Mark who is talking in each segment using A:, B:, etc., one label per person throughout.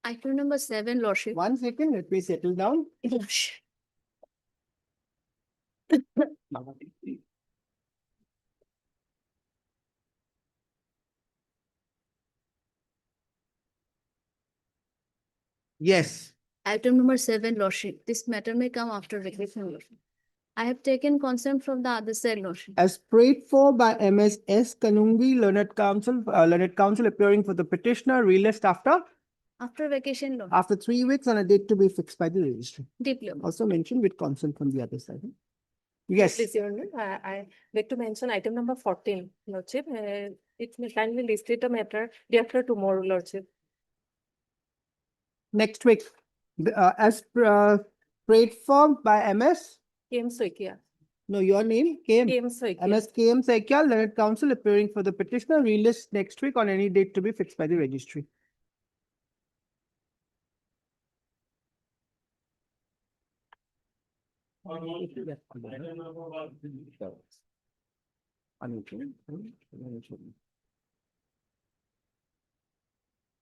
A: Item number 7, Lordship.
B: 1 second, let me settle down.
A: Lordship.
B: Yes.
A: Item number 7, Lordship. This matter may come after vacation, Lordship. I have taken consent from the other side, Lordship.
B: As prayed for by MSS Kanungi, Learned Counsel appearing for the petitioner, relist
A: After vacation, Lordship.
B: after 3 weeks on a date to be fixed by the registry.
A: Deeply. observed.
B: Also mentioned with consent from the other side. Yes.
C: Please, Your Honor, I beg to mention item number 14, Lordship. It may kindly listed the matter day after tomorrow, Lordship.
B: Next week, as prayed for by MS.
C: KM Soikia.
B: No, your name came.
C: KM Soikia.
B: MS KM Saikyal, Learned Counsel appearing for the petitioner, relist next week on any date to be fixed by the registry.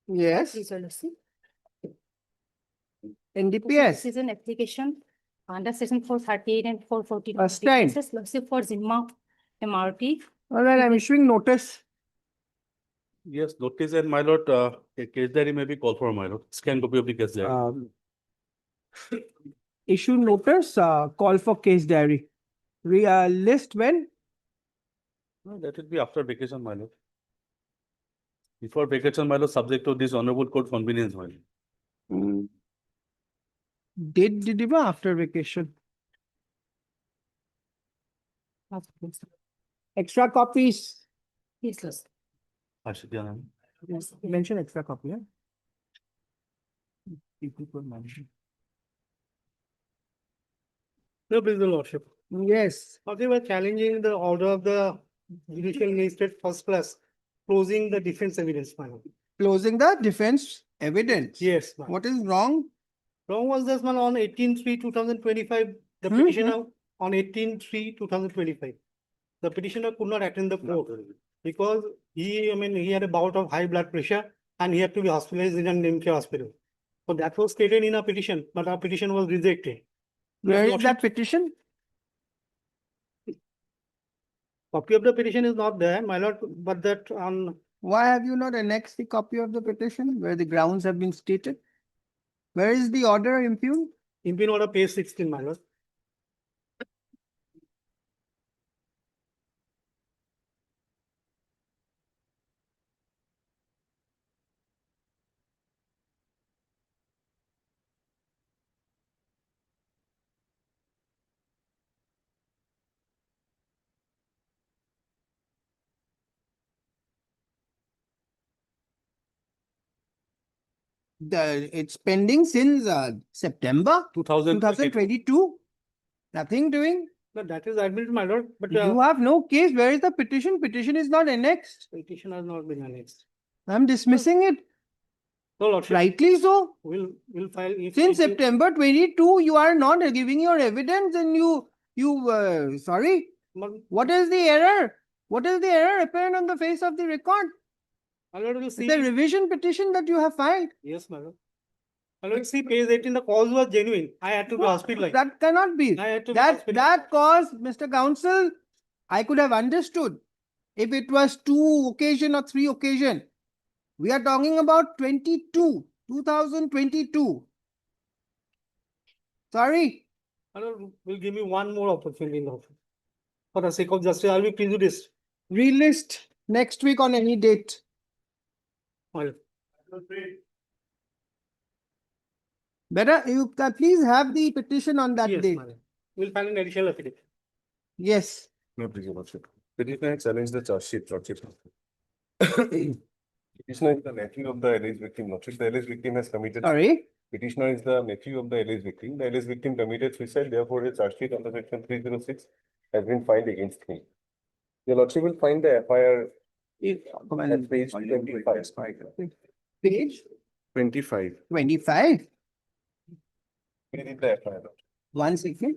B: Yes,
D: Please, Your Lordship. This
B: NDPS.
D: is an application under section 438 and 440.
B: First time.
D: This is Lordship for Zimma MRT.
B: All right, I'm issuing notice.
E: Yes, notice and my lord, a case diary may be called for, my lord. Scan copy of the case diary.
B: Issue notice, call for case diary. List when?
E: No, that will be after vacation, my lord. Before vacation, my lord, subject to this honorable court convenience, my lord.
B: Date deliver after vacation. Extra copies.
D: Yes, Lordship.
E: Ashitya,
D: Yes.
B: Mention extra copy, yeah? People could mention.
F: No, please, the Lordship.
B: Yes,
F: Okay, we're challenging the order of the judicial magistrate first class, closing the defense evidence, my lord.
B: closing the defense evidence.
F: Yes, ma'am.
B: What is wrong?
F: Wrong was this one on 18/3/2025, the
B: Hmm,
F: petitioner on 18/3/2025. The petitioner could not attend the court because he had a bout of high blood pressure and he had to be hospitalized in an MK hospital. So that was stated in our petition, but our petition was rejected.
B: Where is
F: Lordship,
B: that petition?
F: copy of the petition is not there, my lord, but that on
B: Why have you not annexed the copy of the petition where the grounds have been stated? Where is the order impugned?
F: impugn order page 16, my lord.
B: It's pending since September
E: 2022.
B: 2022. Nothing doing.
F: No, that is admitted, my lord, but
B: You have no case. Where is the petition? Petition is not annexed.
F: petition has not been annexed.
B: I'm dismissing it.
F: No, lordship.
B: Rightly so.
F: We'll file.
B: Since September 22, you are not giving your evidence and sorry. What is the error? What is the error apparent on the face of the record?
F: My lord will
B: It's
F: see.
B: a revision petition that you have filed.
F: Yes, my lord. My lord, see page 18, the cause was genuine. I had to be hospitalized.
B: That cannot be.
F: I had to be
B: That
F: hospitalized.
B: cause, Mr. Counsel, I could have understood if it was 2 occasion or 3 occasion. We are talking about 2022. Sorry.
F: My lord, will give me one more opportunity in the office. For the sake of justice, I'll be prejudiced.
B: Relist next week on any date.
F: My lord.
B: Better, you can please have the petition on that
F: Yes,
B: date.
F: my lord. We'll file an additional affidavit.
B: Yes.
G: No, please, Your Lordship. Petitioner challenge the charge sheet, Lordship. Petitioner is the nephew of the alleged victim, Lordship. The alleged victim has committed.
B: Sorry.
G: Petitioner is the nephew of the alleged victim. The alleged victim committed suicide, therefore a charge sheet under section 306 has been filed against him. Your Lordship will find the FIR at page 25.
B: Page
G: 25.
B: 25.
G: We did the FIR.
B: 1 second.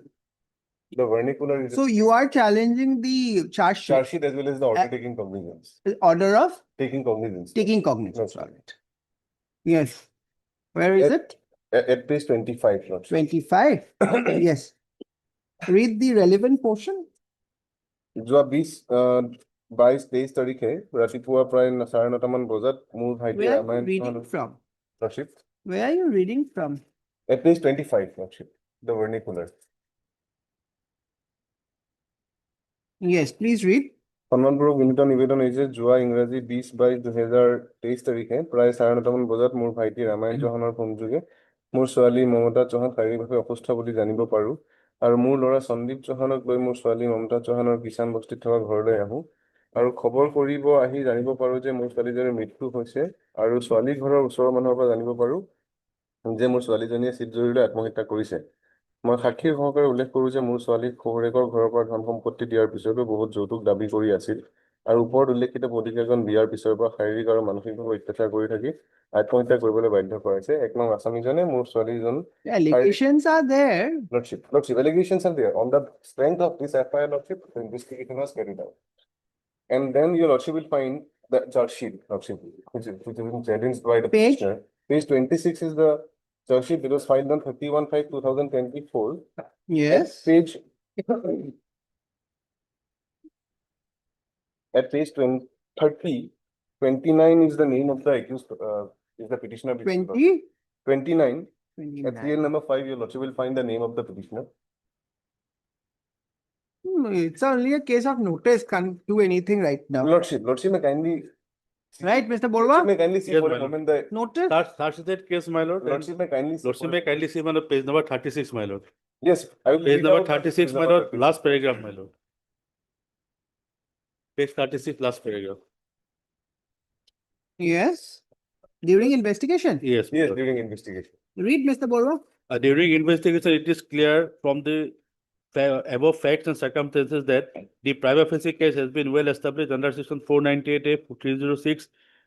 G: The vernacular is
B: So you are challenging the charge
G: charge
B: sheet
G: sheet as well as the order taking cognizance.
B: order of
G: Taking cognizance.
B: taking cognizance
G: No,
B: of it. Yes. Where is
G: At-
B: it?
G: At page 25, Lordship.
B: 25? Yes. Read the relevant portion.
G: যোৱা 22 তাৰিখে ৰাতিপুৱা প্ৰায় 9:30 মান বজাত মোৰ ভাইটি
B: Where are you
G: Ramayana
B: reading from?
G: Lordship.
B: Where are you reading from?
G: At page 25, Lordship, the vernacular.
B: Yes, please read.
G: সন্মানপূৰ্বক বিনীত নিবেদন এই যে যোৱা ইংৰাজী 20/22/2023 তাৰিখে প্ৰায় 9:30 মান বজাত মোৰ ভাইটি ৰামায়ণ চৌহানৰ ফোনযোগে মোৰ ছোৱালী মমতা চৌহান শাৰীৰিকভাৱে অসুস্থ বুলি জানিব পাৰো আৰু মোৰ ল'ৰা সন্দীপ চৌহানক লৈ মোৰ ছোৱালী মমতা চৌহানৰ কিষাণ বস্তিত থকা ঘৰলৈ আহো আৰু খবৰ কৰিব আহি জানিব পাৰো যে মোৰ ছোৱালীজনীৰ মৃত্যু হৈছে আৰু ছোৱালী ঘৰৰ ওচৰৰ মানুহৰ পৰা জানিব পাৰো যে মোৰ ছোৱালীজনীয়ে চিট জৰি লৈ আত্মহত্যা কৰিছে মই সাক্ষীৰ সহকাৰে উল্লেখ কৰো যে মোৰ ছোৱালীক শহুৰেকৰ ঘৰৰ পৰা ধন সম্পত্তি দিয়াৰ পিছতো বহুত যৌতুক দাবী কৰি আছিল আৰু ওপৰত উল্লেখিত প্ৰতিকেইজন বিয়াৰ পিছৰ পৰা শাৰীৰিক আৰু মানসিকভাৱে অত্যাচাৰ কৰি থাকি আত্মহত্যা কৰিবলৈ বাধ্য কৰাইছে 1 নং আসামীজনে মোৰ ছোৱালীজন
B: The allegations are there.
G: Lordship, allegations are there. On the strength of this FIR, Lordship, the investigation was carried out. And then your Lordship will find the charge sheet, Lordship, which is challenged by the
B: Page?
G: petitioner. Page 26 is the charge sheet that was filed on 31/5/2024.
B: Yes.
G: At page 30, 29 is the name of the accused, is the petitioner.
B: 20?
G: 29, at
B: 29.
G: serial number 5, your Lordship will find the name of the petitioner.
B: It's only a case of notice, can't do anything right now.
G: Lordship, may kindly.
B: Right, Mr.
G: Lordship,
B: Borwa?
G: may kindly see
E: Yes,
G: for
E: my
G: a
E: lord.
G: moment the.
B: Notice?
E: That's that case, my lord.
G: Lordship, may kindly see.
E: Lordship
G: for a
E: may kindly
G: moment.
E: see on page number 36, my lord.
G: Yes, I will.
E: Page
G: read
E: number
G: out
E: 36,
G: page
E: my
G: number
E: lord,
G: 36.
E: last paragraph, my lord. Page 36, last paragraph.
B: Yes. During investigation?
E: Yes, my
G: Yes,
E: lord.
G: during investigation.
B: Read, Mr. Borwa.
E: During investigation, it is clear from the above facts and circumstances that the prima facie case has been well established under section 498A, 306.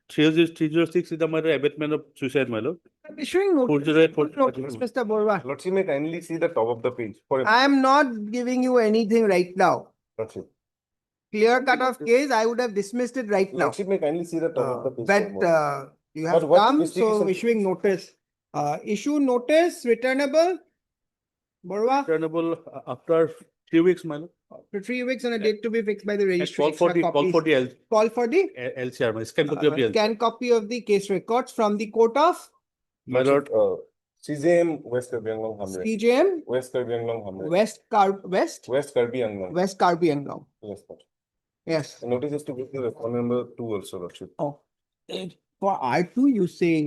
E: 306 is the matter abatement of suicide, my lord.
B: I'm issuing notice.
E: 408, 408.
B: Notice, Mr. Borwa.
G: Lordship, may kindly see the top of the page for a.
B: I am not giving you anything right now.
G: Lordship.
B: Clear cut of case, I would have dismissed it right now.
G: Lordship, may kindly see the top of the page. for a
B: But
G: moment.
B: you have
G: what
B: come, so
G: investigation-
B: issuing notice. Issue notice, returnable. Borwa,
E: Returnable after 3 weeks, my lord.
B: for 3 weeks on a date to be fixed by the
E: And
B: registry.
E: call for
B: Extra
E: the, call
B: copies.
E: for the
B: Call for the
E: LCR, my scan copy of the LCR.
B: scan copy of the case records from the court of
E: My lord,
G: CJM West Karbi Anglong Hamre.
B: CJM
G: West Karbi Anglong Hamre.
B: West
G: West Karbi Anglong.
B: West Karbi Anglong.
G: Yes, Lordship.
B: Yes.
G: The notice is to give the respondent number 2 also, Lordship.
B: Oh, for R2, you saying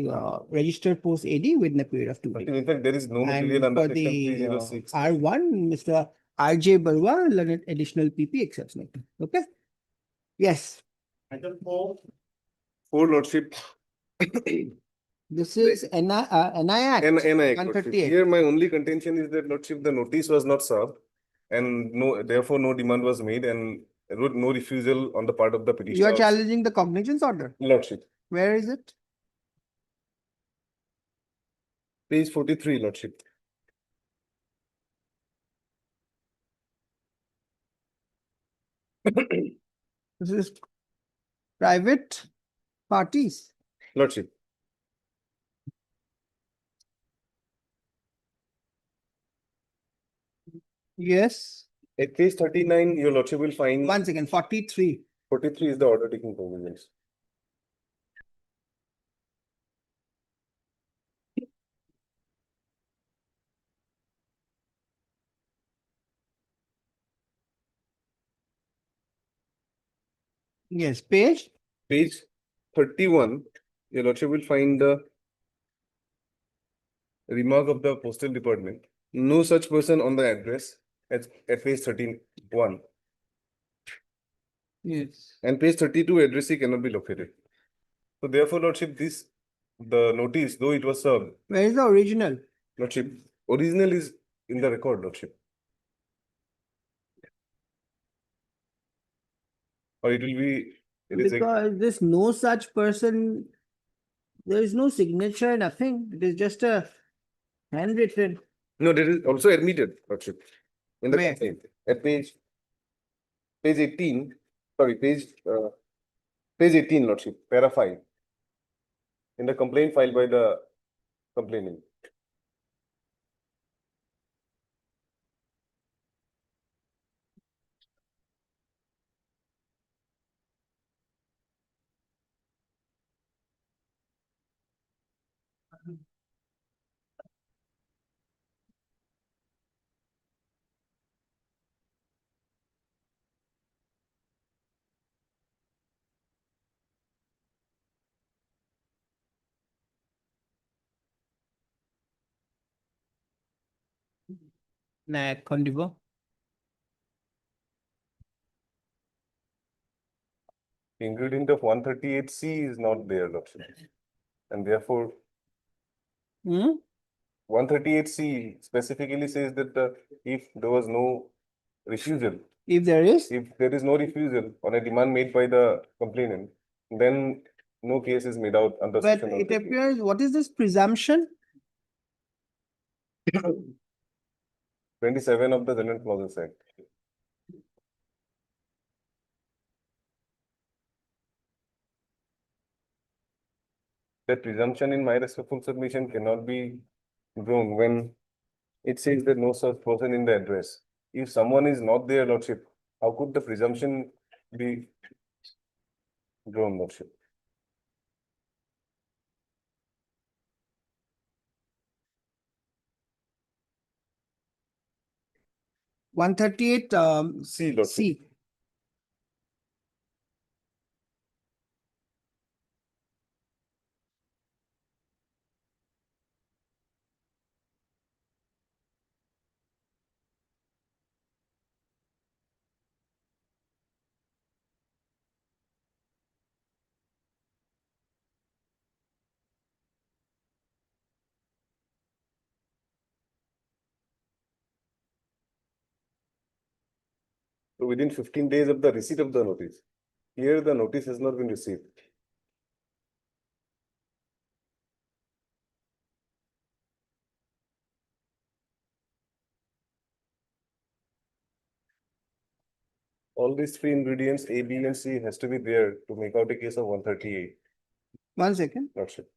B: registered post AD within a period of 2 days.
G: In fact, there is no
B: And
G: material under
B: for
G: section
B: the
G: 306.
B: R1, Mr. RJ Barwa, learned additional PP exception. Okay? Yes,
F: Item 4,
G: 4, Lordship.
B: this is NI Act.
G: NI Act,
B: 138.
G: Lordship. Here, my only contention is that, Lordship, the notice was not served and therefore no demand was made and no refusal on the part of the petitioner.
B: You are challenging the cognizance order.
G: Lordship.
B: Where is it?
G: Page 43, Lordship.
B: This is private parties.
G: Lordship.
B: Yes.
G: At page 39, your Lordship will find
B: 1 second, 43.
G: 43 is the order taking provisions.
B: Yes, page.
G: Page 31, your Lordship will find the remark of the postal department. No such person on the address at page 31.
B: Yes.
G: And page 32, addressee cannot be located. So therefore, Lordship, the notice, though it was served,
B: Where is the original?
G: Lordship, original is in the record, Lordship. Or it will be, it is,
B: Because this no such person, there is no signature, nothing. It is just a handwritten.
G: no, that is also admitted, Lordship. In the
B: Where?
G: complaint, at page 18, sorry, page 18, Lordship, para 5. In the complaint filed by the complaining.
B: ন্যায় এখন দিব।
G: Ingredient of 138C is not there, Lordship. And therefore,
B: Hmm?
G: 138C specifically says that if there was no refusal,
B: If there is,
G: if there is no refusal on a demand made by the complainant, then no case is made out under
B: but
G: section
B: it
G: 138.
B: appears, what is this presumption?
G: 27 of the General Clauses Act. That presumption in my respectful submission cannot be grown when it says that no such person in the address. If someone is not there, Lordship, how could the presumption be grown, Lordship?
B: One 38
G: C, Lordship.
B: C.
G: So within 15 days of the receipt of the notice. Here, the notice has not been received. All these three ingredients, A, B, and C, has to be there to make out a case of 138,
B: 1 second.
G: Lordship.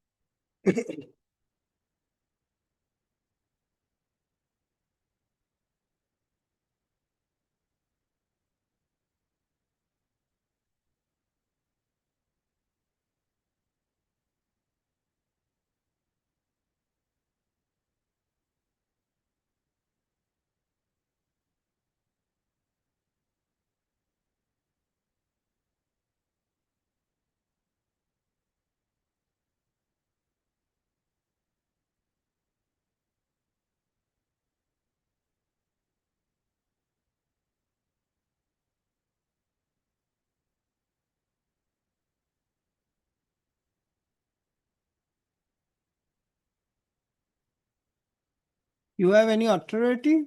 B: You have any authority?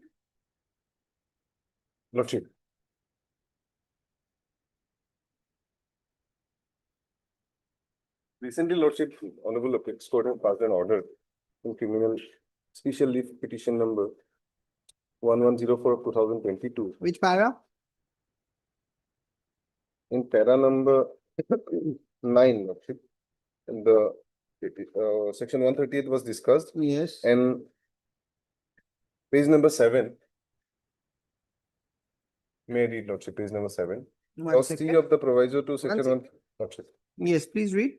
G: Lordship. Recently, Lordship, Honorable Apex Court has passed an order in criminal special leave petition number 1104 of 2022.
B: Which para?
G: In para number 9, Lordship, and the section 138 was discussed,
B: Yes.
G: and page number 7. May I read, Lordship, page number 7.
B: 1
G: Clause C
B: second.
G: of the proviso to section
B: second.
G: 1, Lordship.
B: Yes, please read.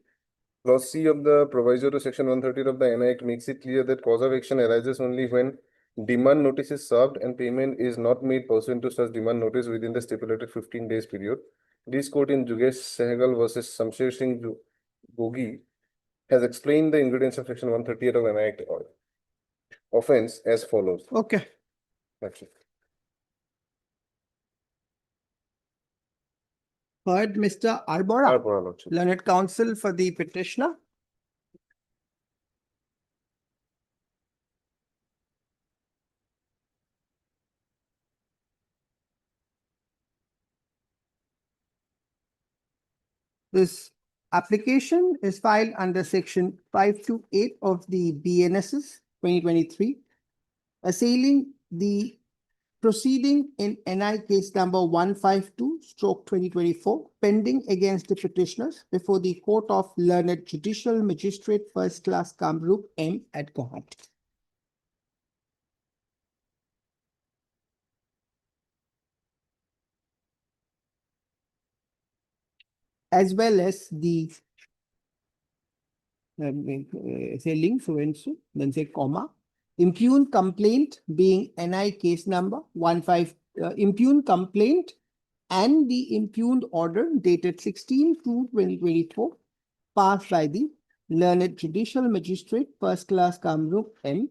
G: Clause C of the proviso to section 130 of the NI Act makes it clear that cause of action arises only when demand notice is served and payment is not made pursuant to such demand notice within the stipulated 15 days period. This court in Jugesh Sehgal versus Shamsher Singh Gogi has explained the ingredients of section 138 of NI Act offense as follows.
B: Okay.
G: Lordship.
B: Heard Mr. Arbora,
G: Arbora, Lordship.
B: learned counsel for the petitioner. This application is filed under section 528 of the BNSS 2023, assailing the proceeding in NI case number 152/2024 pending against the petitioners before the Court of Learned Judicial Magistrate First Class Kamrup M at Guwahati. As well as the say link, so and so, then say comma. Impugned complaint being NI case number 15, impugned complaint and the impugned order dated 16/2/2024 passed by the Learned Judicial Magistrate First Class Kamrup M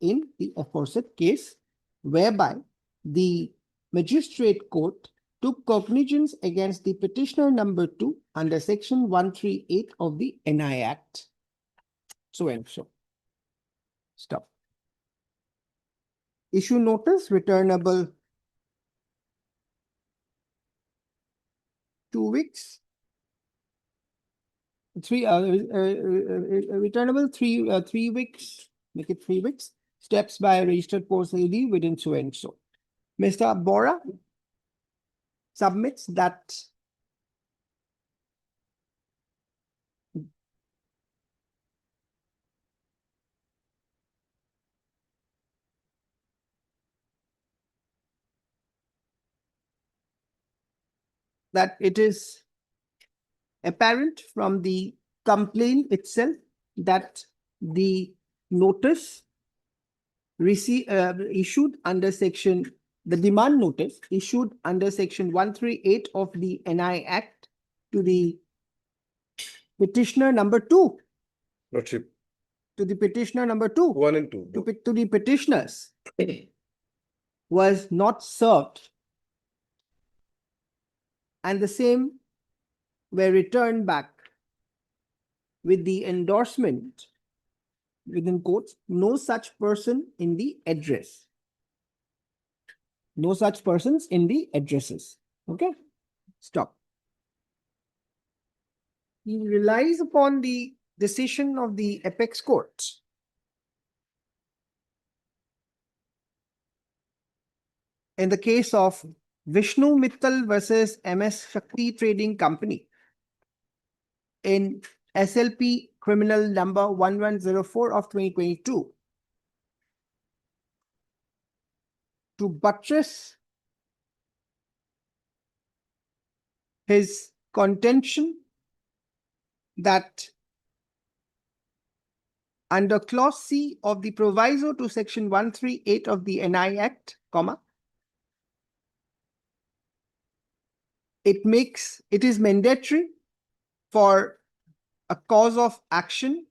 B: in the aforesaid case, whereby the Magistrate Court took cognizance against the petitioner number 2 under section 138 of the NI Act. So and so. Stop. Issue notice returnable 2 weeks. Returnable 3 weeks, make it 3 weeks. Steps by a registered post ID within so and so. Mr. Bora submits that it is apparent from the complaint itself that the notice issued under section, the demand notice issued under section 138 of the NI Act to the petitioner number 2,
G: Lordship,
B: to the petitioner number 2,
G: 1 and 2.
B: to the petitioners was not served, and the same were returned back with the endorsement within quotes, no such person in the address. No such persons in the addresses. Okay, stop. He relies upon the decision of the apex court. In the case of Vishnu Mittal versus MS Shakti Trading Company in SLP criminal number 1104 of 2022. To buttress his contention that under clause C of the proviso to section 138 of the NI Act, comma, it is mandatory for a cause of action.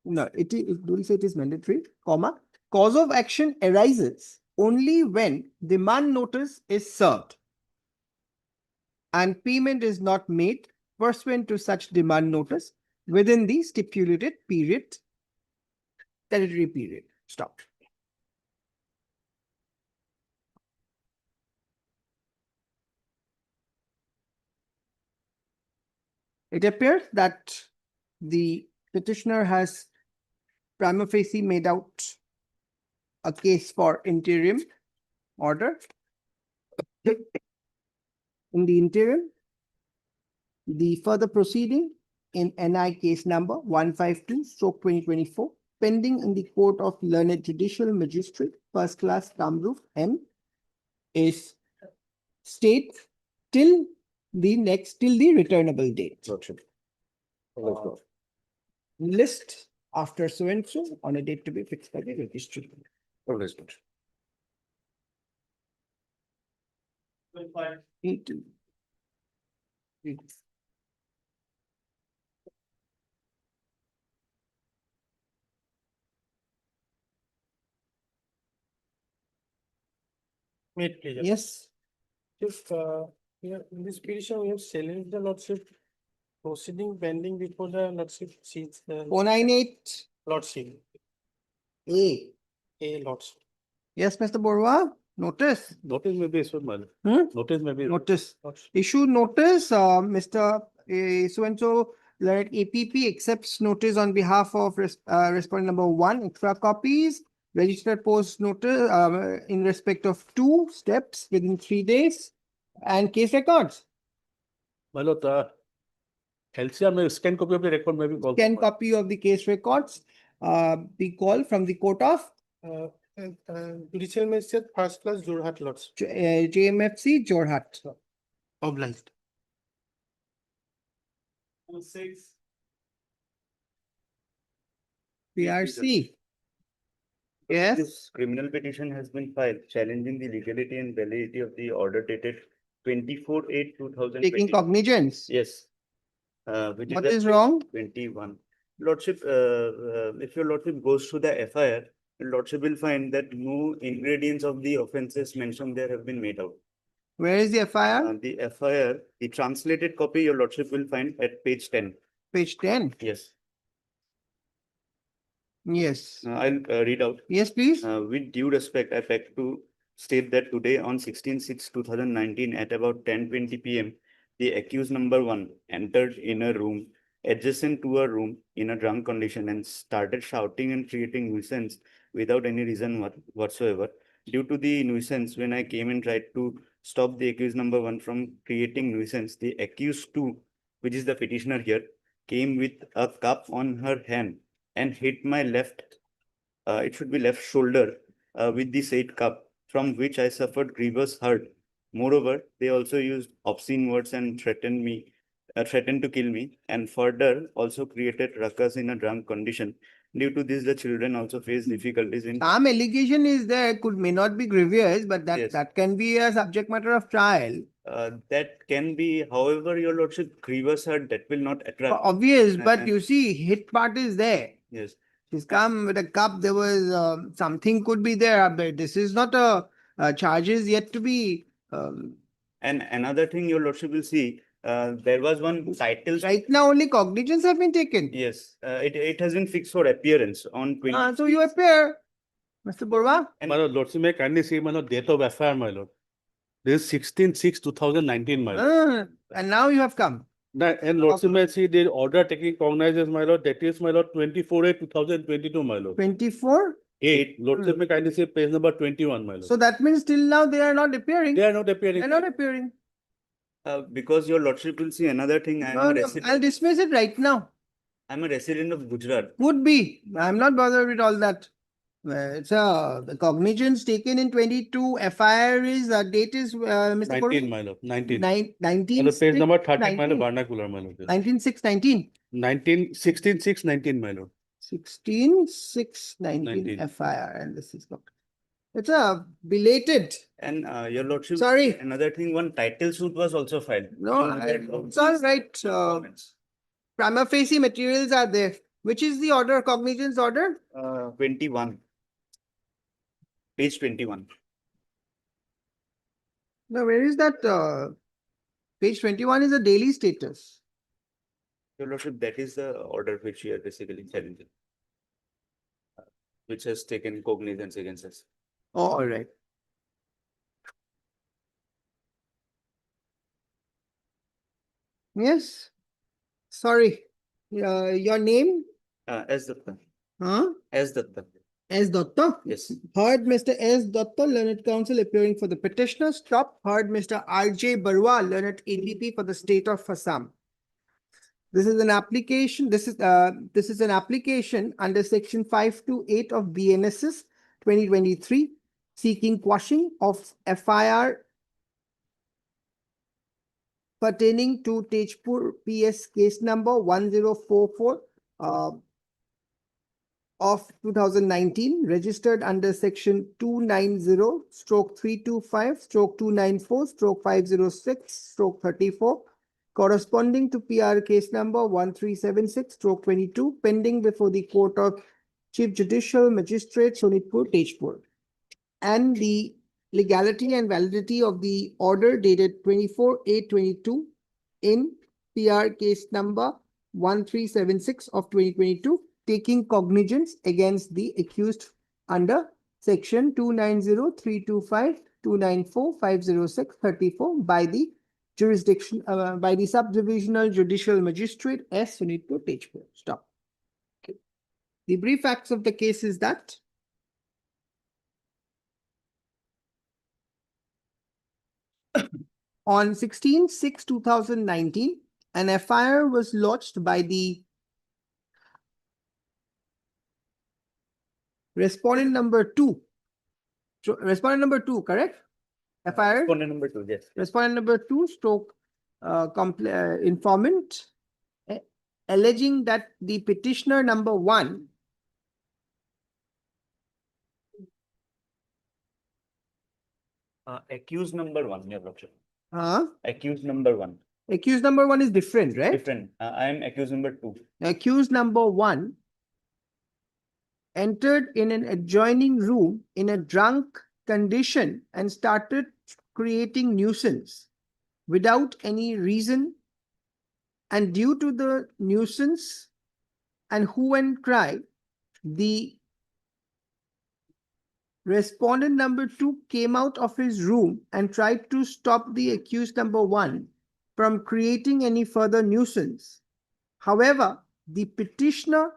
B: No, it will say it is mandatory, comma, cause of action arises only when demand notice is served and payment is not made pursuant to such demand notice within the stipulated period, statutory period. Stop. It appears that the petitioner has prima facie made out a case for interim order. In the interim, the further proceeding in NI case number 152/2024 pending in the Court of Learned Judicial Magistrate First Class Kamrup M is stayed till the returnable date.
G: Lordship. Let's go.
B: List after so and so on a date to be fixed by the registry.
G: Always good.
B: Into.
F: Wait, please.
B: Yes,
F: If, here in this petition, we have challenged the lordship proceeding pending before the lordship sees the
B: 498
F: lordship,
B: A.
F: a lordship.
B: Yes, Mr. Borwa, notice.
E: Notice may be issued, madam.
B: Hmm?
E: Notice may be.
B: Notice.
F: Lordship.
B: Issue notice, Mr. So and so, let APP accepts notice on behalf of respondent number 1, extra copies registered post notice in respect of 2 steps within 3 days and case records.
E: My lord, LCR may scan copy of the record maybe also.
B: Scan copy of the case records be called from the court of
F: Judicial Magistrate First Class Jorhat Lords.
B: JMFC Jorhat.
F: Obliged.
B: PRC. Yes,
H: This criminal petition has been filed challenging the legality and validity of the order dated 24/8/2020.
B: taking cognizance.
H: Yes. Which
B: What
H: the
B: is wrong?
H: 21. Lordship, if your lordship goes to the FIR, your lordship will find that no ingredients of the offences mentioned there have been made out.
B: Where is the FIR?
H: The FIR, the translated copy, your lordship will find at page 10.
B: Page 10.
H: Yes,
B: Yes.
H: I'll read out.
B: Yes, please.
H: With due respect, I beg to state that today on 16/6/2019 at about 10:20 PM, the accused number 1 entered in a room adjacent to a room in a drunk condition and started shouting and creating nuisance without any reason whatsoever. Due to the nuisance, when I came and tried to stop the accused number 1 from creating nuisance, the accused 2, which is the petitioner here, came with a cup on her hand and hit my left, it should be left shoulder, with the said cup, from which I suffered grievous hurt. Moreover, they also used obscene words and threatened to kill me, and further also created ruckus in a drunk condition. Due to this, the children also face difficulties in.
B: Some allegation is there, may not be grievous, but
H: Yes.
B: that can be a subject matter of trial.
H: That can be, however, your lordship, grievous hurt, that will not attract.
B: Obvious, but
H: and-
B: you see, hit part is there.
H: Yes,
B: She's come with a cup, there was something could be there, but this is not a charges yet to be
H: and another thing your lordship will see, there was one title.
B: right now only cognizance have been taken.
H: Yes, it has been fixed for appearance on 20.
B: So you appear, Mr. Borwa.
H: And-
E: My lord, lordship may kindly see my lord date of FIR, my lord. This is 16/6/2019, my lord.
B: And now you have come.
E: And lordship may see the order taking cognizance, my lord, that is my lord 24/8/2022, my lord.
B: 24.
E: 8, lordship may kindly see page number 21, my lord.
B: So that means till now they are not appearing.
E: They are not appearing.
B: They're not appearing.
H: Because your lordship will see another thing,
B: No, no, I'll dismiss it right now.
H: I'm a resident of Gujarat.
B: Would be. I'm not bothered with all that. It's the cognizance taken in 22. FIR is, date is, Mr.
E: 19, my lord, 19.
B: 19.
E: My lord, page number 13, my
B: 19.
E: lord, vernacular, my lord.
B: 19/6/19.
E: 16/6/19, my lord.
B: 16/6/19
E: 19.
B: FIR, and this is it's a belated.
H: And your lordship.
B: Sorry.
H: Another thing, one title suit was also filed.
B: No, it's all right. Prima facie materials are there. Which is the order, cognizance order?
H: 21. Page 21.
B: Now, where is that? Page 21 is a daily status.
H: Your lordship, that is the order which you are basically challenging. Which has taken cognizance against us.
B: Oh, all right. Yes. Sorry. Your name?
H: As Datta.
B: Huh?
H: As Datta.
B: S. Datta?
H: Yes.
B: Heard Mr. S. Datta, learned counsel appearing for the petitioner. Stop. Heard Mr. R.J. Barwa, learned ADP for the state of Assam. This is an application. This is an application under section 528 of BNSS 2023 seeking quashing of FIR pertaining to Tejpur PS case number 1044 of 2019, registered under section 290/325/294/506/34, corresponding to PR case number 1376/22, pending before the Court of Chief Judicial Magistrate Sonitpur, Tejpur. And the legality and validity of the order dated 24/8/22 in PR case number 1376 of 2022, taking cognizance against the accused under section 290/325/294/506/34 by the jurisdiction, by the subdivisional judicial magistrate S. Sonitpur, Tejpur. Stop. Okay. The brief facts of the case is that On 16/6/2019, an FIR was lodged by the respondent number 2. So, respondent number 2, correct? FIR?
H: Respondent number 2, yes.
B: Respondent number 2 stroke informant alleging that the petitioner number 1
H: Accused number 1, your lordship.
B: uh,
H: Accused number 1,
B: accused number 1 is different, right?
H: different. I am accused number 2.
B: Accused number 1 entered in an adjoining room in a drunk condition and started creating nuisance without any reason, and due to the nuisance and hue and cry, the respondent number 2 came out of his room and tried to stop the accused number 1 from creating any further nuisance. However, the petitioner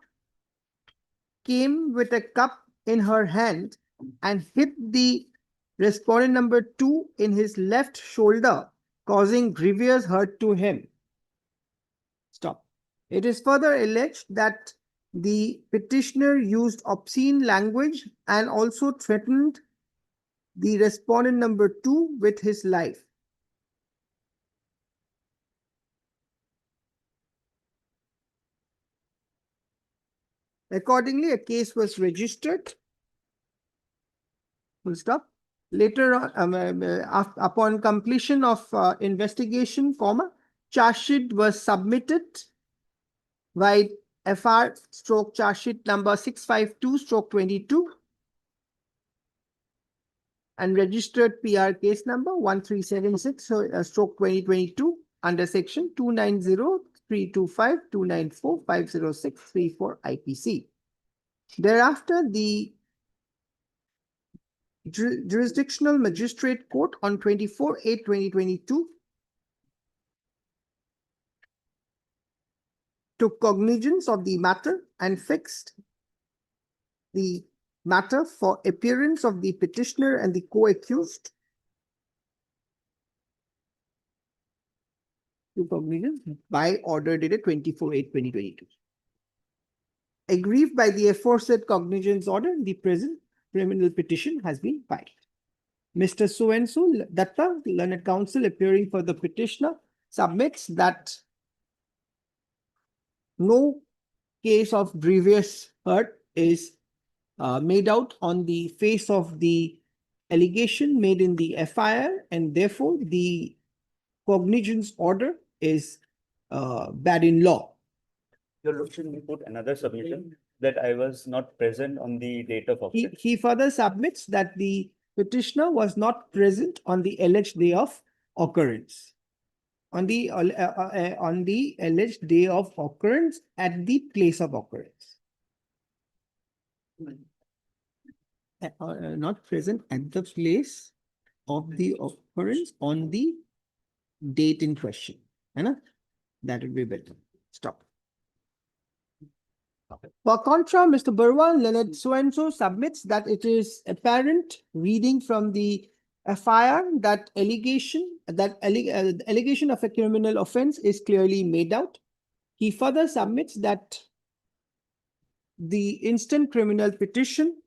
B: came with a cup in her hand and hit the respondent number 2 in his left shoulder, causing grievous hurt to him. Stop. It is further alleged that the petitioner used obscene language and also threatened the respondent number 2 with his life. Accordingly, a case was registered. Full stop. Later on, upon completion of investigation, charge sheet was submitted by FR stroke charge sheet number 652/22 and registered PR case number 1376 stroke 2022 under section 290-325-294-506-34 IPC. Thereafter, the Jurisdictional Magistrate Court on 24/8/2022 took cognizance of the matter and fixed the matter for appearance of the petitioner and the co-accused to cognizance by order dated 24/8/2022. Aggrieved by the aforesaid cognizance order, the present criminal petition has been filed. Mr. So-and-so Datta, the learned counsel appearing for the petitioner, submits that no case of grievous hurt is made out on the face of the allegation made in the FIR, and therefore the cognizance order is bad in law.
H: Your lordship, you put another submission that I was not present on the date of offense.
B: He further submits that the petitioner was not present on the alleged day of occurrence. On the alleged day of occurrence at the place of occurrence. Not present at the place of the occurrence on the date in question. That would be better. Stop. For contra, Mr. Barwal, Leonard so-and-so submits that it is apparent reading from the FIR that allegation of a criminal offense is clearly made out. He further submits that the instant criminal petition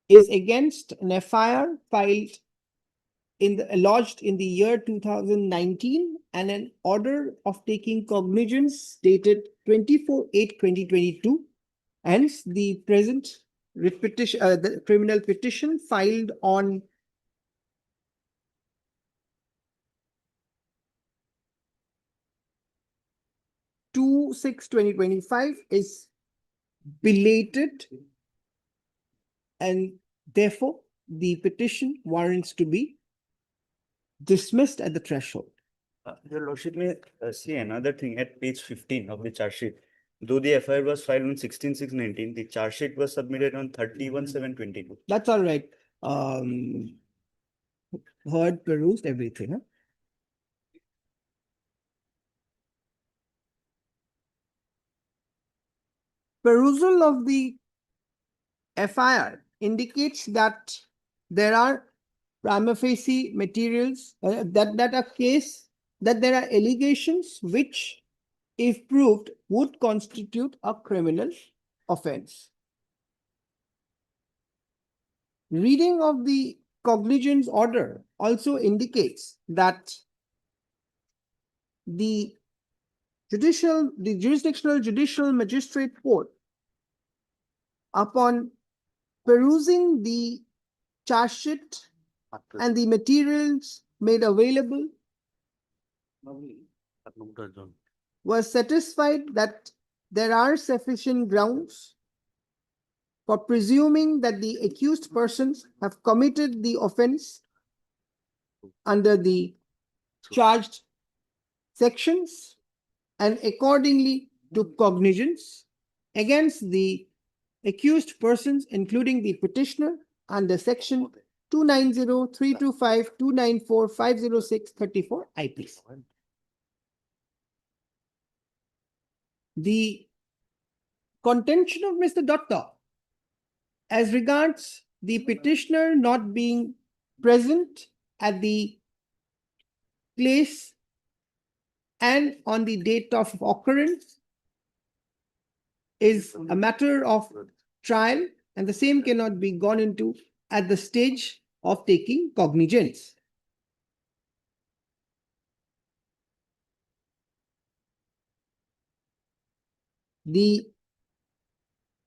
B: is against an FIR filed lodged in the year 2019 and an order of taking cognizance dated 24/8/2022. Hence, the present petition, the criminal petition filed on June 6, 2025 is belated, and therefore the petition warrants to be dismissed at the threshold.
H: Your lordship may see another thing at page 15 of the charge sheet. Though the FIR was filed on 16/6/19, the charge sheet was submitted on 31/7/22.
B: That's all right. Heard, perused, everything. Huh? Perusal of the FIR indicates that there are prima facie materials, that a case, that there are allegations which, if proved, would constitute a criminal offense. Reading of the cognizance order also indicates that the jurisdictional judicial magistrate court, upon perusing the charge sheet and the materials made available, was satisfied that there are sufficient grounds for presuming that the accused persons have committed the offense under the charged sections and accordingly took cognizance against the accused persons, including the petitioner, under section 290, 325, 294, 506, 34 IPC. The contention of Mr. Datta as regards the petitioner not being present at the place and on the date of occurrence is a matter of trial, and the same cannot be gone into at the stage of taking cognizance.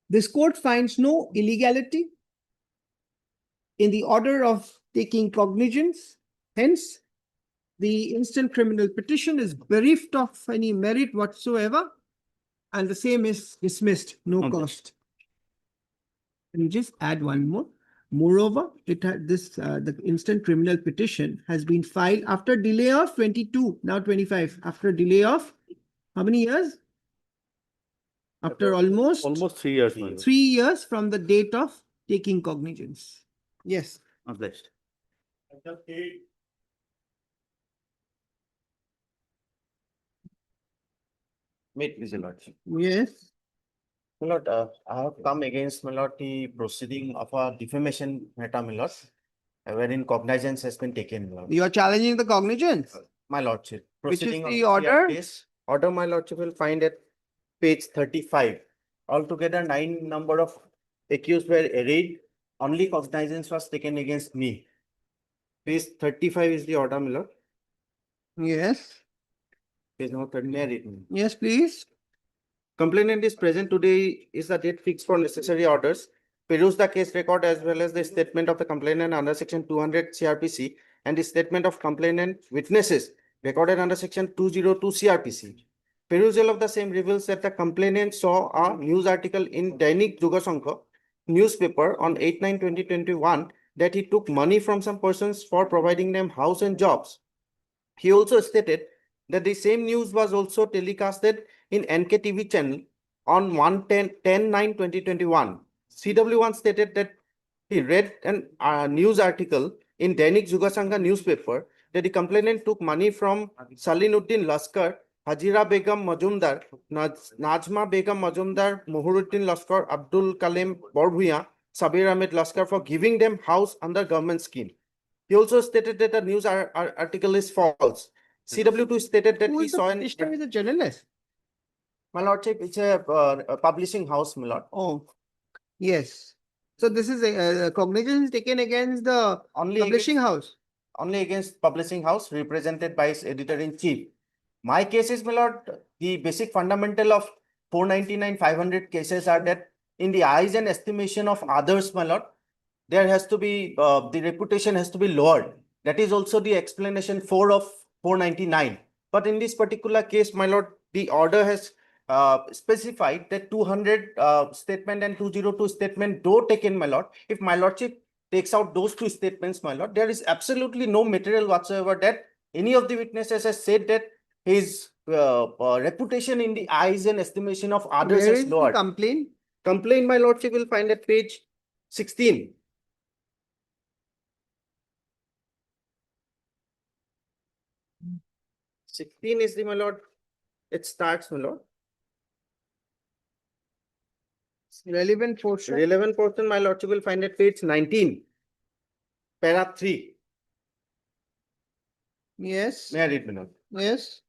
B: This court finds no illegality in the order of taking cognizance. Hence, the instant criminal petition is bereft of any merit whatsoever, and the same is dismissed, no
H: Okay.
B: cost. And just add one more. Moreover, it had the instant criminal petition has been filed after delay of 22, now 25, after delay of how many years? After almost
E: Almost 3 years. my lord.
B: 3 years from the date of taking cognizance. Yes.
H: Obliged.
I: Meet with the lordship.
B: Yes.
I: My lord, I have come against, my lord, the proceeding of a defamation matter, my lord, wherein cognizance has been taken, my lord.
B: You are challenging the cognizance.
I: My lordship.
B: Which is
I: Proceeding
B: the
I: of CR
B: order?
I: case, order, my lordship will find at page 35. Altogether, 9 number of accused were arraigned. Only cognizance was taken against me. Page 35 is the order, my lord.
B: Yes.
I: Page number 30, may I read?
B: Yes, please.
I: Complainant is present today is the date fixed for necessary orders. Peruse the case record as well as the statement of the complainant under section 200 CRPC and the statement of complainant witnesses recorded under section 202 CRPC. Perusal of the same reveals that the complainant saw a news article in Dainik Jugasankha newspaper on 8/9/2021 that he took money from some persons for providing them house and jobs. He also stated that the same news was also telecasted in NKTV channel on 10/9/2021. CW1 stated that he read a news article in Dainik Jugasankha newspaper that the complainant took money from Salinuddin Laskar, Hajira Begum Majumdar, Najma Begum Majumdar, Mohuruddin Laskar, Abdul Kalem Borbhuya, Sabir Ahmed Laskar for giving them house under government scheme. He also stated that the news article is false. CW2 stated that
B: Who
I: he
B: is the
I: saw
B: petitioner? Is a journalist.
I: My lordship, it's a publishing house, my lord.
B: Oh, yes. So this is a cognizance taken against the
I: Only
B: publishing house.
I: only against publishing house represented by its editor-in-chief. My case is, my lord, the basic fundamental of 499, 500 cases are that in the eyes and estimation of others, my lord, there has to be, the reputation has to be lowered. That is also the explanation 4 of 499. But in this particular case, my lord, the order has specified that 200 statement and 202 statement though taken, my lord. If my lordship takes out those 2 statements, my lord, there is absolutely no material whatsoever that any of the witnesses has said that his reputation in the eyes and estimation of others
B: Where
I: has
B: is the
I: lowered.
B: complaint?
I: Complaint, my lordship, will find at page 16.
B: Hmm.
I: 16 is the, my lord, it starts, my lord.
B: Relevant portion.
I: Relevant portion, my lordship, will find at page 19. Para 3.
B: Yes,
I: May I read, my lord?
B: yes.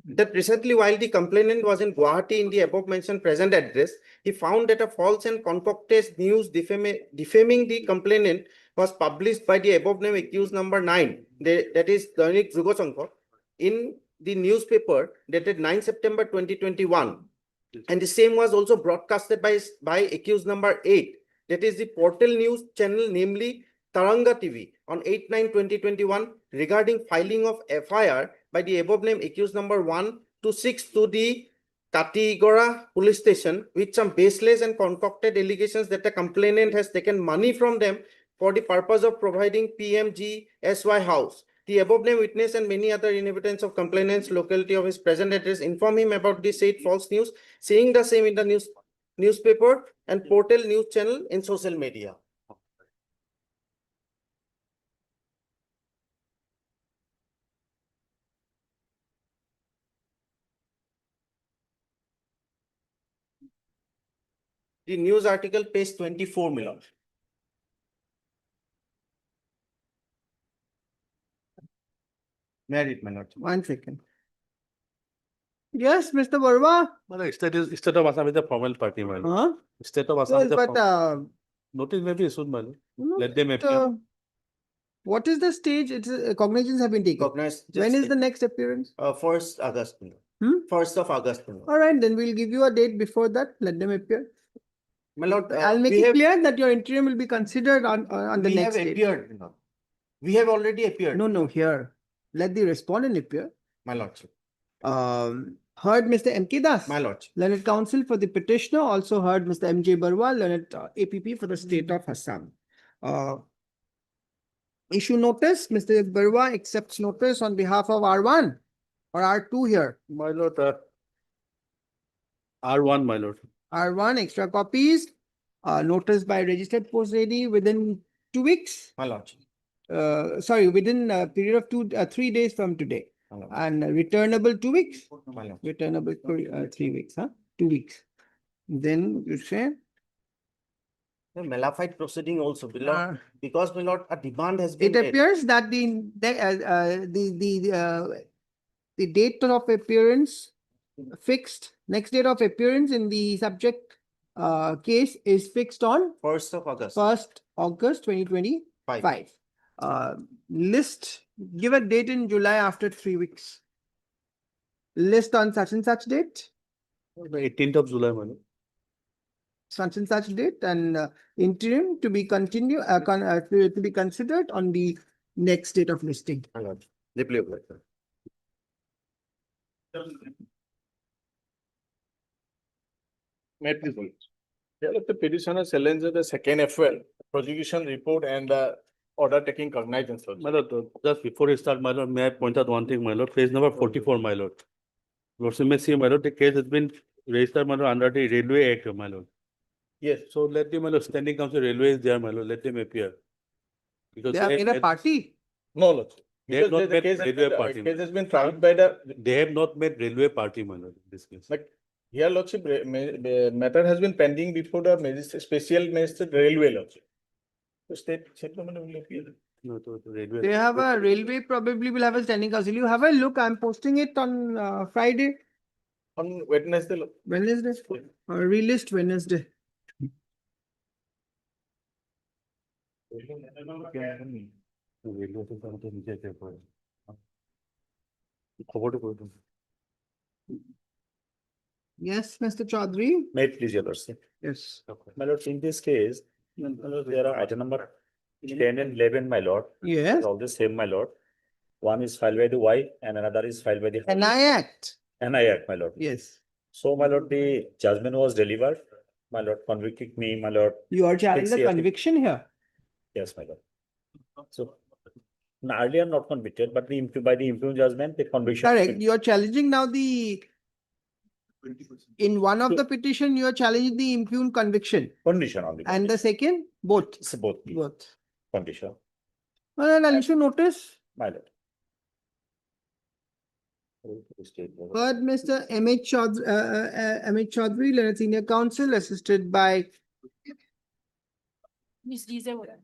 I: That recently, while the complainant was in Guwahati in the above mentioned present address, he found that a false and concocted news defaming the complainant was published by the above name accused number 9, that is Dainik Jugosankar, in the newspaper dated 9 September 2021. And the same was also broadcasted by accused number 8, that is the portal news channel, namely Taranga TV, on 8/9/2021 regarding filing of FIR by the above name accused number 1 to 6 to the Katigora police station with some baseless and concocted allegations that the complainant has taken money from them for the purpose of providing PMGSY house. The above name witness and many other inhabitants of complainant's locality of his present address inform him about the said false news, seeing the same in the newspaper and portal news channel in social media. The news article, page 24, my lord. May I read, my lord?
B: 1 second. Yes, Mr. Verma.
E: Well, state of Assam is a formal party, my lord.
B: Huh?
E: State of Assam
B: Well,
E: is a
B: but,
E: notice may be issued, my lord.
B: no,
E: Let them
B: but,
E: appear.
B: what is the stage? It's cognitions have been taken.
I: Recognized.
B: When is the next appearance?
I: 1st August, my lord.
B: Hmm?
I: 1st of August, my lord.
B: All right, then we'll give you a date before that. Let them appear.
I: My lord,
B: I'll make
I: we
B: it
I: have,
B: clear that your interim will be considered on the
I: we have
B: next date.
I: appeared, my lord. We have already appeared.
B: No, here. Let the respondent appear.
I: My lord.
B: Heard Mr. M.K. Das.
I: My lord.
B: Learned counsel for the petitioner also heard Mr. M.J. Barwa, learned APP for the state of Assam. Issue notice, Mr. Barwa accepts notice on behalf of R1 or R2 here.
E: My lord, R1, my lord.
B: R1 extra copies, notice by registered post ready within 2 weeks.
I: My lord.
B: Sorry, within a period of 3 days from today.
I: My lord.
B: And returnable 2 weeks.
I: My lord.
B: Returnable 3 weeks, huh? 2 weeks. Then you say.
I: The Malafide proceeding also, my lord, because my lord, a demand has
B: It
I: been made.
B: appears that the date of appearance fixed, next date of appearance in the subject case is fixed on
I: 1st of August.
B: 1st August 2025. List, give a date in July after 3 weeks. List on such and such date,
E: The 18th of July, my lord.
B: such and such date, and interim to be to be considered on the next date of listing.
I: My lord. Deeply obliged, sir.
J: May I please vote? Yeah, let the petitioner challenge the second FL, prosecution report and the order taking cognizance. also.
E: My lord, just before you start, my lord, may I point out one thing, my lord, page number 44, my lord. Lordship may see, my lord, the case has been registered, my lord, under the Railway Act, my lord.
J: Yes,
E: So let them, my lord, standing council railway is there, my lord, let them appear. Because
B: They are in a party.
J: no, Lord.
E: They have
J: Because
E: not
J: the
E: met
J: case,
E: railway
J: the
E: party.
J: case has been tried by the,
E: They have not met railway party, my lord, in this case.
J: but here Lordship, matter has been pending before the magistrate, special magistrate railway Lordship. So state settlement will appear.
E: No, to railway.
B: They have a railway probably will have a standing council. You have a look. I'm posting it on Friday,
J: On Wednesday, Lord.
B: Wednesday, relist Wednesday.
E: Railway to come to নিজে check করে। খবরটা করে দিন।
B: Yes, Mr. Chaudhary.
H: May it please your lordship.
B: Yes.
H: My lord, in this case, my lord, there are item number 10 and 11, my lord.
B: Yes.
H: All the same, my lord. One is filed by the wife and another is filed by the
B: NI Act.
H: NI Act, my lord.
B: Yes.
H: So, my lord, the judgment was delivered, my lord, convicting me, my lord.
B: You are challenging the
H: Yes, yes.
B: conviction here.
H: Yes, my lord. So, no, earlier not convicted, but by the impugned judgment, the conviction.
B: Correct. You are challenging now in one of the petition, you are challenging the impugned conviction.
H: Condition only.
B: And the second, both.
H: It's both.
B: Both.
H: Condition,
B: Well, then I'll issue notice.
H: my lord.
B: Heard Mr. M.H. Chaudhary, Learned Senior Counsel, assisted by
C: Miss DJ Bora.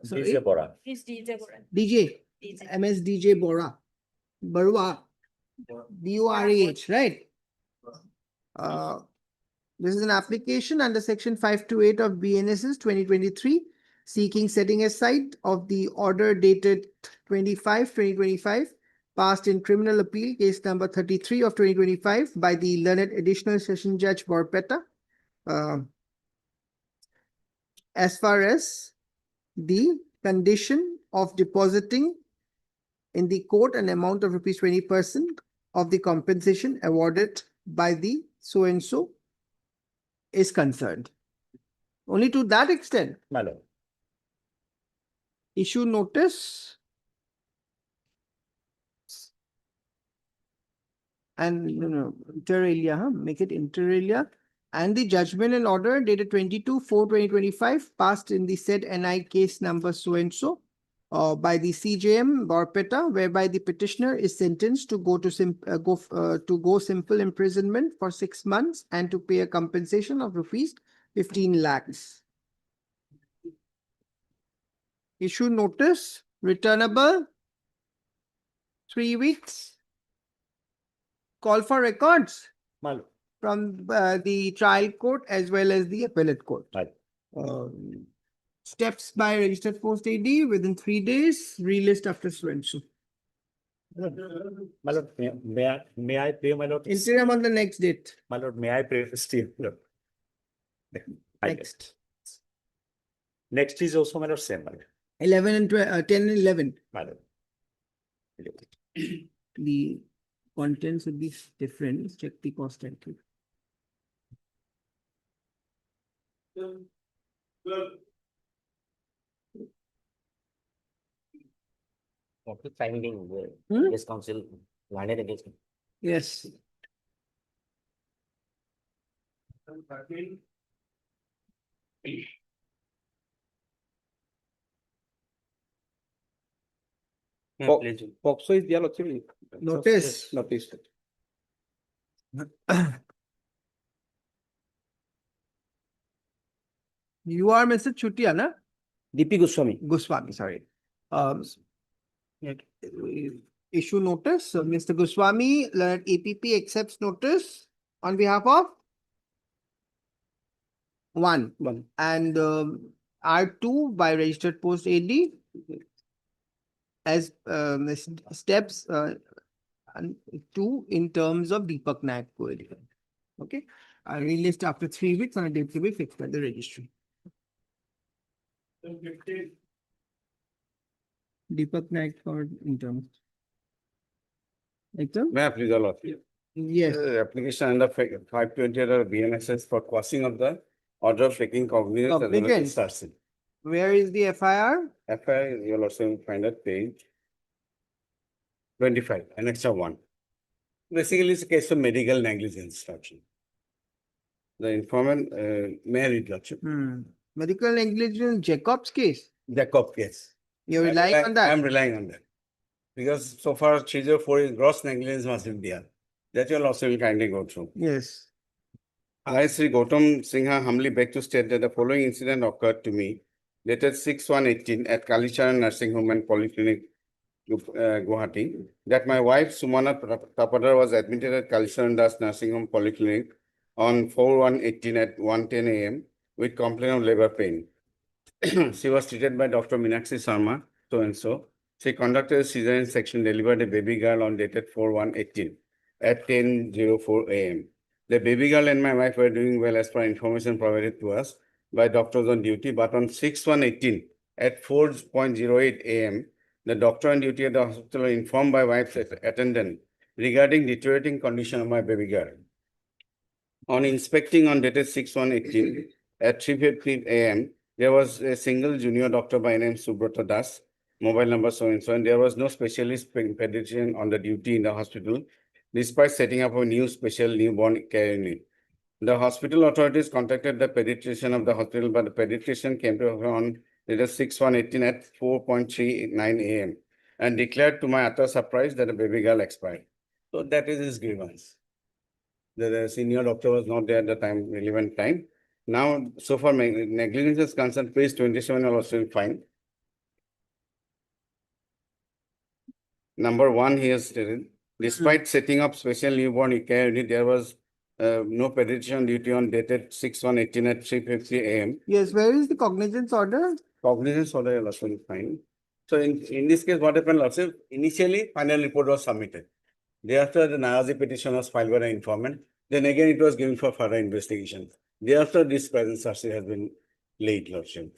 B: sorry,
H: DJ Bora.
C: Miss DJ Bora.
B: DJ, MS DJ Bora. Barua. BORAH, right? This is an application under section 528 of BNSS 2023, seeking setting aside of the order dated 2025, passed in criminal appeal case number 33 of 2025 by the learned additional session judge Borpeta. As far as the condition of depositing in the court an amount of rupees 20% of the compensation awarded by the so-and-so is concerned. Only to that extent,
J: My lord.
B: issue notice and inter alia, make it inter alia, and the judgment and order dated 22/4/2025 passed in the said NI case number so-and-so by the CJM Borpeta, whereby the petitioner is sentenced to go simple imprisonment for 6 months and to pay a compensation of rupees 15 lakhs. Issue notice, returnable 3 weeks. Call for records
J: My lord.
B: from the trial court as well as the appellate court.
J: Right.
B: Steps by registered post AD within 3 days, relist after so-and-so.
J: My lord, may I pray, my lord?
B: Interim on the next date.
J: My lord, may I pray Steve?
B: Next.
J: Next is also, my lord, same, my lord.
B: 11 and 10 and 11.
J: My lord.
B: The contents will be different. Check the cost entry.
K: Finding
B: Hmm?
K: this council landed against.
B: Yes.
I: POCSO is there actually.
B: Notice.
I: Notice.
B: You are Mr. Chutia, na?
I: DP Goswami.
B: Goswami, sorry. Issue notice. So Mr. Goswami, learned APP accepts notice on behalf of one. And R2 by registered post AD as steps and 2 in terms of Deepak Naik query. Okay. I relist after 3 weeks on a date to be fixed by the registry. Deepak Naik for in terms. Exam?
L: May I please, Lord?
B: Yes.
L: Application under 520 of BNSS for quashing of the order of taking cognizance as well as
B: Cognizance.
L: starting.
B: Where is the FIR?
L: FIR, you'll also find at page 25, annex of 1. Basically, it's a case of medical negligence instruction. The informant, may I read, Lordship?
B: Medical negligence, Jacob's case.
L: Jacob case.
B: You're relying on that?
L: I'm relying on that. Because so far 304 is gross negligence must be there. That you'll also will kindly go through.
B: Yes.
L: I, Sri Gautam Singha, humbly beg to state that the following incident occurred to me, dated 6/1/18 at Kalicharan Nursing Home and Polyclinic, Guwahati, that my wife Sumana Tapadar was admitted at Kalicharan Das Nursing Home Polyclinic on 4/1/18 at 1:10 a.m. with complaint of labor pain. She was treated by Dr. Meenakshi Sharma, so-and-so. She conducted a cesarean section, delivered a baby girl on dated 4/1/18 at 10:04 a.m. The baby girl and my wife were doing well as per information provided to us by doctors on duty, but on 6/1/18 at 4:08 a.m., the doctor on duty at the hospital was informed by wife's attendant regarding deteriorating condition of my baby girl. On inspecting on dated 6/1/18 at 3:50 a.m., there was a single junior doctor by name Subrata Das, mobile number so-and-so, and there was no specialist pediatrician on the duty in the hospital, despite setting up a new special newborn care unit. The hospital authorities contacted the pediatrician of the hospital, but the pediatrician came to her on dated 6/1/18 at 4:39 a.m. and declared to my utter surprise that the baby girl expired. So that is his grievance. The senior doctor was not there at the time, relevant time. Now, so far negligence is concerned, page 27 will also be fine. number one, he has stated, despite setting up special newborn care unit, there was no pediatrician duty on dated 6/1/18 at 3:50 AM.
B: Yes, where is the cognizance order?
L: Cognizance order is also fine. So in this case, what happened, Lordship? Initially, final report was submitted. Thereafter, the Narazi petition was filed by the informant. Then again, it was given for further investigation. Thereafter, this present search has been laid, Lordship.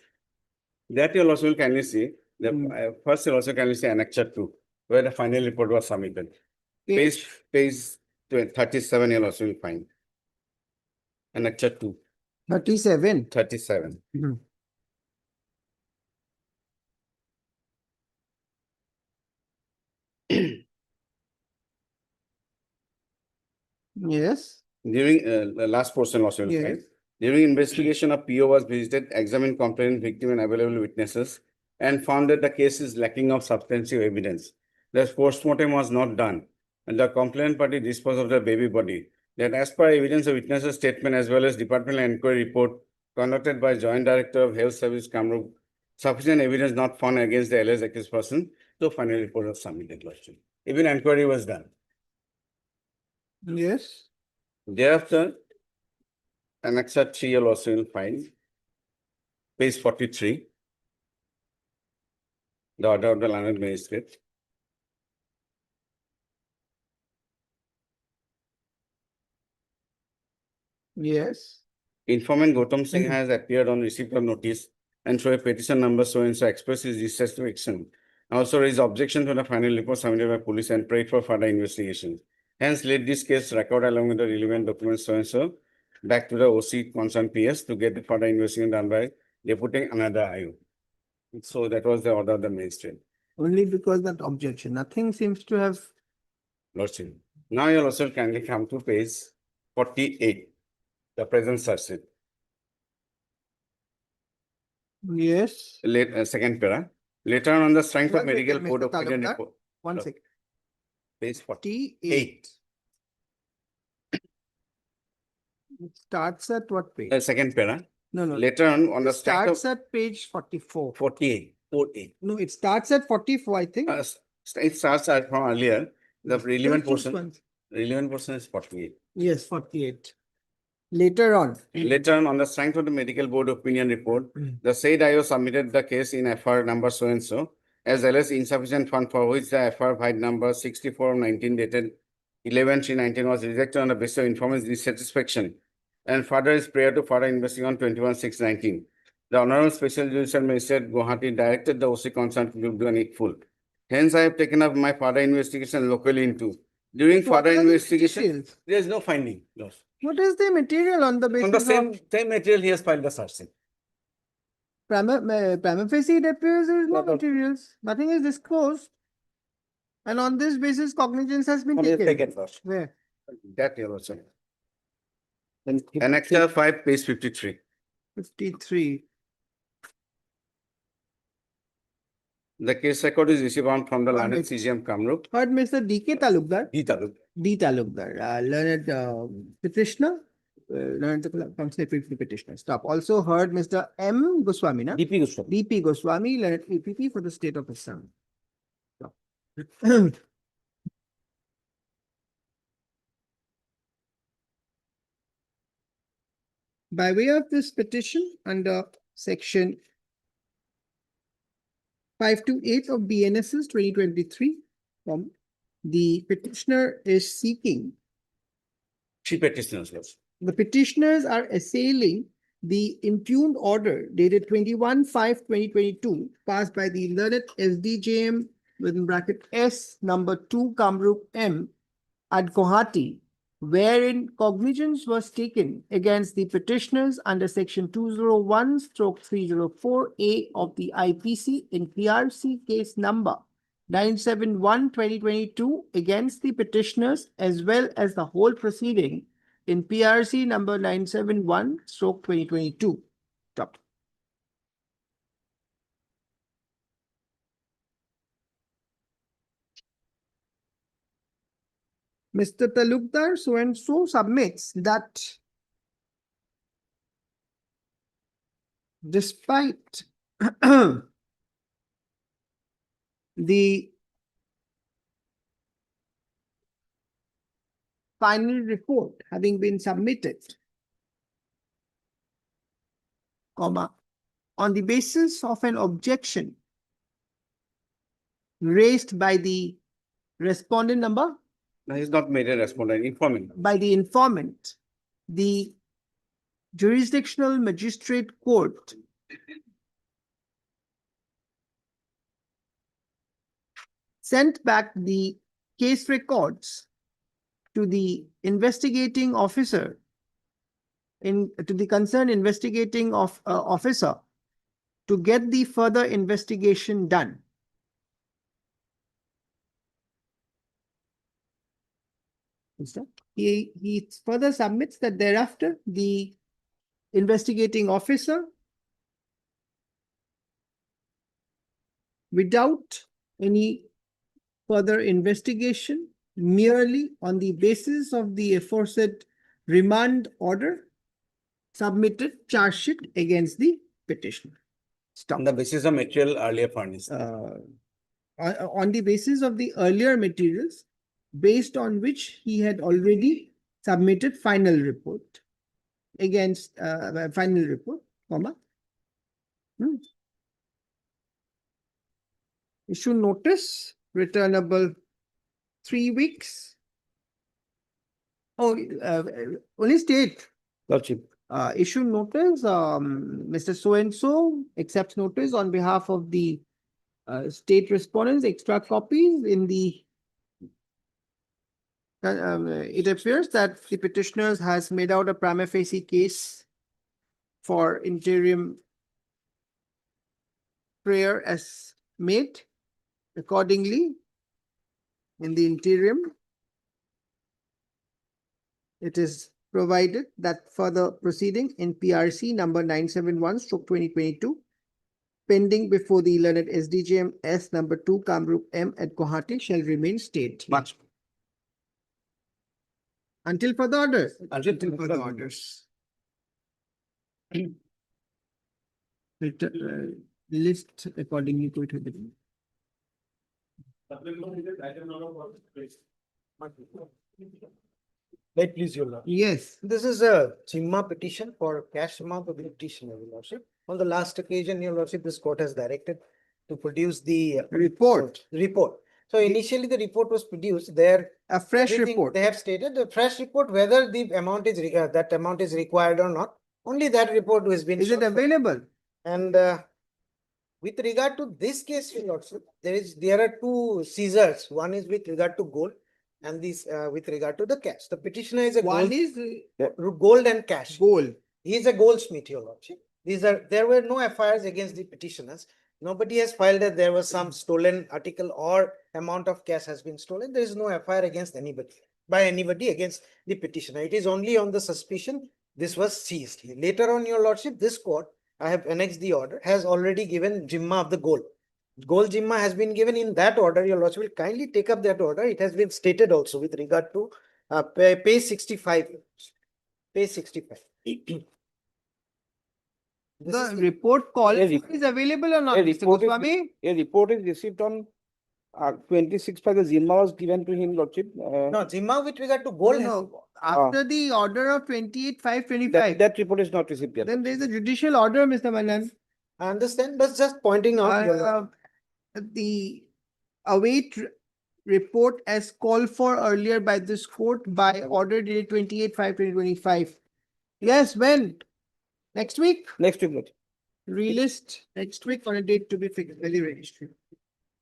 L: That you also will kindly see. The first you also kindly see annexure 2, where the final report was submitted. Page 37, you'll also will find. Annexure 2,
B: 37.
L: 37.
B: Mhm. Yes.
L: During the last portion also will
B: Yes.
L: find. During investigation, a PO was visited, examined complainant, victim and available witnesses, and found that the case is lacking of substantive evidence. The postmortem was not done, and the complainant party disposed of the baby body. That as per evidence of witnesses' statement as well as departmental inquiry report conducted by Joint Director of Health Service Kamrup, sufficient evidence not found against the alleged accused person, so final report was submitted. Lordship. Even inquiry was done.
B: Yes.
L: Thereafter, annexure 3 you'll also will find. Page 43. The order of the learned magistrate.
B: Yes.
L: Informant Gautam Singh has appeared on receipt of notice and through a petition number so and so expressed his dissatisfaction. Also raised objection to the final report submitted by police and prayed for further investigation. Hence, let this case record along with the relevant documents so and so back to the OC concerned PS to get the further investigation done by deputing another IU. So that was the order of the magistrate.
B: Only because that objection. Nothing seems to have.
L: Lordship. Now you'll also kindly come to page 48, the present search sheet.
B: Yes.
L: Second para. Later on the strength of
B: One second,
L: medical code
B: Mr.
L: opinion
B: Talukdar.
L: report.
B: One
L: No.
B: second.
L: Page
B: 48.
L: 48.
B: It starts at what page?
L: Second para.
B: No, no.
L: Later on
B: It
L: the strength of
B: starts at page 44.
L: 48. 48.
B: No, it starts at 44, I think.
L: It starts out from earlier. The relevant
B: 13th
L: portion.
B: one.
L: Relevant portion is 48.
B: Yes, 48. Later on.
L: Later on the strength of the medical board opinion report,
B: Mm.
L: the said IO submitted the case in FR number so and so, as well as insufficient fund for which the FR file number 64/19 dated 11/3/19 was rejected on the basis of informant's dissatisfaction. And further is prior to further investigation on 21/6/19. The Honorable Special Judicial Magistrate Guwahati directed the OC concerned to do it full. Hence, I have taken up my further investigation locally into. During
B: What
L: further
B: are the
L: investigation,
B: materials?
L: there is no finding. Loss.
B: What is the material on the basis
L: On the
B: of
L: same material, he has filed the search sheet.
B: prima facie it appears there is no
L: What of-
B: materials. Nothing is disclosed. And on this basis, cognizance has been
L: Only
B: taken.
L: taken loss.
B: Where?
L: That you also. Annexure 5, page 53.
B: 53.
L: The case record is received on from the
B: One
L: learned
B: minute.
L: CGM Kamrup.
B: Heard Mr. D.K. Talukdar.
L: He
B: D. Talukdar, learned petitioner, learned council petitioner. Stop. Also heard Mr. M. Goswami, na?
K: DP Goswami.
B: DP Goswami, learned APP for the state of Assam. Stop. By way of this petition under section 528 of BNSS 2023, the petitioner is seeking.
L: Three petitioners, loss.
B: The petitioners are assailing the impugned order dated 21/5/2022 passed by the learned SDJM within bracket S number 2 Kamrup M at Guwahati, wherein cognizance was taken against the petitioners under section 201/304A of the IPC in PRC case number 971/2022 against the petitioners as well as the whole proceeding in PRC number 971/2022. Stop. Mr. Talukdar so and so submits that despite the final report having been submitted, comma, on the basis of an objection raised by the respondent number,
L: No, he's not made a respondent, informant.
B: by the informant, the jurisdictional magistrate court sent back the case records to the investigating officer to the concerned investigating officer to get the further investigation done. He further submits that thereafter the investigating officer, without any further investigation, merely on the basis of the aforesaid remand order, submitted charge sheet against the petitioner. Stop.
L: On the basis of material earlier furnished.
B: On the basis of the earlier materials, based on which he had already submitted final report against final report, comma. Issue notice returnable 3 weeks. Oh, only state.
E: Lordship,
B: Issue notice, Mr. So-and-so accepts notice on behalf of the state respondents, extra copies in the it appears that the petitioners has made out a prima facie case for interim prayer as made. Accordingly, in the interim, it is provided that further proceeding in PRC number 971/2022 pending before the learned SDJM S number 2 Kamrup M at Guwahati shall remain state.
L: Much.
B: Until further orders.
L: Until
B: further orders. List accordingly to it. with
M: Right, please, Your Lord.
B: Yes.
M: This is a Jimma petition for cash amount of the petitioner, Your Lordship. On the last occasion, Your Lordship, this court has directed to produce the
B: Report.
M: report. So initially, the report was produced there.
B: A fresh
M: Everything
B: report.
M: They have stated the fresh report, whether the amount is that amount is required or not. Only that report has been.
B: Is it
M: shown.
B: available?
M: And with regard to this case, Your Lordship, there are two seizures. One is with regard to gold, and this with regard to the cash. The petitioner is a
B: One
M: gold,
B: is
M: gold and cash.
B: gold.
M: He is a goldsmith, Your Lordship. There were no FIRs against the petitioners. Nobody has filed that there was some stolen article or amount of cash has been stolen. There is no FIR against anybody, by anybody against the petitioner. It is only on the suspicion this was seized. Later on, Your Lordship, this court, I have annexed the order, has already given Jimma of the gold. Gold Jimma has been given in that order. Your Lordship will kindly take up that order. It has been stated also with regard to page 65. Page 65.
B: The report call
J: A
B: is available or not,
J: a
B: Mr.
J: report is-
B: Goswami?
J: A report is received on 26th by the Zimma was given to him, Lordship.
M: No, Jimma with regard to gold. has-
B: No, after the order of 28/5/25.
J: That report is not received yet.
B: Then there is a judicial order, Mr. Manan.
M: I understand, but just pointing out. Your Lordship.
B: The await report as called for earlier by this court by order dated 28/5/2025. Yes, when? Next week?
J: Next week, Lordship.
B: Relist next week on a date to be fixed by the registry.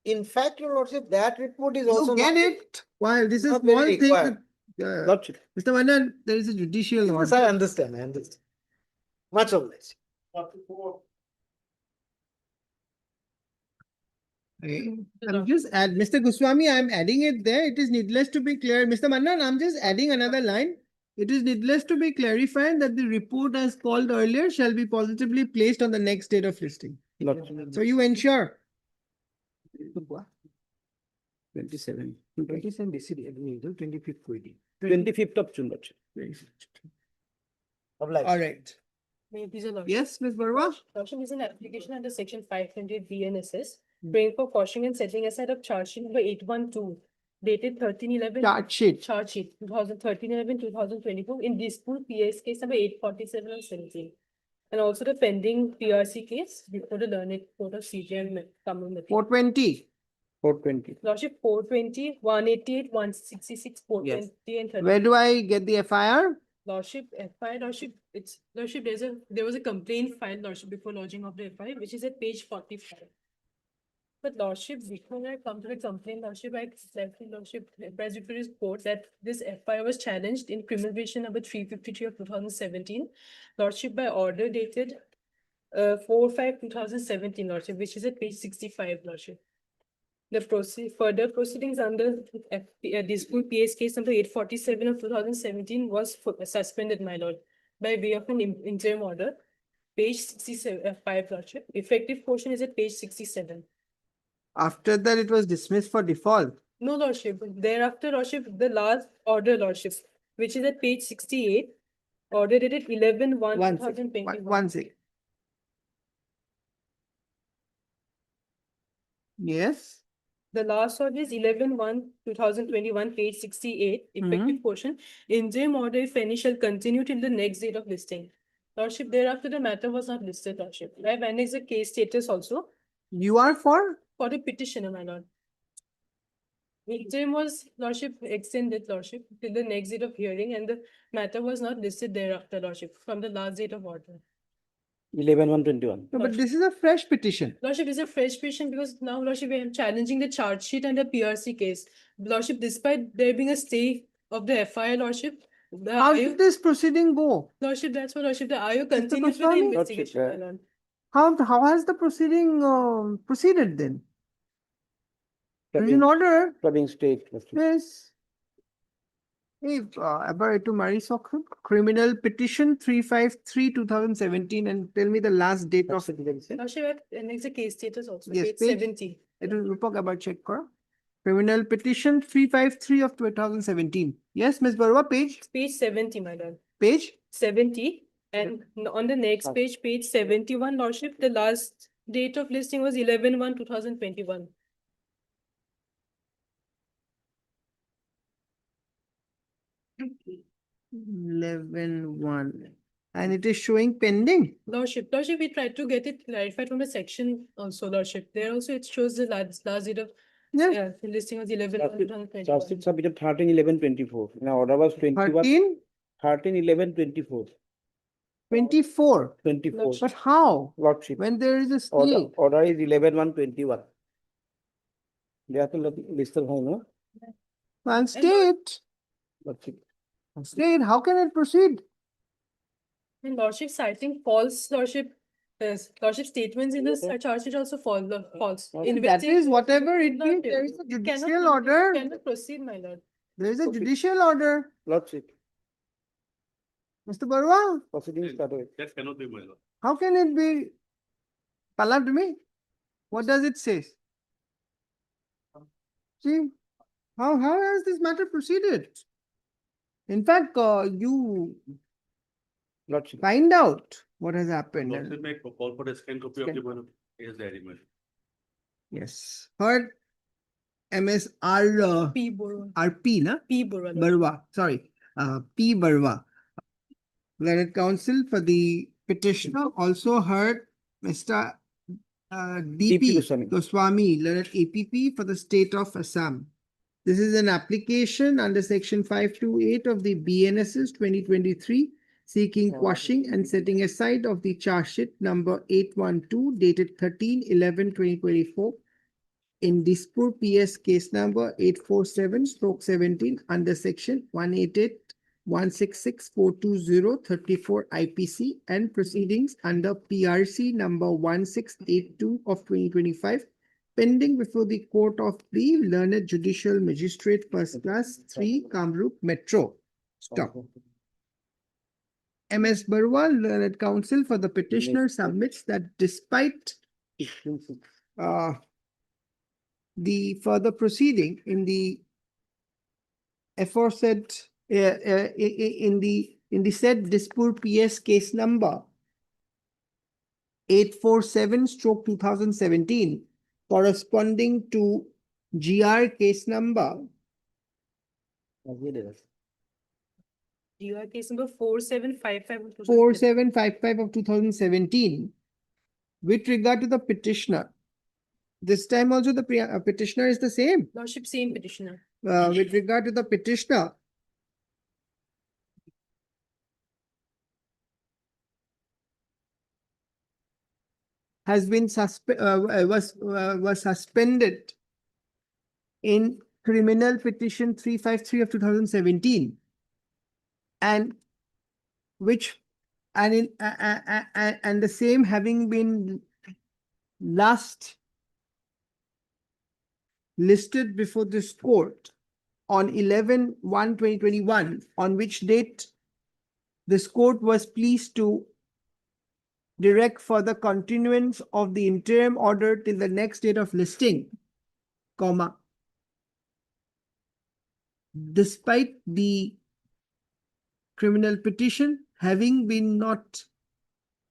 M: In fact, Your Lordship, that report is also.
B: You get
M: not-
B: it? While this is
M: Not very
B: small thing.
M: required.
J: Lordship.
B: Mr. Manan, there is a judicial
M: Yes,
B: order.
M: I understand, I understand. Much obliged.
B: I'm just add, Mr. Goswami, I'm adding it there. It is needless to be clear. Mr. Manan, I'm just adding another line. It is needless to be clarified that the report as called earlier shall be positively placed on the next date of listing.
J: Lordship.
B: So you ensure.
J: 27.
B: 25th.
J: 25th of June, Lordship.
M: Obliged.
B: All right.
C: May it please the Lordship.
B: Yes, Ms. Barwa?
C: Lordship is an application under section 528 BNSS, praying for quashing and setting aside of charge sheet number 812, dated 13/11.
B: Charge sheet.
C: Charge sheet 2013/11/2024 in dispute PS case number 847 and 17. And also the pending PRC case before the learned court of CJM Tamil.
B: 420. 420.
C: Lordship 420, 188, 166, 420 and 30.
B: Where do I get the FIR?
C: Lordship, FI, Lordship, Lordship, there was a complaint filed, Lordship, before lodging of the FI, which is at page 45. But Lordship, before I come to the complaint, Lordship, I left the Lordship, Presbyterian court that this FI was challenged in criminal division number 353 of 2017. Lordship, by order dated 4/5/2017, Lordship, which is at page 65, Lordship. The further proceedings under dispute PS case number 847 of 2017 was suspended, my lord, by way of an interim order. Page 67, 5, Lordship. Effective portion is at page 67.
B: After that, it was dismissed for default.
C: No, Lordship. Thereafter, Lordship, the last order, Lordship, which is at page 68, order dated 11/1/2021.
B: One sec. Yes.
C: The last order is 11/1/2021, page 68, effective portion. Interim order, if any, shall continue till the next date of listing. Lordship, thereafter the matter was not listed, Lordship. I have annexed the case status also
B: You are for?
C: for the petitioner, my lord. Interim was, Lordship, extended, Lordship, till the next date of hearing, and the matter was not listed thereafter, Lordship, from the last date of order.
B: 11/1/21. No, but this is a fresh petition.
C: Lordship, is a fresh petition because now, Lordship, we are challenging the charge sheet and the PRC case. Lordship, despite there being a stay of the FIR, Lordship, the
B: How
C: IO
B: did this proceeding go?
C: Lordship, that's what, Lordship, the IO continues with the
B: Goswami?
C: investigation, my lord.
B: How has the proceeding proceeded then? There is an order.
I: Clubbing state.
B: Yes. If ever to marry Sokram, criminal petition 353/2017, and tell me the last date of it.
C: Lordship, and it's a case status also,
B: Yes,
C: page
B: page.
C: 70.
B: It will Rupak about check karo. Criminal petition 353 of 2017. Yes, Ms. Barua, page?
C: Page 70, my lord.
B: Page?
C: 70, and on the next page, page 71, Lordship, the last date of listing was 11/1/2021.
B: 11/1. And it is showing pending.
C: Lordship, we tried to get it clarified from the section also, Lordship. There also it shows the last date of
B: Yes.
C: the listing was 11/1/2021.
I: Charge sheet submitted 13/11/24. Now order was 21.
B: 13,
I: 13/11/24.
B: 24.
I: 24.
B: But how?
I: Lordship.
B: When there is a
I: Order,
B: stay.
I: order is 11/1/21. They have to list the home, no?
B: And state.
I: Lordship.
B: State, how can it proceed?
C: And Lordship citing false, Lordship, Lordship statements in the charge sheet also false.
B: That is whatever it
C: Not
B: means.
C: there.
B: There is a
C: Cannot
B: judicial
C: proceed-
B: order.
C: Cannot proceed, my lord.
B: There is a
I: Okay.
B: judicial order.
I: Lordship.
B: Mr. Barua,
I: Proceedings started.
E: That cannot be, my lord.
B: how can it be? Pala to me. What does it say? See, how has this matter proceeded? In fact, you
I: Lordship.
B: find out what has happened.
E: Lordship may call for a scan copy of the
B: Scan.
E: one case diary, my lord.
B: Yes, heard MSR
C: P. Burwa.
B: RP, na?
C: P. Burwa.
B: Barwa, sorry, P. Barwa. Learned counsel for the petitioner also heard Mr. DP
I: Goswami.
B: Goswami, learned APP for the state of Assam. This is an application under section 528 of the BNSS 2023 seeking quashing and setting aside of the charge sheet number 812 dated 13/11/2024 in Dispur PS case number 847/17 under section 188-166-420-34 IPC and proceedings under PRC number 1682 of 2025 pending before the court of the Learned Judicial Magistrate First Class 3 Kamrup Metro. Stop. MS Barwa, Learned Counsel for the petitioner submits that despite the further proceeding in the aforesaid in the said Dispur PS case number 847/2017 corresponding to GR case number
C: DOI case number 4755 of 2015.
B: 4755 of 2017. With regard to the petitioner, this time also the petitioner is the same.
C: Lordship, same petitioner.
B: With regard to the petitioner, has been was suspended in criminal petition 353 of 2017, and which and the same having been last listed before this court on 11/1/2021, on which date this court was pleased to direct for the continuance of the interim order till the next date of listing, comma. Despite the criminal petition having been not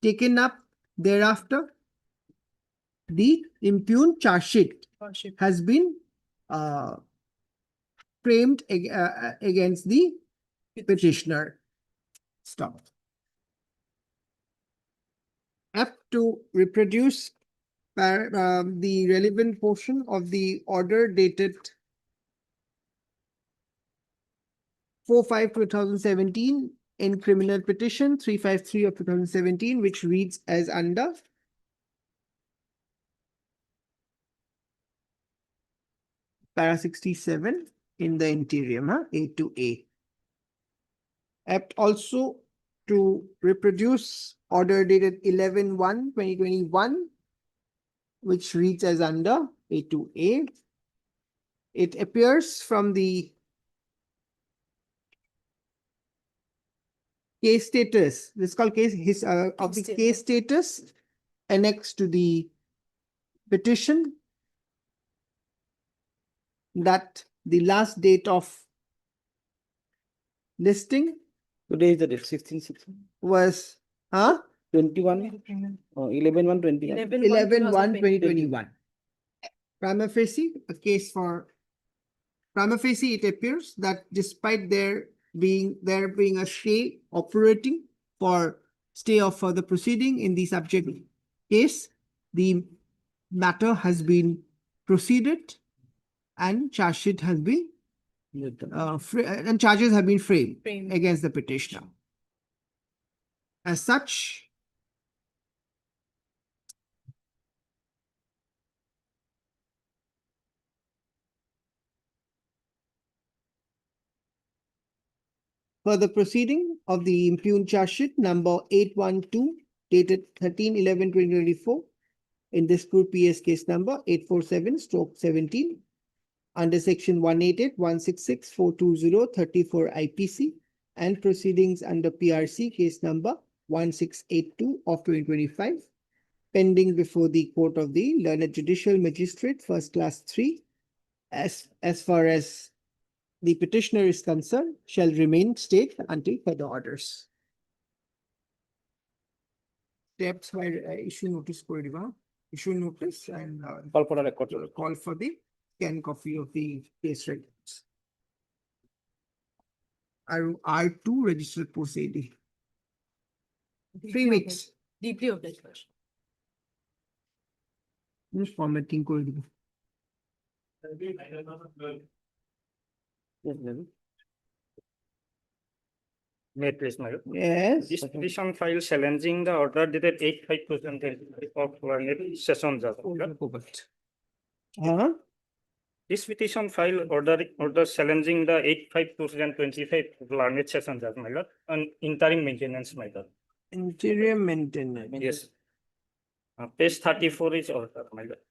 B: taken up thereafter, the impugned charge sheet
C: Lordship.
B: has been framed against the petitioner. Stop. Apt to reproduce the relevant portion of the order dated 4/5/2017 in criminal petition 353 of 2017, which reads as under. Para 67 in the interior, A to A. Apt also to reproduce order dated 11/1/2021, which reads as under A to A. It appears from the case status, this is called case of the case status annexed to the petition, that the last date of listing
E: Today is the date 16/6.
B: was
E: 21, 11/1/20.
B: 11/1/2021. Prima facie, it appears that despite there being a stay operating for stay of further proceeding in the subject case, the matter has been proceeded and charge sheet has been and charges have been framed against the petitioner. As such, for the proceeding of the impugned charge sheet number 812 dated 13/11/2024 in this group PS case number 847/17 under section 188, 166, 420, 34 IPC and proceedings under PRC case number 1682 of 2025 pending before the court of the learned judicial magistrate first class 3 as far as the petitioner is concerned shall remain state until further orders. Steps by issue notice issue notice and
E: Call for a record.
B: call for the scanned copy of the case records. R2 registered post AD. 3 weeks.
C: Deeply obliged, Lordship.
B: Just formatting করে দিব।
N: May I please, my lord?
B: Yes.
N: This petition file challenging the order dated 8/5/2025 of learned session judge. This petition file order challenging the 8/5/2025 learned session judge, my lord, on interim maintenance, my lord.
B: Interior maintenance.
N: Yes. Page 34 is order, my lord.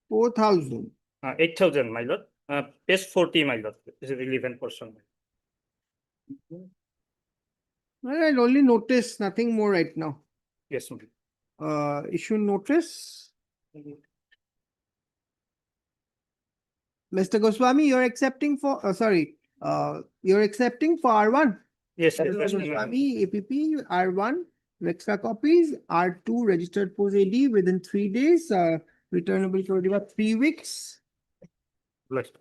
B: 4,000.
N: 8,000, my lord. Page 40, my lord, is a relevant portion.
B: Well, I'll only notice nothing more right now.
N: Yes, my lord.
B: Issue notice. Mr. Goswami, you're accepting for, you're accepting for R1.
N: Yes,
B: Mr.
N: yes,
B: Goswami, APP, R1, extra copies, R2 registered post AD within 3 days, returnable to 3 weeks.
E: Blessed.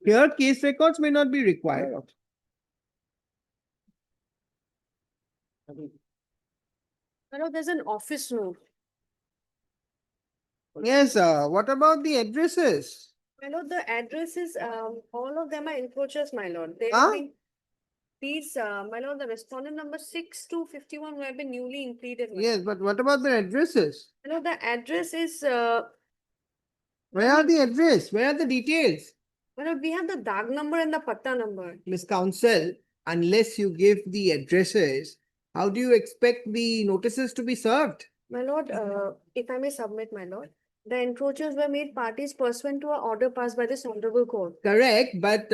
B: Here, case records may not be required.
C: There's an office note.
B: Yes, what about the addresses?
C: My lord, the addresses, all of them are encroachers, my lord. They
B: Huh?
C: have been, these, my lord, the respondent number 6 to 51 who have been newly included. my
B: Yes,
C: lord.
B: but what about the addresses?
C: My lord, the address is,
B: Where are the address? Where are the details?
C: my lord, we have the dag number and the patta number.
B: Miss Counsel, unless you give the addresses, how do you expect the notices to be served?
C: My lord, if I may submit, my lord, the encroachers were made parties pursuant to an order passed by this honorable court.
B: Correct, but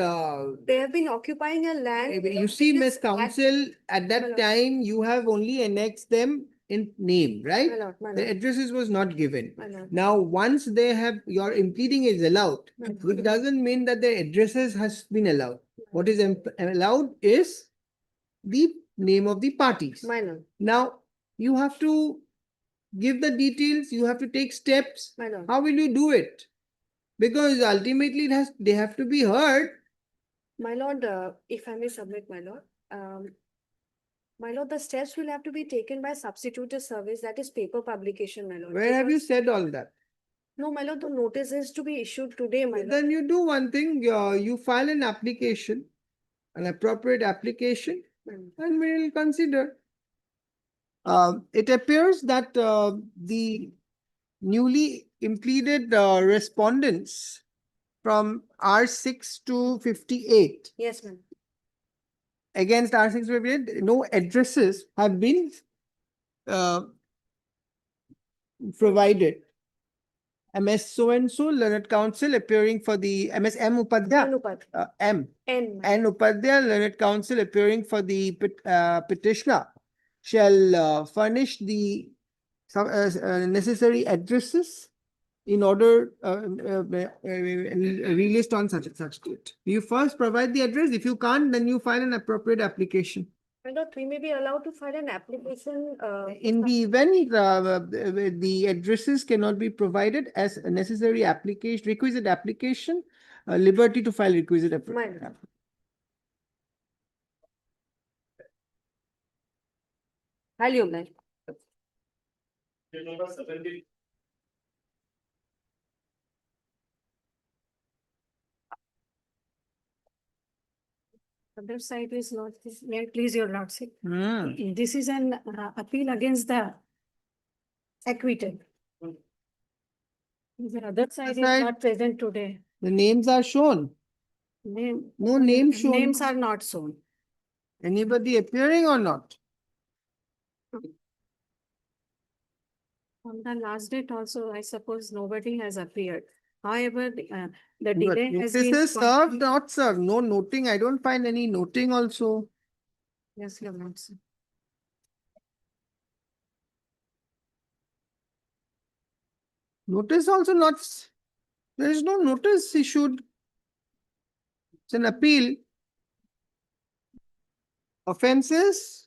C: They have been occupying a land.
B: you see,
C: which
B: Miss
C: is
B: Counsel, at
C: My
B: that
C: lord.
B: time, you have only annexed them in name, right?
C: My lord, my
B: The
C: lord,
B: addresses was not given.
C: my lord.
B: Now, once they have, your impleading is allowed,
C: My lord.
B: which doesn't mean that the addresses has been allowed. What is allowed is the name of the parties.
C: My lord,
B: Now, you have to give the details, you have to take steps.
C: my lord.
B: How will you do it? Because ultimately they have to be heard.
C: My lord, if I may submit, my lord, the steps will have to be taken by substituted service, that is paper publication, my lord.
B: Where have you
C: because-
B: said all that?
C: No, my lord, the notice is to be issued today, my lord.
B: Then you do one thing, you file an application, an appropriate application,
C: My lord.
B: and we will consider. It appears that the newly impleaded respondents from R6 to 58
C: Yes, ma'am.
B: against R6 to 58, no addresses have been provided. MS so-and-so, Learned Counsel appearing for the MS M. Upadhyay,
C: Anupad.
B: M.
C: N.
B: And Upadhyay, Learned Counsel appearing for the petitioner shall furnish the necessary addresses in order released on such and such date. You first provide the address. If you can't, then you file an appropriate application.
C: My lord, we may be allowed to file an application.
B: In the event the addresses cannot be provided as a necessary application, requisite application, liberty to file requisite application.
C: Mine. Highly obliged. The website is not, may I please your lordship. This is an appeal against the acquitted. The other side is
B: Side.
C: not present today.
B: The names are shown.
C: Name.
B: No name shown.
C: Names are not shown.
B: Anybody appearing or not?
C: On the last date also, I suppose nobody has appeared. However, the
B: But
C: delay has been.
B: notices served, not served. No noting. I don't find any noting also.
C: Yes, your lordship.
B: Notice also not, there is no notice issued. It's an appeal. Offenses,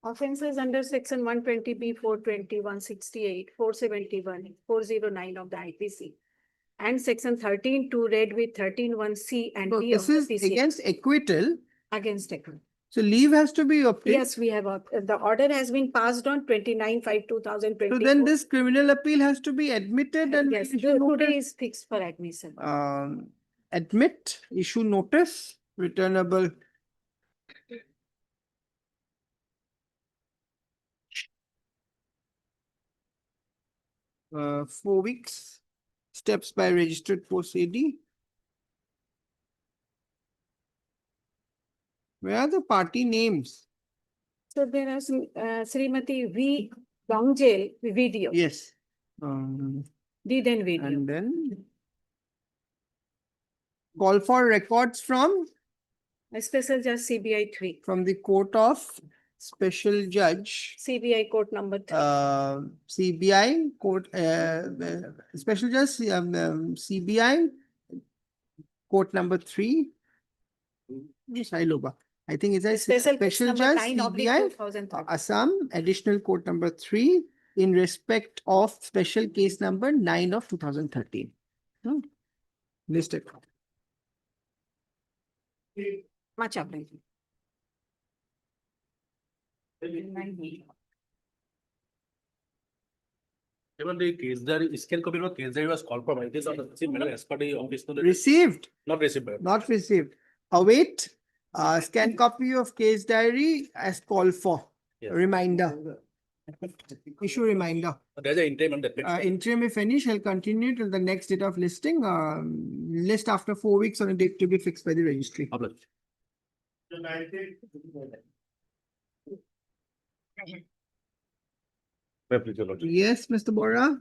C: Offences under section 120B, 420, 168, 471, 409 of the IPC. And section 13(2) read with 13(1)(c) and
B: so
C: D of
B: this
C: the
B: is
C: PCA
B: against acquittal.
C: against acquittal.
B: So leave has to be obtained.
C: Yes, we have, the order has been passed on 29/5/2024.
B: So then this criminal appeal has to be admitted and
C: Yes,
B: issue notice.
C: today is fixed for admission.
B: Admit, issue notice, returnable. Uh, 4 weeks, steps by registered post AD. Where are the party names?
C: So there are some, Srimati V. Jail video,
B: Yes.
C: did and video.
B: And then call for records from
C: Special Judge CBI 3,
B: the court of special judge,
C: CBI court number 3.
B: CBI court, special judge, CBI court number 3. Sailoba. I think it's a
C: Special case
B: special
C: number
B: judge
C: 9/2013.
B: CBI Assam, additional court number 3, in respect of special case number 9 of 2013. Listed.
D: Much obliged.
E: Even the case diary, scan copy of case diary was compromised. This is the same matter as per the office.
B: Received,
E: Not received.
B: not received. Await scan copy of case diary as called for.
E: Yes.
B: Reminder. Issue reminder.
E: There's an interim on that.
B: Interim, if any, shall continue till the next date of listing. List after 4 weeks on a date to be fixed by the registry.
E: Published.
G: May I please, Your Lordship?
B: Yes, Mr. Bora.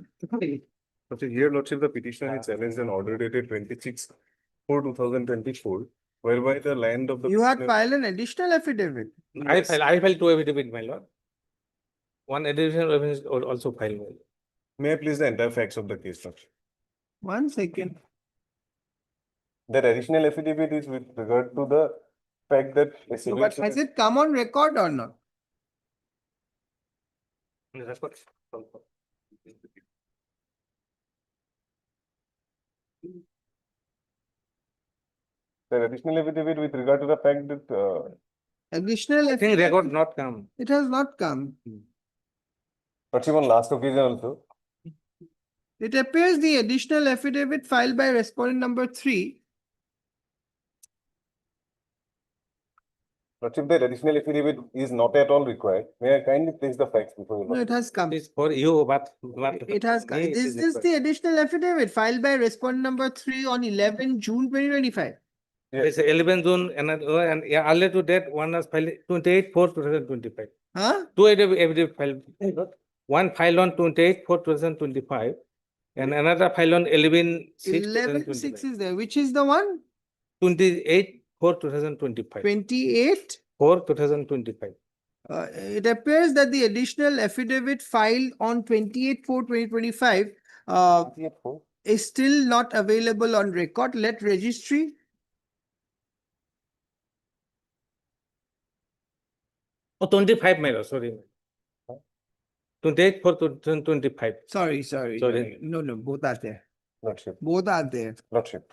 G: Lordship, here, Lordship, the petitioner has challenged an order dated 26/4/2024, whereby the land of the.
B: You had
G: petitioner-
B: filed an additional affidavit.
E: I filed two affidavit, my lord. One additional evidence also filed, my lord.
G: May I please the entire facts of the case, Lordship?
B: 1 second.
G: That additional affidavit is with regard to the fact that. a
B: No,
G: civil
B: but
G: suit-
B: has it come on record or not?
E: That's what.
G: The additional affidavit with regard to the fact that,
B: Additional.
E: I think
B: affidavit-
E: record not come.
B: It has not come.
G: Lordship, on last occasion also,
B: It appears the additional affidavit filed by respondent number 3.
G: Lordship, that additional affidavit is not at all required. May I kindly place the facts before you?
B: No, it has come.
E: It's for you, but.
B: It has come.
E: me, it
B: Is
E: is
B: this the additional affidavit filed by respondent number 3 on 11 June 2025?
E: It's 11 June and yeah, earlier to that, one was filed 28/4/2025.
B: Huh?
E: Two affidavit filed. One filed on 28/4/2025 and another filed on 11/6/2025.
B: 11/6 is there. Which is the one?
E: 28/4/2025.
B: 28.
E: 4/2025.
B: It appears that the additional affidavit filed on 28/4/2025 is still not available on record. Let registry.
E: Oh, 25, my lord, sorry. 28/4/2025.
B: Sorry.
E: Sorry.
B: No, both are there.
G: Lordship,
B: Both are there.
G: Lordship,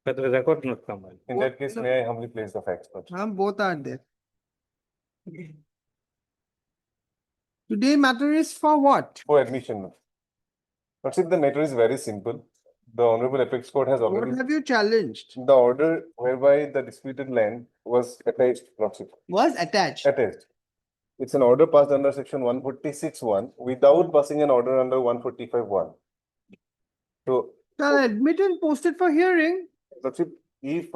E: But the record not come. my lord.
G: in that case, may I humbly place the facts, Lordship?
B: Both are there. Today matter is for what?
G: For admission. Lordship, the matter is very simple. The Honorable Apex Court has
B: What
G: already,
B: have you challenged?
G: the order whereby the disputed land was attached, Lordship,
B: Was attached.
G: attached. It's an order passed under section 146(1) without passing an order under 145(1). So,
B: Shall admit and post it for hearing.
G: Lordship, if,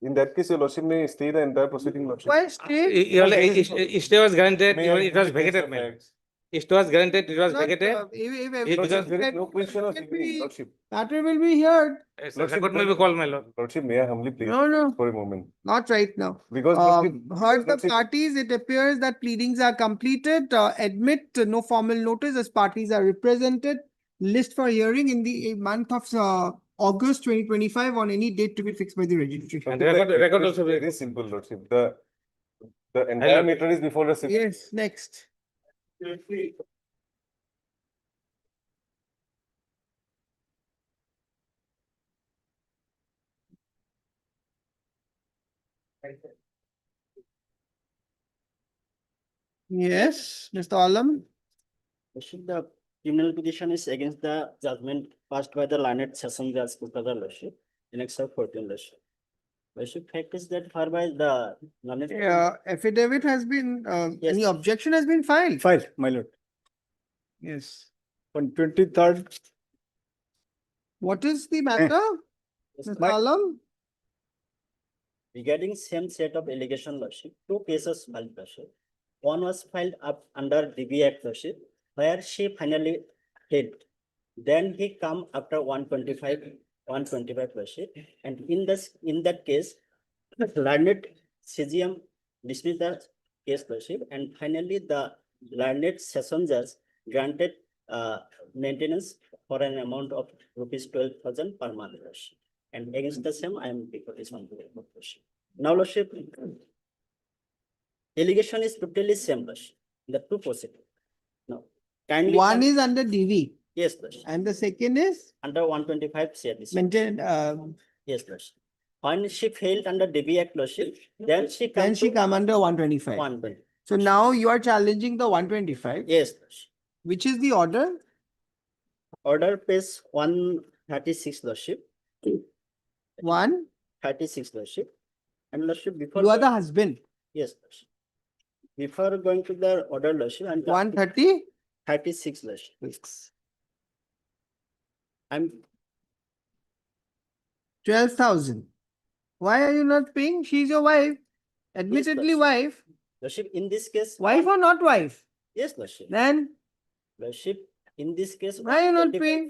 G: in that case, your Lordship may stay the entire proceeding, Lordship.
B: Why stay?
E: Stay was granted,
G: May I
E: it was
G: humbly place
E: vacated,
G: the
E: my lord.
G: facts?
E: Stay was granted, it was
B: Not,
E: vacated.
B: if
E: It
G: Lordship,
E: because-
G: there is no question of
B: Can
G: agreeing,
B: be-
G: Lordship.
B: Matter will be heard.
E: Record may be called, my lord.
G: Lordship, may I humbly please
B: No,
G: for a moment?
B: not right now.
G: Because Lordship,
B: Heard the
G: Lordship-
B: parties, it appears that pleadings are completed. Admit no formal notice as parties are represented. List for hearing in the month of August 2025 on any date to be fixed by the registry.
E: And
G: Lordship, the
E: record
G: request
E: also
G: is
E: very-
G: very simple, Lordship. The entire matter is before the.
B: Yes, next. Yes, Mr. Alam.
K: Lordship, the criminal petition is against the judgment passed by the learned session judge, Kolkata, Lordship, in excess 14, Lordship. Lordship, fact is that whereby the learned.
B: Affidavit has been,
K: Yes.
B: any objection has been filed?
F: Filed, my lord,
B: Yes.
F: on 23rd.
B: What is the matter,
K: Yes,
B: Mr.
F: my-
B: Alam?
K: Regarding same set of allegation, Lordship, two cases filed, Lordship. One was filed up under DB Act, Lordship, where she finally did. Then he come after 125, Lordship, and in that case, learned CGM dismissed the case, Lordship, and finally the learned session judge granted maintenance for an amount of rupees 12,000 per month, Lordship. And against the same, I am before this one, Lordship. Now, Lordship, allegation is totally same, Lordship, the two proceedings. Kindly.
B: One is under DV
K: Yes, Lordship.
B: and the second is
K: Under 125 CRPC.
B: maintain,
K: Yes, Lordship. When she failed under DB Act, Lordship, then she
B: then she come under 125.
K: 120.
B: So now you are challenging the 125.
K: Yes, Lordship.
B: Which is the order?
K: Order page 136, Lordship.
B: 136,
K: Lordship. And Lordship, before.
B: You are the husband.
K: Yes, Lordship. Before going to the order, Lordship, and
B: 130?
K: 36, Lordship. I'm
B: 12,000. Why are you not paying? She's your wife. Admittedly wife.
K: Lordship, in this case.
B: Wife or not wife?
K: Yes, Lordship.
B: Then
K: Lordship, in this case.
B: why are you not paying?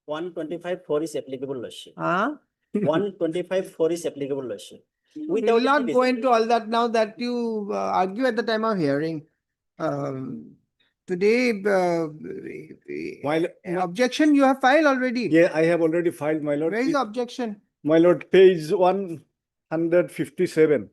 K: 125(4) is applicable, Lordship.
B: Huh?
K: 125(4) is applicable, Lordship.
B: We will not go into all that now that you argue at the time of hearing. Today,
J: While,
B: an objection you have filed already.
J: yeah, I have already filed, my lord.
B: Where is the objection?
J: My lord, page 157.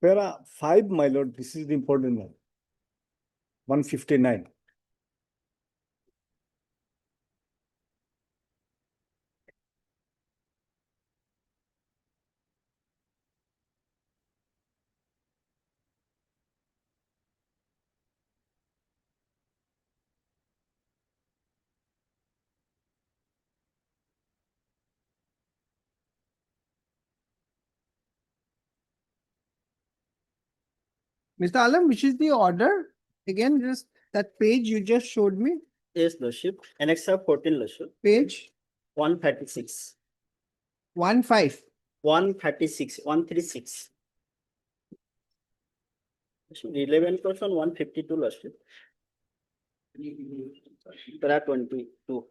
J: Para 5, my lord, this is the important one. 159.
B: Mr. Alam, which is the order? Again, just that page you just showed me.
K: Yes, Lordship. Annexure 14, Lordship.
B: Page
K: 136.
B: 15.
K: 136. 136. Relevant person 152, Lordship. Para 22.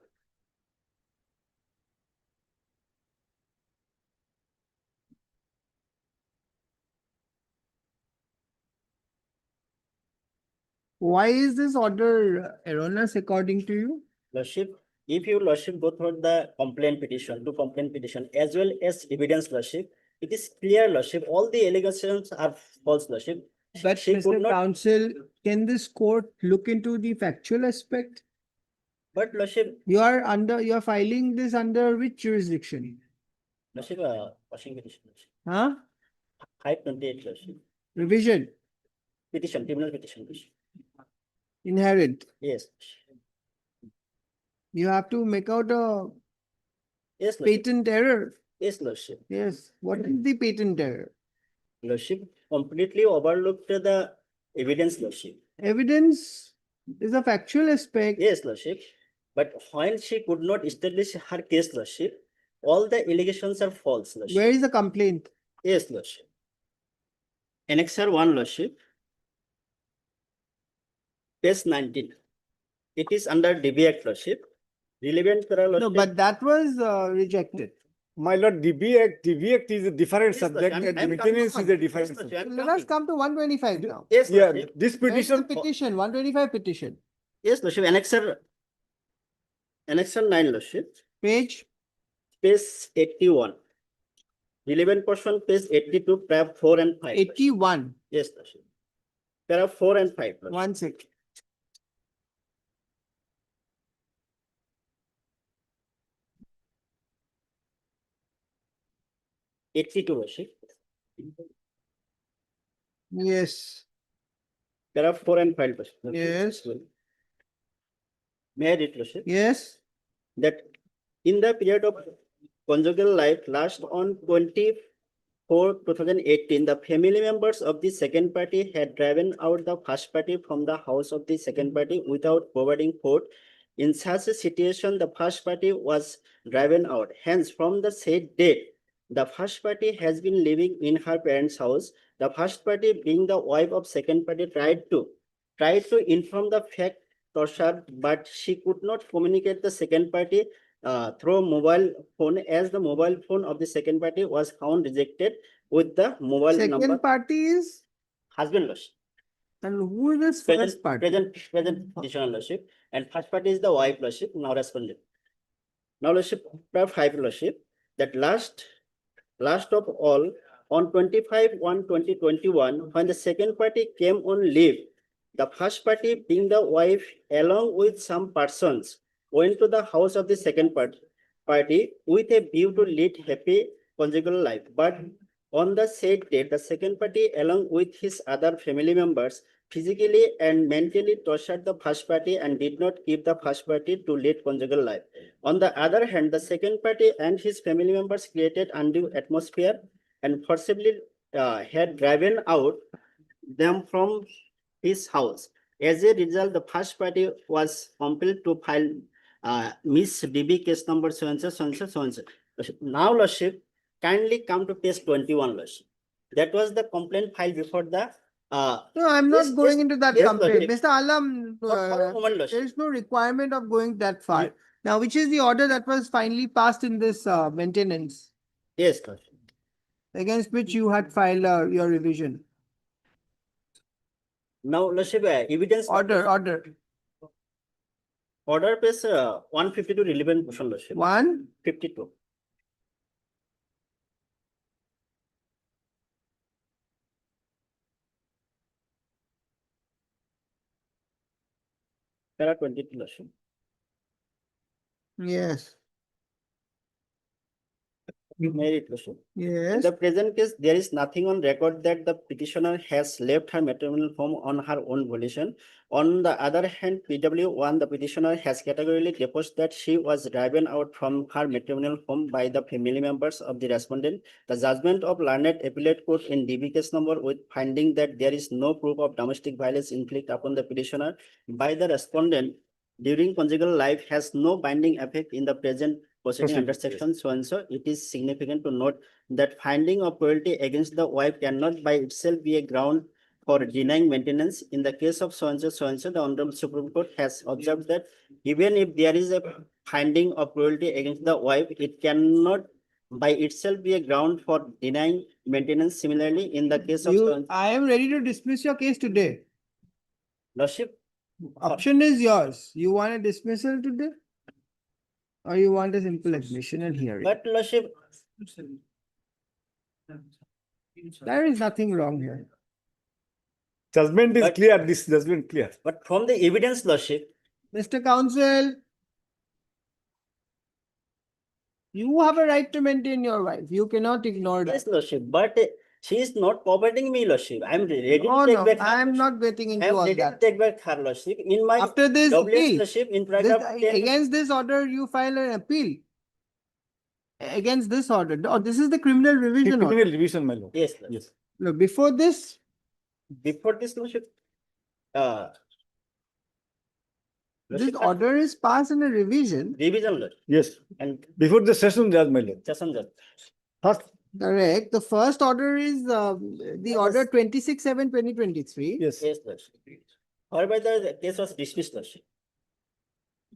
B: Why is this order erroneous according to you?
K: Lordship, if you Lordship go through the complaint petition, to complaint petition as well as evidence, Lordship, it is clear, Lordship, all the allegations are false, Lordship.
B: But
K: She could
B: Mr.
K: not-
B: Counsel, can this court look into the factual aspect?
K: But Lordship,
B: You are filing this under which jurisdiction?
K: Lordship, washing petition, Lordship.
B: Huh?
K: 528, Lordship.
B: Revision,
K: Petition, criminal petition, Lordship.
B: inherent.
K: Yes.
B: You have to make out a
K: Yes, Lordship.
B: patent error.
K: Yes, Lordship.
B: Yes. What is the patent error?
K: Lordship completely overlooked the evidence, Lordship.
B: Evidence is a factual aspect.
K: Yes, Lordship. But when she could not establish her case, Lordship, all the allegations are false, Lordship.
B: Where is the complaint?
K: Yes, Lordship. Annexure 1, Lordship. Page 19. It is under DB Act, Lordship. Relevant para,
B: No,
K: Lordship.
B: but that was rejected.
J: My lord, DB Act is a different
K: Yes,
J: subject
K: Lordship.
J: and
K: I'm
J: maintenance
K: coming
J: is a
K: on.
J: different
K: Yes,
J: subject.
K: Lordship, I'm
B: Let us
K: coming.
B: come to 125 now.
K: Yes,
J: Yeah,
K: Lordship.
J: this
B: Where is the
J: petition,
B: petition, 125 petition.
K: Yes, Lordship. Annexure 9, Lordship.
B: Page
K: Page 81. Relevant portion, page 82, paragraph 4 and 5. Lordship.
B: 81.
K: Yes, Lordship. Paragraph 4 and 5. Lordship.
B: One second.
K: Lordship.
B: Yes.
K: Paragraph 4 and 5. Lordship.
B: Yes.
K: May I read, Lordship?
B: Yes.
K: That in the period of conjugal life last on 24/2018, the family members of the second party had driven out the first party from the house of the second party without providing food. In such a situation, the first party was driven out. Hence, from the said date, the first party has been living in her parents' house. The first party, being the wife of second party, tried to inform the fact tortured, but she could not communicate the second party through mobile phone, as the mobile phone of the second party was found rejected with the mobile number.
B: Second party is,
K: Husband lordship.
B: and who is this
K: Present,
B: first party?
K: present petitioner lordship, and first party is the wife lordship, now respondent. Now lordship, paragraph 5 lordship, that last of all, on 25/1/2021, when the second party came on leave, the first party, being the wife, along with some persons, went to the house of the second party with a view to lead happy conjugal life. But on the said date, the second party, along with his other family members, physically and mentally tortured the first party and did not give the first party to lead conjugal life. On the other hand, the second party and his family members created undue atmosphere and forcibly had driven out them from his house. As a result, the first party was compelled to file Miss DB case number so and so, so and so, so and so. Now, lordship, kindly come to page 21, lordship. That was the complaint filed before the
B: No, I'm
K: Yes,
B: not going
K: yes,
B: into that
K: yes,
B: complaint.
K: lordship.
B: Mr. Alam,
K: for a moment,
B: there
K: lordship.
B: is no requirement of going that far. Now, which is the order that was finally passed in this maintenance,
K: Yes, lordship.
B: against which you had filed your revision?
K: Now, lordship, evidence.
B: Order.
K: Order page 152 relevant portion, lordship.
B: 152.
K: Para 22, lordship.
B: Yes.
K: Merit, lordship. In
B: Yes.
K: the present case, there is nothing on record that the petitioner has left her maternal home on her own volition. On the other hand, PW1, the petitioner has categorically deposed that she was driven out from her maternal home by the family members of the respondent. The judgment of learned appellate court in DB case number with finding that there is no proof of domestic violence inflicted upon the petitioner by the respondent during conjugal life has no binding effect in the present proceeding under section so and so. It is significant to note that finding of cruelty against the wife cannot by itself be a ground for denying maintenance. In the case of so and so, the Honorable Supreme Court has observed that even if there is a finding of cruelty against the wife, it cannot by itself be a ground for denying maintenance. Similarly, in the case of so and
B: I am ready to dismiss your case today.
K: lordship,
B: Option is yours. You want a dismissal today? Or you want a simple admission and hearing?
K: but lordship,
B: There is nothing wrong here.
J: Judgment is
K: But-
J: clear, this judgment clear.
K: but from the evidence, lordship,
B: Mr. Counsel, you have a right to maintain your wife. You cannot ignore that.
K: yes, lordship, but she is not cooperating me, lordship. I am ready to
B: No,
K: take
B: no,
K: back. her,
B: I am
K: lordship.
B: not getting
K: I
B: into
K: am
B: all
K: ready to
B: that.
K: take back her, lordship. In my
B: After this
K: WS
B: appeal,
K: lordship, in
B: this,
K: paragraph 10.
B: against this order, you file an appeal. Against this order. Oh, this is the criminal revision order.
J: Criminal revision, my lord.
K: Yes, lordship.
J: Yes.
B: No, before this,
K: Before this, lordship,
B: this
K: lordship,
B: order is passed in a revision.
K: revision, lordship,
J: Yes,
K: and
J: before the session, judge, my lord.
K: session judge.
J: First,
B: Correct. The first order is the order 26/7/2023.
J: yes.
K: Yes, lordship. However, the case was dismissed, lordship.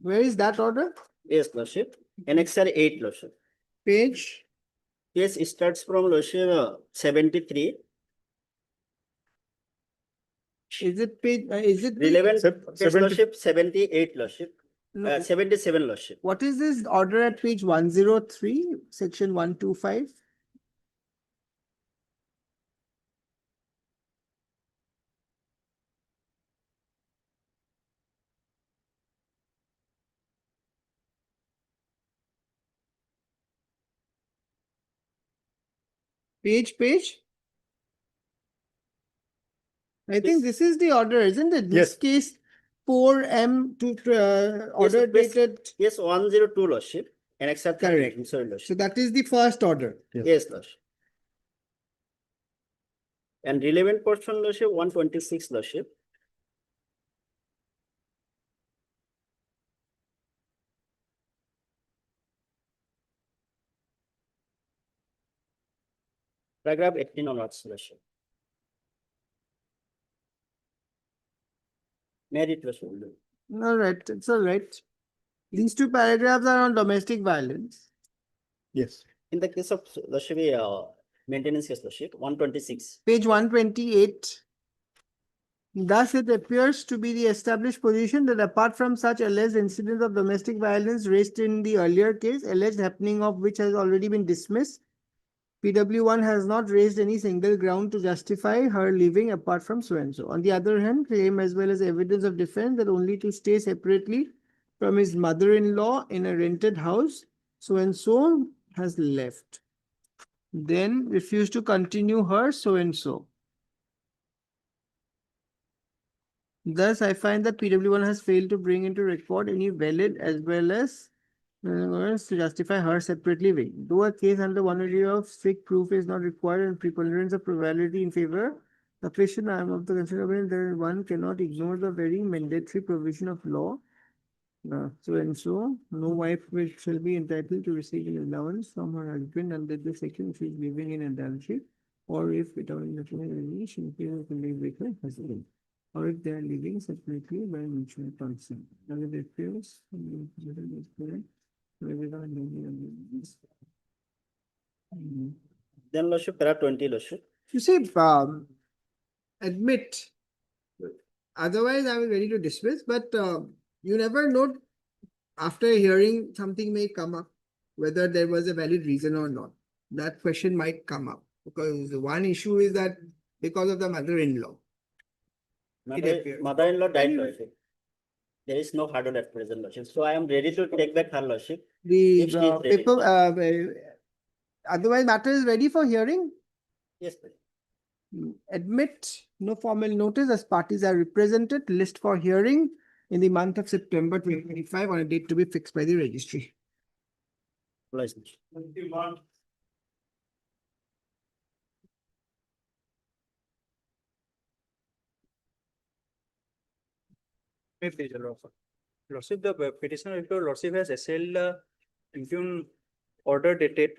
B: Where is that order?
K: Yes, lordship. Annexure 8, lordship.
B: Page.
K: Case starts from lordship 73.
B: Is it page? Is it? the-
K: Relevant case
J: 70
K: lordship 78, lordship.
B: No.
K: 77, lordship.
B: What is this order at page 103, section 125? Page? I think this is the order, isn't it? This
J: Yes.
B: case 4M to order
K: yes.
B: dated.
K: Yes, 102, lordship. Annexure 30,
B: Correct.
K: sorry,
B: So
K: lordship.
B: that is the first order.
K: Yes, lordship. And relevant portion, lordship, 126, lordship. Paragraph 18 onwards, lordship. Merit, lordship.
B: All right, it's all right. These two paragraphs are on domestic violence.
J: Yes.
K: In the case of lordship, maintenance case lordship, 126.
B: Page 128. Thus, it appears to be the established position that apart from such alleged incidents of domestic violence raised in the earlier case, alleged happening of which has already been dismissed, PW1 has not raised any single ground to justify her leaving apart from so and so. On the other hand, claim as well as evidence of defense that only to stay separately from his mother-in-law in a rented house, so and so has left. Then refused to continue her so and so. Thus, I find that PW1 has failed to bring into record any valid as well as to justify her separate living. Though a case under 180 of strict proof is not required and preponderance of probability in favor, sufficient I am of the consideration that one cannot ignore the very mandatory provision of law. So and so, no wife shall be entitled to receive an allowance from her husband under the section if she is living in adultery, or if without any she appears to live with her husband, or if they are living separately by mutual consent. Now, it appears
K: Then lordship, para 20 lordship.
B: you say, admit. Otherwise, I was ready to dismiss, but you never know after hearing something may come up, whether there was a valid reason or not. That question might come up because the one issue is that because of the mother-in-law.
K: Mother-in-law died lordship. There is no hurdle at present lordship. So I am ready to take back her lordship.
B: The
K: If she is ready.
B: paper, otherwise matter is ready for hearing.
K: Yes, please.
B: Admit no formal notice as parties are represented, list for hearing in the month of September 2025 on a date to be fixed by the registry.
K: License.
N: Lordship, the petitioner report, Lordship has assailed impugn order dated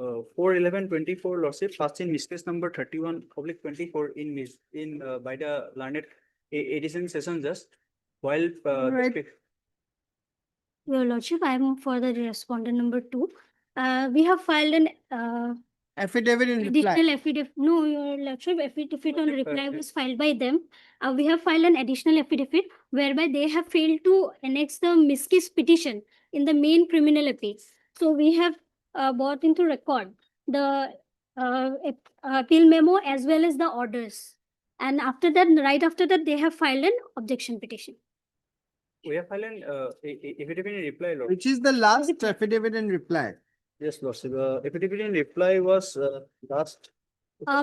N: 4/11/24, Lordship, passed in miscase number 31/24 in by the learned Edison Session Judge, while
B: Right.
O: Your Lordship, I am for the respondent number 2. We have filed an
B: Affidavit in reply.
O: additional affidavit. No, Your Lordship, affidavit on reply was filed by them. We have filed an additional affidavit whereby they have failed to annex the miscase petition in the main criminal appeal. So we have brought into record the appeal memo as well as the orders. And after that, right after that, they have filed an objection petition.
N: we have filed an affidavit in reply, Lord.
B: Which is the last affidavit in reply?
N: Yes, Lordship, affidavit in reply was last,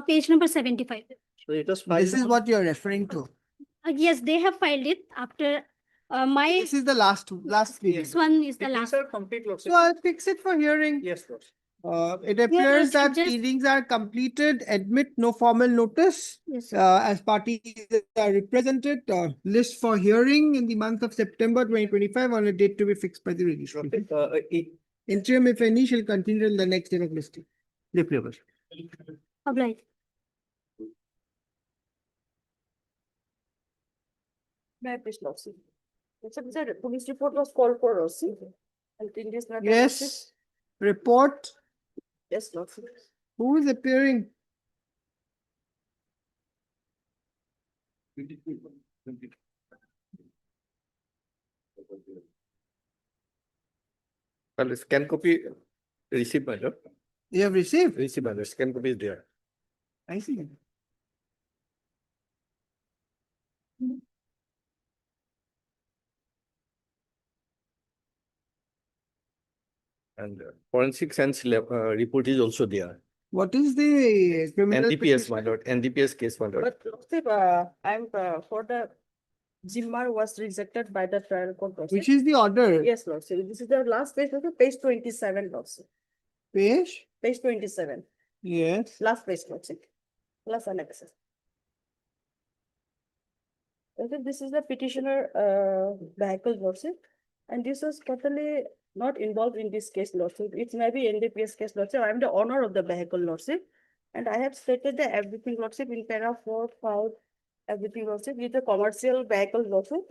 O: Page number 75.
N: so it was filed.
B: This is what you're referring to.
O: Yes, they have filed it after my,
B: This is the last period.
O: this one is the
N: Things
O: last.
N: are complete, Lordship.
B: So I'll fix it for hearing.
N: Yes, Lordship.
B: It appears that
O: just-
B: pleadings are completed, admit no formal notice.
O: Yes.
B: As parties are represented, list for hearing in the month of September 2025 on a date to be fixed by the registry.
N: Lordship,
B: Interim, if any, shall continue till the next date of listing. Lift your worship.
O: Obliged.
C: May I please, lordship? The police report was called for lordship. And in this matter, lordship-
B: Yes, report.
C: Yes, lordship.
B: Who is appearing?
J: Well, scan copy received by the,
B: You have received?
J: received by the scan copy is there.
B: I see.
J: And forensic science lab, report is also there.
B: What is the criminal?
J: NDPS,
B: petition?
J: my lord, NDPS case, my lord.
C: But lordship, I'm for the Zimmar was rejected by the trial court. lordship.
B: Which is the order?
C: Yes, lordship. This is the last page, lordship, page 27, lordship.
B: Page?
C: Page 27,
B: Yes.
C: last page, lordship. Plus annexes. Lordship, this is the petitioner vehicle, lordship. And this was totally not involved in this case, lordship. It may be NDPS case, lordship. I am the owner of the vehicle, lordship. And I have stated that everything, lordship, in para 4, 5, everything, lordship, with the commercial vehicle, lordship.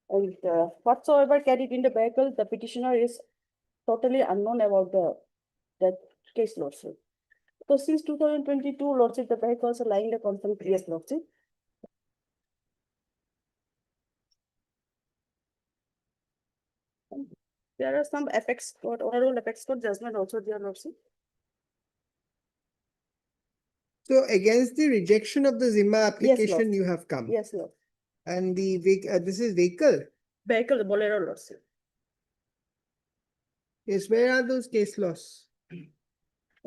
P: And whatsoever carried in the vehicle, the petitioner is totally unknown about that case, Lordship. So since 2022, Lordship, the vehicles are lying the concern previous Lordship. There are some apex court, overall apex court judgment also there, Lordship.
B: So against the rejection of the Zimmer application, you have come.
P: Yes, Lord.
B: And the this is vehicle.
P: Vehicle, Bolero, Lordship.
B: Yes, where are those case laws?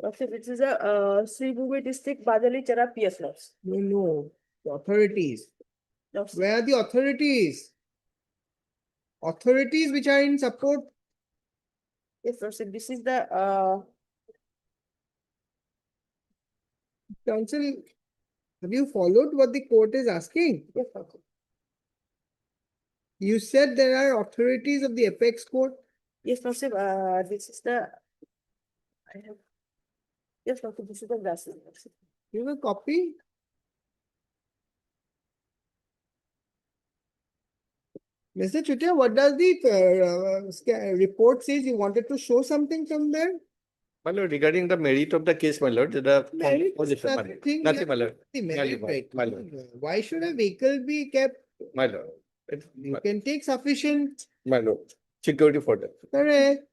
P: Lordship, it is a Sri Bhumi district, Bajali Chara PS Lordship.
B: No, the authorities.
P: Lordship.
B: Where are the authorities? Authorities which are in support.
P: Yes, Lordship, this is the
B: Council, have you followed what the court is asking?
P: yes, Lordship.
B: You said there are authorities of the apex court.
P: Yes, Lordship, this is the I have. Yes, Lordship, this is the last.
B: You have a copy? Mr. Chutia, what does the report says? You wanted to show something from there?
J: My lord, regarding the merit of the case, my lord, the
B: Merit is
J: position, my lord.
B: nothing,
J: Nothing, my lord.
B: The
J: Merely
B: merit,
J: my-
B: right?
J: my lord.
B: Why should a vehicle be kept?
J: My lord.
B: You can take sufficient.
J: My lord, security for that.
B: Correct.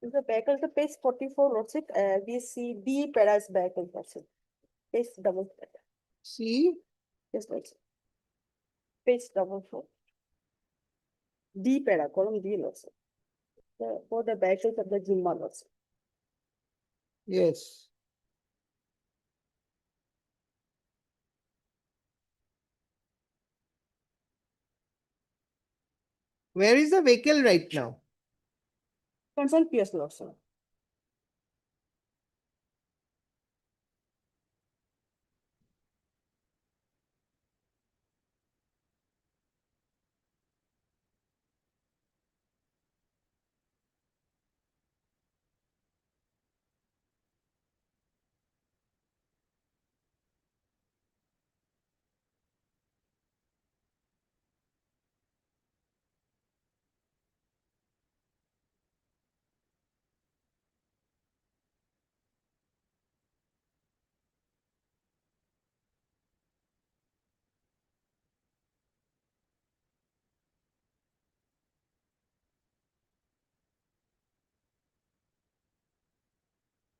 P: The vehicle, the page 44, Lordship, we see D paras vehicle, Lordship. Page double.
B: See,
P: Yes, Lordship. Page double 4. D para, column D, Lordship. For the vehicles of the Jimma, Lordship.
B: yes. Where is the vehicle right now?
P: Concern PS, Lordship.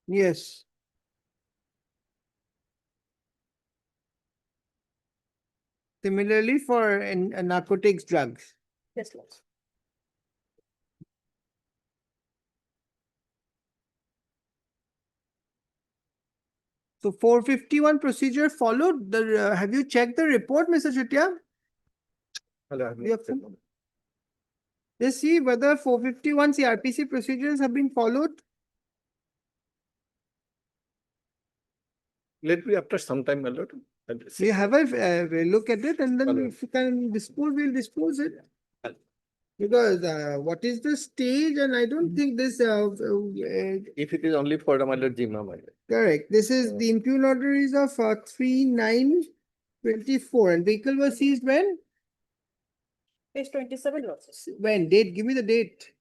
B: Yes. Similarly for narcotics drugs.
P: Yes, Lordship.
B: So 451 procedure followed. Have you checked the report, Mr. Chutia? You have to- Just see whether 451 CRPC procedures have been followed.
J: Let me after some time, my lord. and
B: We have a look at it and then
J: Hello.
B: if you can dispose, we'll dispose it. Because what is the stage and I don't think this,
J: If it is only for the my lord Jimma, my lord.
B: correct. This is the impugn order is of 3/9/24 and vehicle was seized when?
P: Page 27, Lordship.
B: When? Date, give me the date.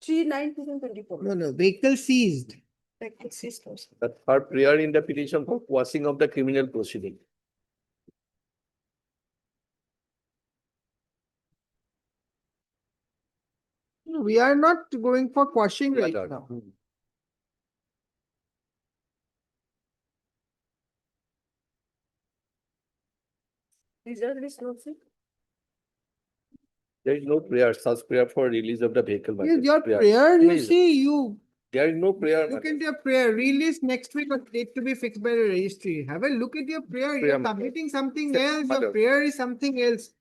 P: 3/9/2024.
B: No, vehicle seized.
P: Vehicle seized, Lordship.
J: That are prior in the petition for quashing of the criminal proceeding.
B: We are not going for quashing
J: My
B: right
J: lord.
B: now.
P: Reserve list, Lordship.
J: There is no prayer, such prayer for release of the vehicle. my
B: Yes,
J: lord.
B: your prayer, you
J: Please.
B: see, you
J: There is no prayer. my
B: look
J: lord.
B: at your prayer, release next week or date to be fixed by the registry. Have a look at your prayer.
J: Prayer,
B: You're
J: my lord.
B: submitting something
J: Yes,
B: else.
J: my
B: Your
J: lord.
B: prayer is something else.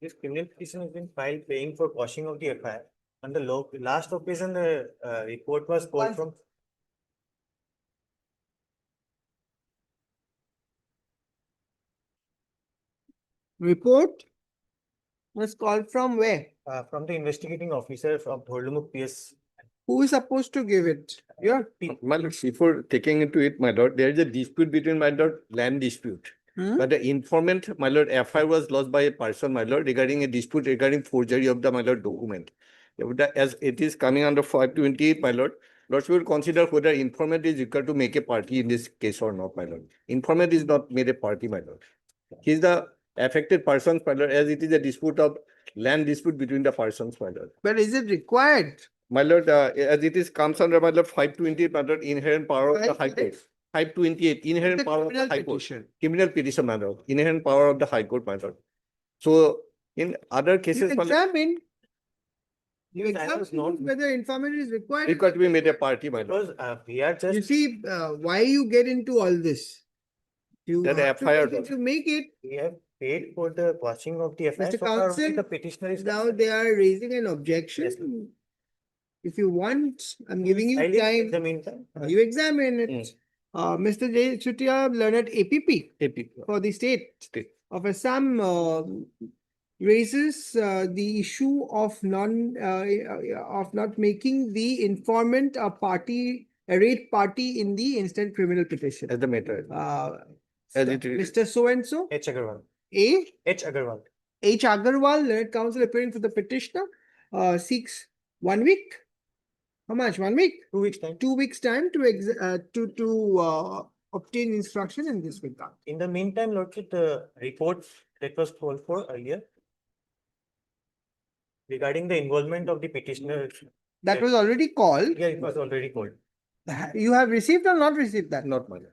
Q: This criminal petition has been filed paying for quashing of the FIR. On the last occasion, the report was called from.
B: Report was called from where?
Q: From the investigating officer from Dholdumuk PS.
B: Who is supposed to give it?
J: Yeah, my lord, before taking into it, my lord, there is a dispute between my lord, land dispute.
B: Hmm?
J: But the informant, my lord, FIR was lost by a person, my lord, regarding a dispute regarding forgery of the, my lord, document. As it is coming under 528, my lord, lordship will consider whether informant is required to make a party in this case or not, my lord. Informant is not made a party, my lord. He is the affected person, my lord, as it is a dispute of land dispute between the persons, my lord.
B: But is it required?
J: My lord, as it is comes under, my lord, 528, my lord, inherent power of the High Court. 528, inherent
B: The
J: power of the
B: criminal
J: High Court.
B: petition.
J: Criminal petition, my lord, inherent power of the High Court, my lord. So in other
B: You
J: cases, my lord,
B: examine. You
Q: Yes, I was
B: examine
Q: not-
B: whether informant is required.
J: required to be made a party, my lord.
Q: Because we are just.
B: You see, why you get into all this? You
J: That
B: have to
J: FIR
B: make it to make it.
Q: We have paid for the quashing of the FIR.
B: Mr.
Q: so far only
B: Counsel,
Q: the petitioner is
B: now
Q: concerned.
B: they are raising an
Q: Yes,
B: objection. If you want, I'm giving you
Q: File it in
B: time.
Q: the meantime.
B: You examine it. Mr. J. Chutia, learned APP
J: APP.
B: for the state
J: State.
B: of Assam raises the issue of not making the informant a party, a rate party in the instant criminal petition.
J: As the matter.
B: As
J: it is.
B: Mr. So and so,
Q: H. Agarwal.
B: A.
Q: H. Agarwal.
B: H. Agarwal, learned counsel appearing for the petitioner, seeks 1 week. How much? 1 week?
Q: 2 weeks time.
B: 2 weeks time to obtain instruction in this regard.
Q: In the meantime, Lordship, the report that was called for earlier regarding the involvement of the petitioner.
B: That was already called.
Q: Yeah, it was already called.
B: You have received or not received that?
J: Not my lord.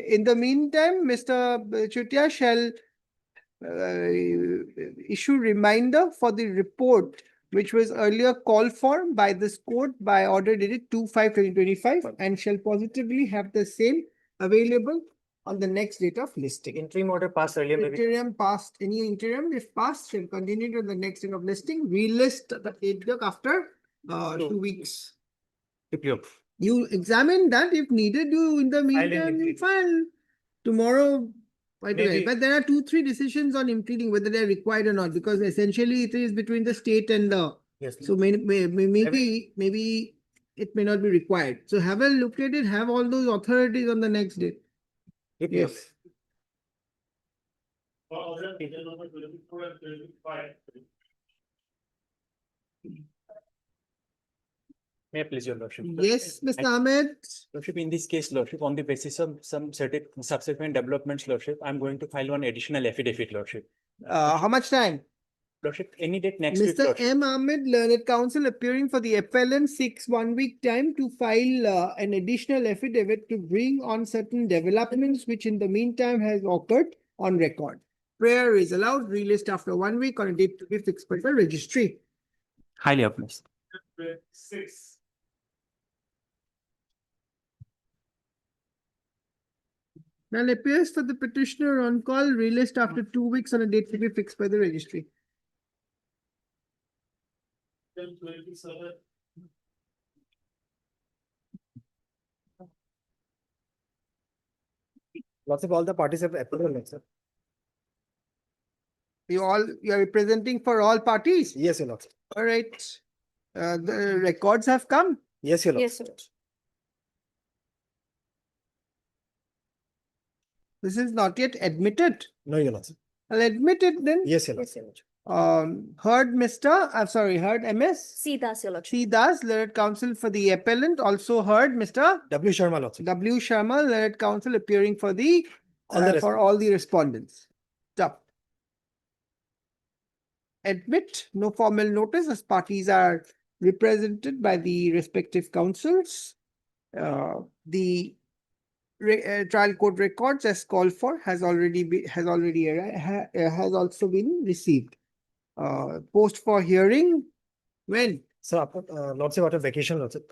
B: In the meantime, Mr. Chutia shall issue reminder for the report which was earlier called for by this court by order dated 2/5/2025 and shall positively have the same available on the next date of listing.
Q: Interim order passed earlier, maybe.
B: Interim passed, any interim if passed shall continue to the next date of listing, relist the date after 2 weeks. You examine that if needed, you in the meantime, you file tomorrow. Right away.
Q: Maybe-
B: But there are 2-3 decisions on implementing whether they are required or not, because essentially it is between the state and the.
Q: Yes.
B: So maybe it may not be required. So have a look at it, have all those authorities on the next day. Yes.
R: May I please your lordship?
B: Yes, Mr. Ahmed.
R: Lordship, in this case, lordship, on the basis of some certain subsequent developments, lordship, I'm going to file one additional affidavit, lordship.
B: How much time?
R: Lordship, any date next week,
B: Mr.
R: lordship.
B: M. Ahmed, learned counsel appearing for the appellant seeks 1 week time to file an additional affidavit to bring on certain developments which in the meantime has occurred on record. Prayer is allowed, relist after 1 week on a date to be fixed by the registry.
R: Highly applies.
B: Now it appears for the petitioner on call, relist after 2 weeks on a date to be fixed by the registry.
Q: Lots of all the parties have approved, sir.
B: You are representing for all parties?
Q: Yes, your lordship.
B: All right. The records have come.
Q: Yes, your
O: Yes,
Q: lordship.
O: sir.
B: This is not yet admitted.
Q: No, your lordship.
B: I'll admit it then.
Q: Yes, your lordship.
B: Heard MS.
A: See, that's your lordship.
B: C. Das, learned counsel for the appellant, also heard Mr.
Q: W. Sharma, lordship.
B: W. Sharma, learned counsel appearing for the for all the respondents. Stop. Admit, no formal notice as parties are represented by the respective counsels. The trial court records as called for has also been received. Post for hearing when?
Q: So, lordship, after vacation, lordship.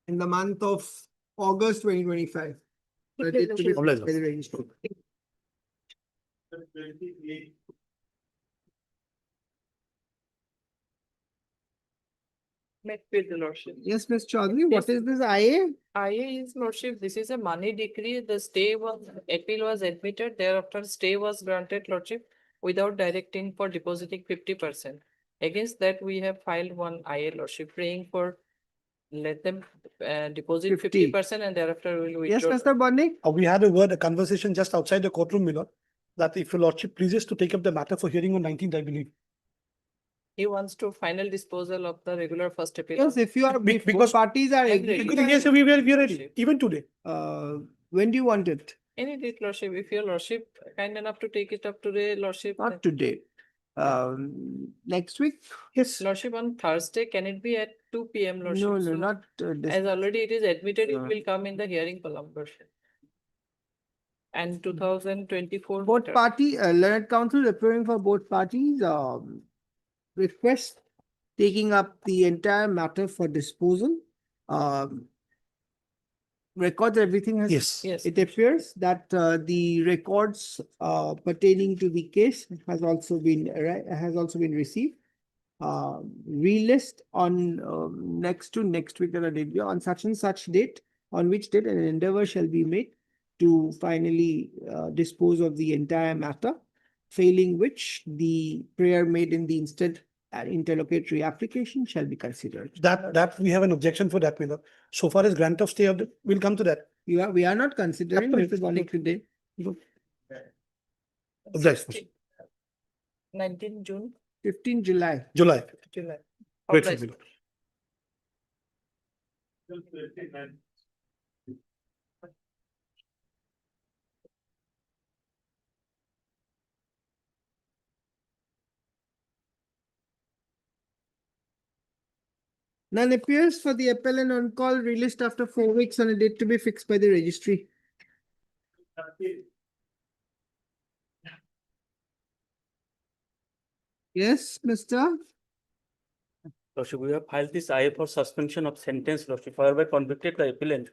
B: In the month of August 2025. But it to be
Q: Obliged,
B: by the registry.
C: Met with the lordship.
B: Yes, Ms. Chaudhary, what is this IA?
C: IA is lordship, this is a money decree, the stay was, appeal was admitted, thereafter stay was granted lordship without directing for depositing 50%. Against that, we have filed one IA lordship praying for let them deposit
B: 50.
C: 50% and thereafter we'll
B: Yes,
C: withdraw.
B: Mr. Bonnik?
F: We had a conversation just outside the courtroom, my lord, that if your lordship pleases to take up the matter for hearing on 19th, I believe.
C: He wants to final disposal of the regular first appeal.
B: Yes, if you are, if both
F: because-
B: parties are
C: I'm
B: agree.
C: ready.
F: Yes, we are ready, even today.
B: When do you want it?
C: Any date, lordship, if your lordship kind enough to take it up today, lordship.
B: Not today. Next week?
F: Yes.
C: Lordship on Thursday, can it be at 2 PM, lordship?
B: No, no,
C: So,
B: not this.
C: as already it is admitted, it
B: No.
C: will come in the hearing column, lordship. And 2024.
B: Both
C: matter.
B: party, learned counsel appearing for both parties, request taking up the entire matter for disposal. Records, everything has.
F: Yes.
C: Yes.
B: It appears that the records pertaining to the case has also been received. Relist on next week on such and such date, on which date an endeavor shall be made to finally dispose of the entire matter, failing which the prayer made in the instant interlocutory application shall be considered.
F: That we have an objection for that, my lord. So far as grant of stay of the, we'll come to that.
B: We are not considering Mr. Bonnik today.
F: Objection.
C: 19 June,
B: 15 July.
F: July.
C: July.
F: Wait for
C: Authorized.
F: me.
B: None appears for the appellant on call, released after 4 weeks on a date to be fixed by the registry. Yes, Mr.
E: Lordship, we have filed this IA for suspension of sentence, Lordship, however convicted the appellant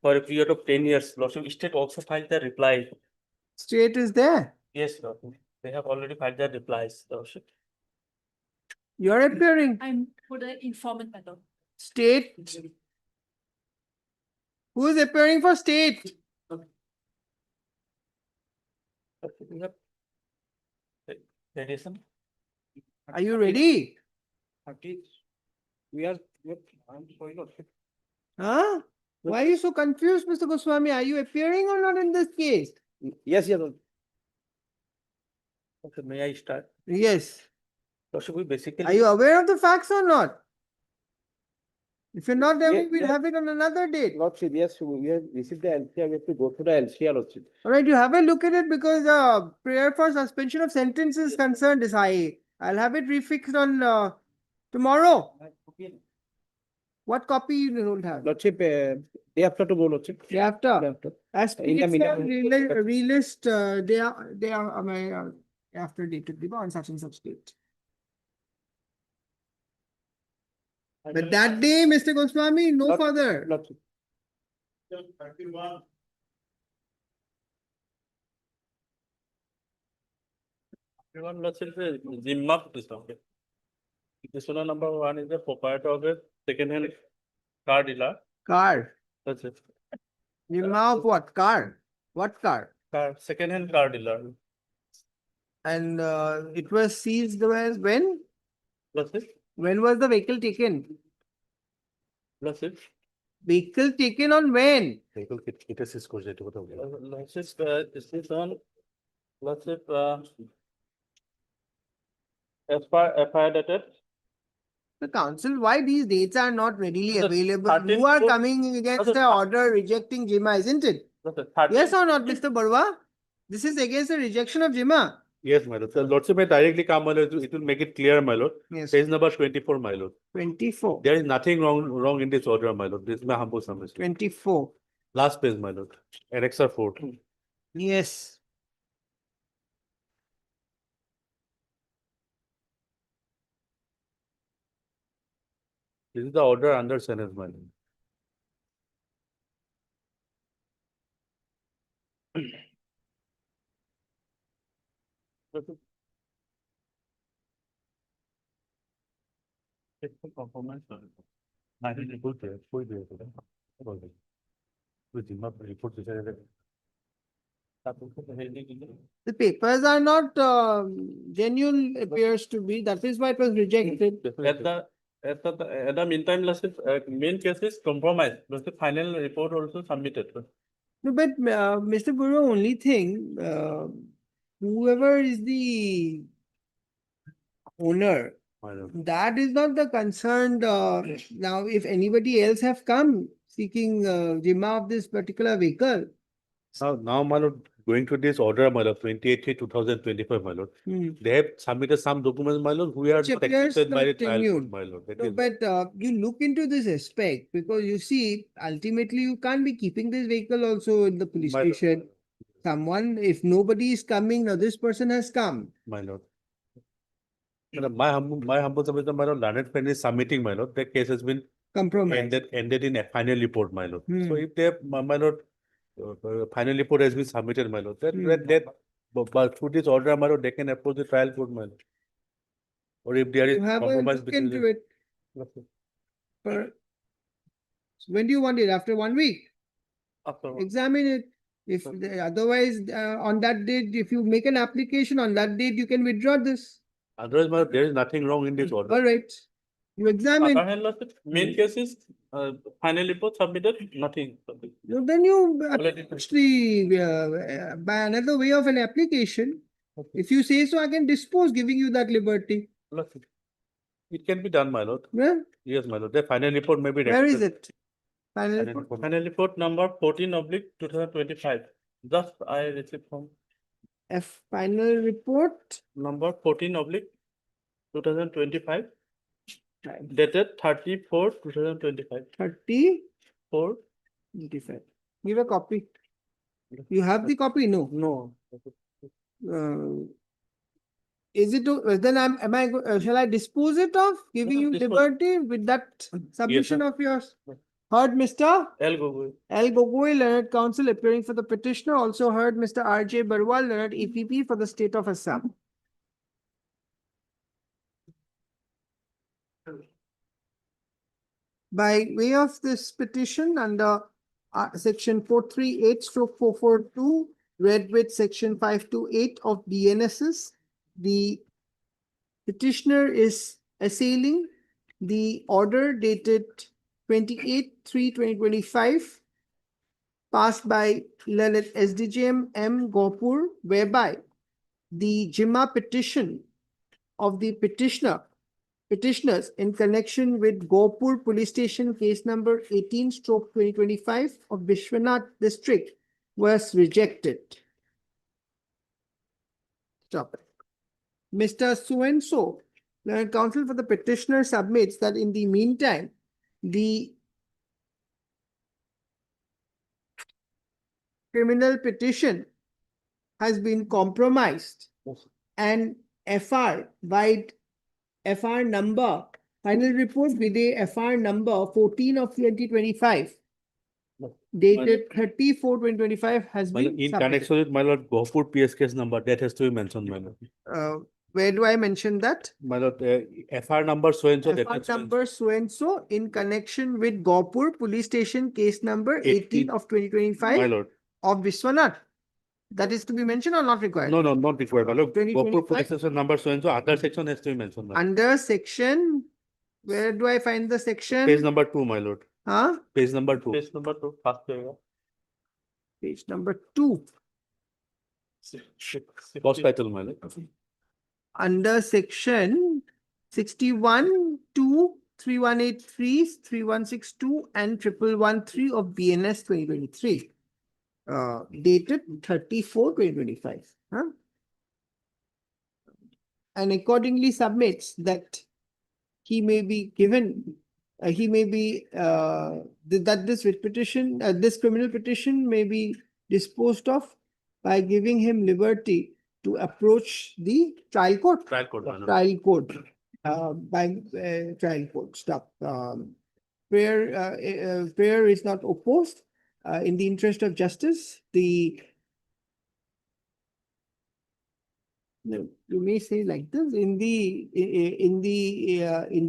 E: for a period of 10 years. Lordship, state also filed their reply.
B: State is there.
E: Yes, Lordship, they have already filed their replies, Lordship.
B: You're appearing.
C: I'm for the informant method.
B: State. Who is appearing for state?
E: Lordship, we have radiation.
B: Are you ready?
J: We are, I'm sorry, Lordship.
B: Huh? Why are you so confused, Mr. Goswami? Are you appearing or not in this case?
J: Yes, yes.
E: Okay, may I start?
B: Yes.
E: Lordship, we basically.
B: Are you aware of the facts or not? If you're not, then
J: Yeah,
B: we'll
J: yeah.
B: have it on another date.
J: Lordship, yes, we have received the LCR, we have to go through the LCR, Lordship.
B: All right, you have a look at it because prayer for suspension of sentence is concerned is high. I'll have it refixed on tomorrow. What copy you don't have?
J: Lordship, day after tomorrow, Lordship.
B: Day after. As
J: In the meantime-
B: relist after date to be on such and such date. But that day, Mr. Goswami, no
J: Lord-
B: further.
J: Lordship.
E: Everyone, Lordship, Zimma this okay. This one number 1 is the proprietor of a second-hand car dealer.
B: Car.
E: That's it.
B: You of what? Car. What car?
E: Car, second-hand car dealer.
B: And it was seized when?
E: That's it.
B: When was the vehicle taken?
E: That's it.
B: Vehicle taken on when?
E: Lordship, this is on. Lordship, as per FIR dated.
B: The council, why these dates are not readily
E: The
B: available?
E: 13th
B: You are
E: foot-
B: coming against
E: the
B: the order rejecting Jima, isn't it?
E: That's it. 13th.
B: Yes or not, Mr. Barwa? This is against the rejection of Jima.
E: Yes, my lord. So Lordship may directly come, my lord. It will make it clear, my lord.
B: Yes.
E: Page number 24, my lord.
B: 24.
E: There is nothing wrong in this order, my lord. This is my humble submission.
B: 24.
E: Last page, my lord. Annexa 4.
B: Yes.
E: This is the order under sentence, my lord. It's a compromise, my lord. I think report there, report there. About it. With him up, report there.
B: The papers are not genuine, appears to be. That is why it was rejected.
E: At At the meantime, Lordship, main case is compromised, but the final report also submitted.
B: No, but Mr. Burwa, only thing, whoever is the owner, that is not the concerned. Now, if anybody else have come seeking Jima of this particular vehicle.
E: Now, my lord, going to this order, my lord, 28/3/2025, my lord. They have submitted some documents, my lord, who are
B: Which
E: not
B: appears
E: accepted by the
B: not
E: trial
B: tenured.
E: court, my lord. That
B: No,
E: is-
B: but you look into this aspect because you see, ultimately you can't be keeping this vehicle also in the police
E: My lord.
B: station. Someone, if nobody is coming, now this person has come.
E: My lord. My humble submission, my lord, learned friend is submitting, my lord, the case has been
B: Compromised.
E: ended in a final report, my lord. So
B: Hmm.
E: if they have, my lord, final report has been submitted, my lord, then,
B: Hmm.
E: but through this order, my lord, they can approach the trial court, my lord. Or if there is
B: You have a
E: compromise
B: look
E: between
B: into
E: the.
B: it. So when do you want it? After 1 week?
E: After-
B: Examine it. If otherwise, on that date, if you make an application on that date, you can withdraw this.
E: Otherwise, my lord, there is nothing wrong in this order.
B: All right. You examine.
E: Other hand, Lordship, main case is, final report submitted, nothing.
B: No, then you
E: Already-
B: actually, by another way of an application, if you say so, I can dispose, giving you that liberty.
E: Lordship, it can be done, my lord.
B: Yeah,
E: Yes, my lord. The final report may be.
B: where is
E: recorded.
B: it? Final report.
E: Final report number 14/2025. Just I received from
B: Final report.
E: number 14/2025. Dated 30/4/2025.
B: 30.
E: 4.
B: Give a copy. You have the copy? No.
E: No.
B: Is it, then am I, shall I dispose it of, giving you
E: dispose.
B: liberty with that submission
E: sir.
B: of yours? Heard Mr.
E: L. Gogoi.
B: L. Gogoi, Learned Counsel appearing for the petitioner, also heard Mr. R.J. Barwal, Learned EPP for the state of Assam. By way of this petition under section 438/442, read with section 528 of BNSS, the petitioner is assailing the order dated 28/3/2025 passed by Lalit SDJM M. Gopur, whereby the Jima petition of the petitioners in connection with Gopur Police Station case number 18/2025 of Vishwanath district was rejected. Stop it. Mr. So-and-so, Learned Counsel for the petitioner submits that in the meantime, the criminal petition has been compromised and FR number, final report with a FR number 14/2025 dated 30/4/2025 has
E: My lord,
B: been
E: in
B: submitted.
E: connection with my lord, Gopur PS case number, that has to be mentioned, my lord.
B: Where do I mention that?
E: My lord, FR number so and so. that
B: FR
E: is so and so.
B: number so-and-so in connection with Gopur Police Station case number 18/2025
E: My lord.
B: of Vishwanath. That is to be mentioned or not required?
E: No, not required, my lord.
B: 2025.
E: Gopur police station number so and so, other section has to be mentioned. my lord.
B: Under section, where do I find the section?
E: Page number 2, my lord.
B: Huh?
E: Page number 2. Page number 2, first page.
B: Page number 2.
E: Post title, my lord.
B: Under section 61, 2, 3183, 3162 and 1113 of BNS 2023. Dated 30/4/2025. Huh? And accordingly submits that he may be given, that this writ petition, this criminal petition may be disposed of by giving him liberty to approach the trial court.
E: Trial court, my lord.
B: Trial court, by trial court, stop. Prayer is not opposed. In the interest of justice, no, you may say like this, in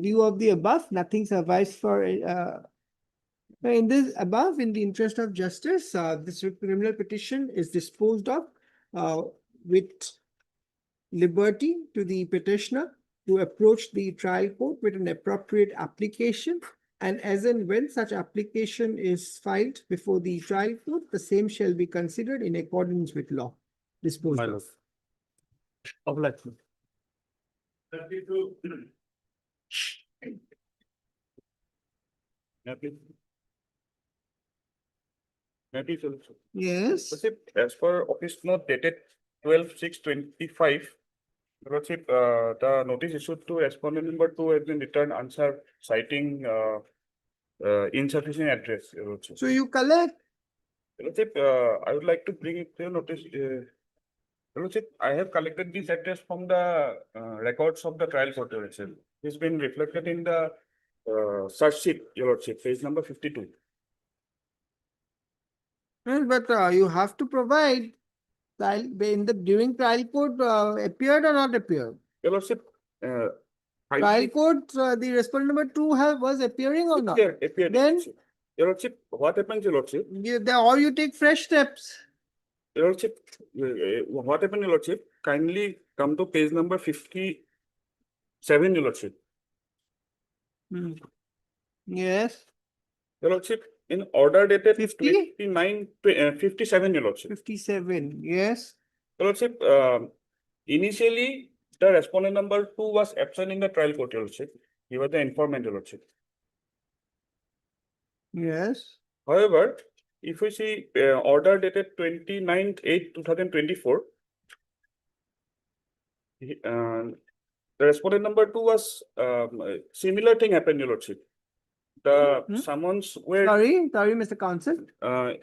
B: view of the above, nothing survives for, in this above, in the interest of justice, this criminal petition is disposed of, with liberty to the petitioner to approach the trial court with an appropriate application. And as and when such application is filed before the trial court, the same shall be considered in accordance with law. Disposed
E: My
B: of.
E: lord. Obliged.
B: Yes.
H: As per office note dated 12/6/25, Lordship, the notice issued to respondent number 2 has been returned answer citing insufficient address, Your Lordship.
B: So you collect.
H: Your Lordship, I would like to bring it to your notice. Your Lordship, I have collected this address from the records of the trial court, Your Lordship. It's been reflected in the search sheet, Your Lordship, page number 52.
B: Well, but you have to provide during trial court appeared or not appeared.
H: Your Lordship,
B: Trial court, the respondent number 2 was appearing or not?
H: appeared.
B: Then
H: Your Lordship, what happens, Your Lordship?
B: or you take fresh steps.
H: Your Lordship, what happened, Your Lordship? Kindly come to page number 57, Your Lordship.
B: Yes.
H: Your Lordship, in order dated
B: 50?
H: 57, Your Lordship.
B: 57, yes.
H: Your Lordship, initially, the respondent number 2 was absent in the trial court, Your Lordship. He was the informant, Your Lordship.
B: Yes.
H: However, if we see order dated 29/8/2024, the respondent number 2 was similar thing happened, Your Lordship. The summons were
B: Sorry, Mr. Counsel.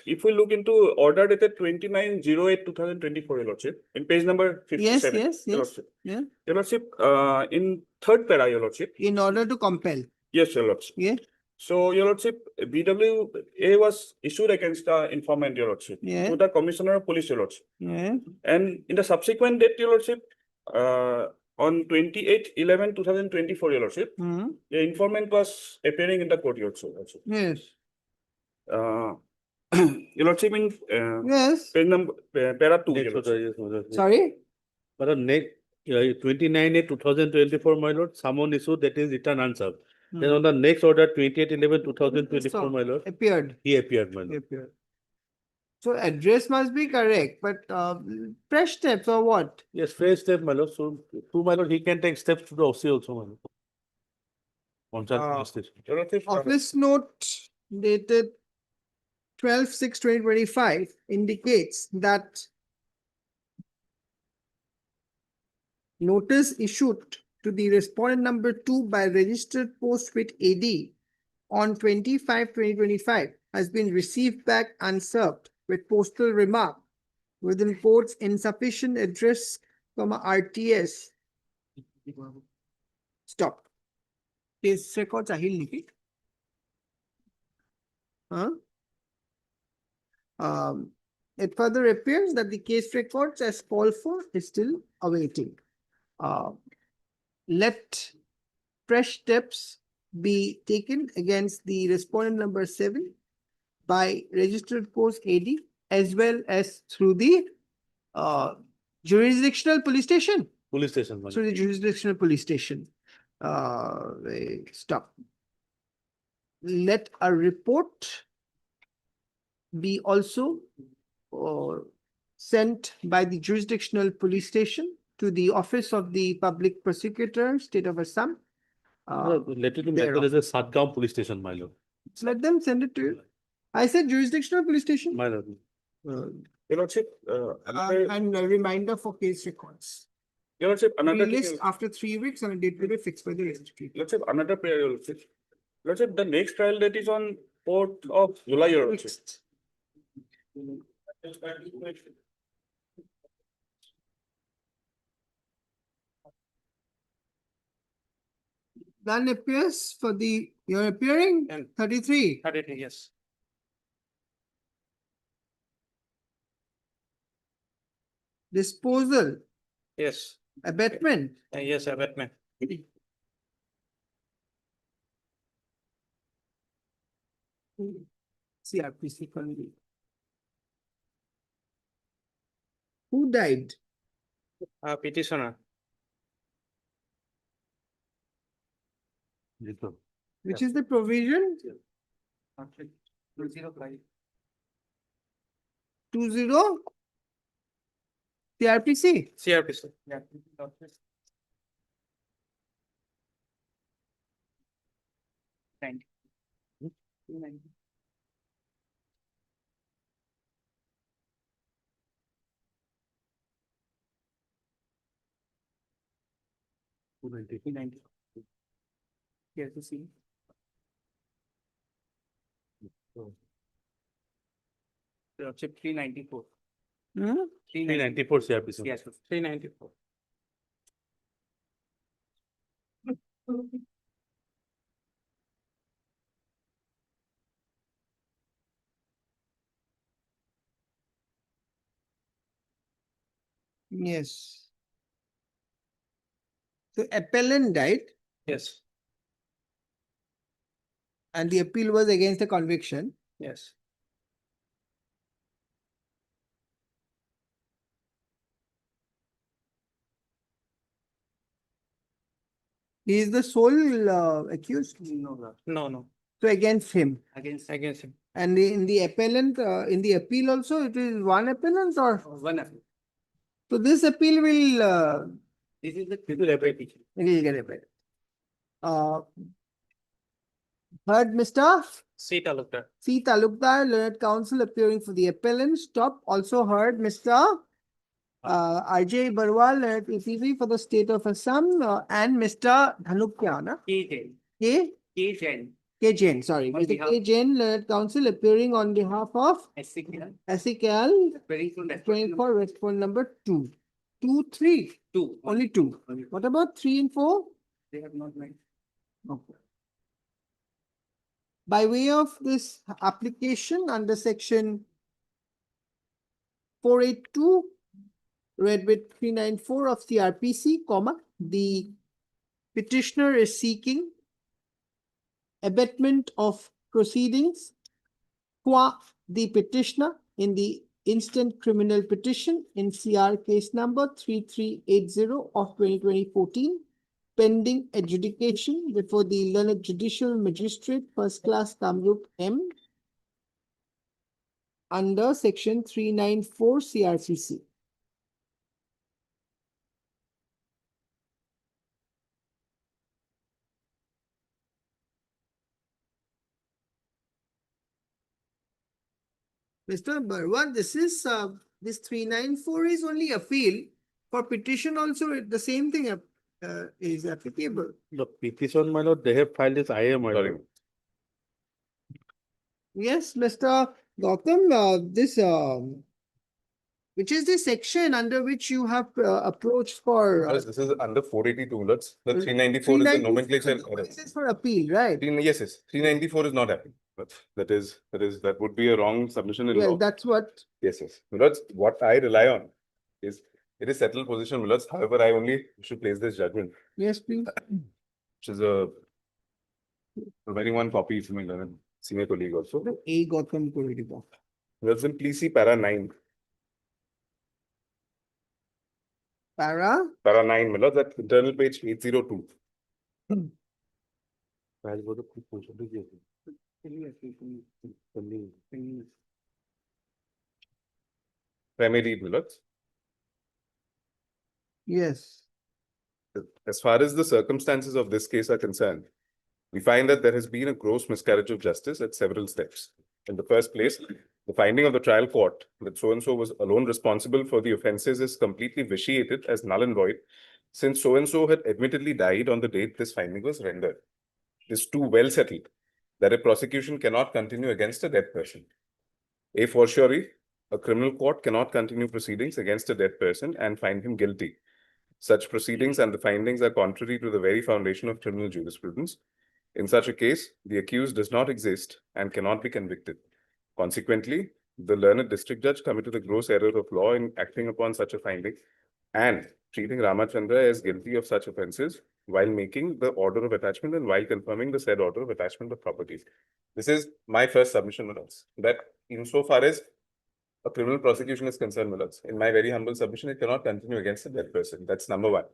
H: if we look into order dated 29/08/2024, Your Lordship, in page number 57.
B: Yes,
H: Your
B: yes,
H: Lordship.
B: yeah.
H: Your Lordship, in third para, Your Lordship.
B: In order to compel.
H: Yes, Your Lordship.
B: Yeah.
H: So, Your Lordship, BWA was issued against the informant, Your Lordship,
B: Yeah.
H: to the Commissioner of Police, Your Lordship.
B: Yeah.
H: And in the subsequent date, Your Lordship, on 28/11/2024, Your Lordship, the informant was appearing in the court, Your Lordship.
B: Yes.
H: Your Lordship, in
B: Yes.
H: page number para 2, Your
E: Next
H: Lordship.
E: order, yes, my lord.
B: Sorry.
E: But on next 29/8/2024, my lord, someone issued that is return answer. Then on the next order 28/11/2024, my lord,
B: Appeared.
E: he appeared, my lord.
B: Appeared. So address must be correct, but fresh steps or what?
E: Yes, fresh step, my lord. So, to my lord, he can take steps to the OC also, my lord. Concerned police station.
H: Your Lordship,
B: Office note dated 12/6/2025 indicates that notice issued to the respondent number 2 by registered post with AD on 25/2025 has been received back unserved with postal remark within ports insufficient address, RTS. Stop. Case records are here. It further appears that the case records as called for is still awaiting. Let fresh steps be taken against the respondent number 7 by registered post AD as well as through the jurisdictional police station.
E: Police station, my lord.
B: Through the jurisdictional police station. Stop. Let a report be also sent by the jurisdictional police station to the office of the public prosecutor, state of Assam.
E: Let it be matter as a Satgaon police station, my lord.
B: Let them send it to you. I said jurisdictional police station.
E: My lord.
H: Your Lordship,
B: And a reminder for case records.
H: Your Lordship, another thing,
B: Released after 3 weeks and a date will be fixed by the registry.
H: Lordship, another prayer, Your Lordship. Lordship, the next trial date is on 4th of July, Your Lordship.
B: Then appears for you're appearing 33.
R: 33, yes.
B: Disposal,
R: Yes,
B: abatement.
R: yes, abatement.
B: CRPC only. Who died?
R: Petitioner.
B: Which is the provision?
I: 205.
B: 20 CRPC.
I: CRPC.
B: CRPC.
I: Chip 394.
E: 394 CRPC.
I: Yes, 394.
B: Yes. So appellant died
I: Yes,
B: and the appeal was against the conviction.
I: yes.
B: He is the sole accused.
I: No.
B: So against him.
I: Against him.
B: And in the appellant, in the appeal also, it is one appellant or?
I: One appeal.
B: So this appeal will,
I: This is the
B: it will get appealed. Heard Mr.
I: C Talukdar.
B: C. Talukdar, learned counsel appearing for the appellant. Stop. Also heard Mr. R.J. Barwal, learned ECV for the state of Assam, and Mr. Dhanukya,
I: K Jain.
B: K.
I: K Jain.
B: K. Jain, sorry.
I: On
B: Mr.
I: behalf-
B: K. Jain, learned counsel appearing on behalf of
I: SCKL.
B: SEKL,
I: Very soon.
B: appearing for respondent number 2. 2, 3.
I: Two.
B: Only 2. What about 3 and 4?
I: They have not made.
B: Okay. By way of this application under section 482, read with 394 of CRPC, the petitioner is seeking abatement of proceedings qua the petitioner in the instant criminal petition in CR case number 3380 of 2014, pending adjudication before the learned judicial magistrate first class Kamrup M under section 394 CRPC. Mr. Barwan, this is this 394 is only appeal. For petition also, the same thing is applicable.
E: The petition, my lord, they have filed this IAM, my lord.
B: Yes, Mr. Gautam, this which is the section under which you have approached for
G: This is under 482, let's, the 394 is the
B: 394
G: nomenclature.
B: This is for appeal, right?
G: Yes, 394 is not happening, but that would be a wrong submission in
B: Well,
G: law.
B: that's what.
G: Yes. Milords, what I rely on is, it is settled position, Milords. However, I only should place this judgment,
B: Yes, please.
G: which is a very one copy from my learned senior colleague also.
B: A Gautam Kuridipa.
G: Milords, then please see para 9.
B: Para.
G: Para 9, Milords, at internal page 802. Primary read, Milords.
B: Yes.
G: As far as the circumstances of this case are concerned, we find that there has been a gross miscarriage of justice at several steps. In the first place, the finding of the trial court that so-and-so was alone responsible for the offences is completely vitiated as null and void, since so-and-so had admittedly died on the date this finding was rendered. It is too well settled that a prosecution cannot continue against a dead person. A fortiori, a criminal court cannot continue proceedings against a dead person and find him guilty. Such proceedings and the findings are contrary to the very foundation of criminal jurisprudence. In such a case, the accused does not exist and cannot be convicted. Consequently, the learned district judge committed a gross error of law in acting upon such a finding and treating Ramachandra as guilty of such offences while making the order of attachment and while confirming the said order of attachment of properties. This is my first submission, Milords, that insofar as a criminal prosecution is concerned, Milords, in my very humble submission, it cannot continue against a dead person. That's number one.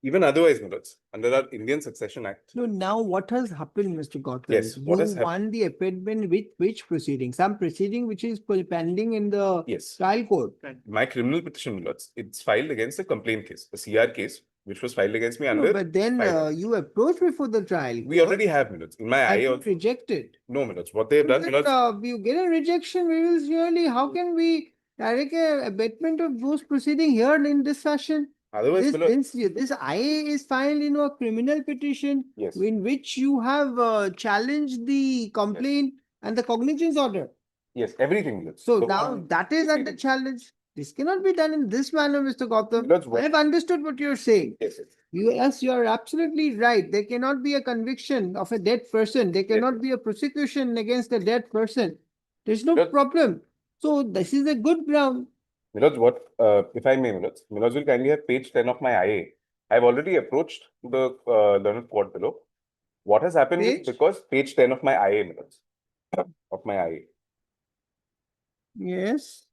G: Even otherwise, my lords, under our Indian Succession Act.
B: So now what has happened, Mr. Gautam?
G: Yes, what has
B: You won the appointment with which proceeding? Some proceeding which is pending in the
G: Yes.
B: trial court.
G: My criminal petition, my lords, it's filed against a complaint case, a CR case, which was filed against me
B: No,
G: under.
B: but then you approached before the trial.
G: We already have, my lords. In my
B: Have
G: eye,
B: been rejected.
G: no, my lords. What they have done, my
B: Then,
G: lords,
B: you get a rejection, we will surely, how can we direct a abatement of those proceeding here in this fashion?
G: otherwise, my lords,
B: This IA is filed in a criminal petition
G: yes.
B: in which you have challenged the complaint and the cognizance order.
G: Yes, everything, my lords.
B: So now that is under challenge. This cannot be done in this manner, Mr. Gautam.
G: That's
B: I
G: what-
B: have understood what you're saying.
G: Yes, yes.
B: Yes, you are absolutely right. There cannot be a conviction of a dead person. There cannot be a prosecution against a dead person. There's no
G: Yes.
B: problem. So this is a good ground.
G: My lords, what, if I may, my lords will kindly have page 10 of my IA. I've already approached the learned court below. What has happened is
B: Page?
G: because page 10 of my IA, my lords, of my IA.
B: Yes.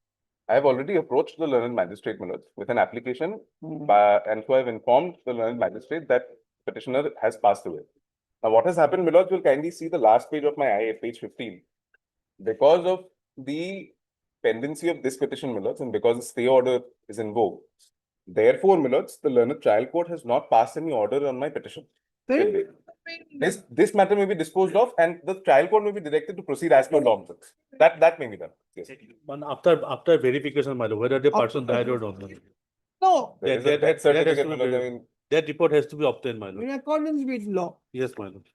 G: I have already approached the learned magistrate, my lords, with an application,
B: Hmm.
G: and so I've informed the learned magistrate that petitioner has passed away. Now, what has happened, my lords will kindly see the last page of my IA, page 15. Because of the pendency of this petition, my lords, and because the stay order is in vogue, therefore, my lords, the learned trial court has not passed any order on my petition.
B: Very
G: Till date. This matter may be disposed of, and the trial court may be directed to proceed as per law, my lords. That may be done. Yes.
E: But after verification, my lord, whether the person died or not.
B: No,
G: There is a
E: That
G: death
E: has to
G: certificate,
E: be
G: my lords, I mean,
E: That report has to be obtained, my lord.
B: in accordance with law.
E: Yes, my lord.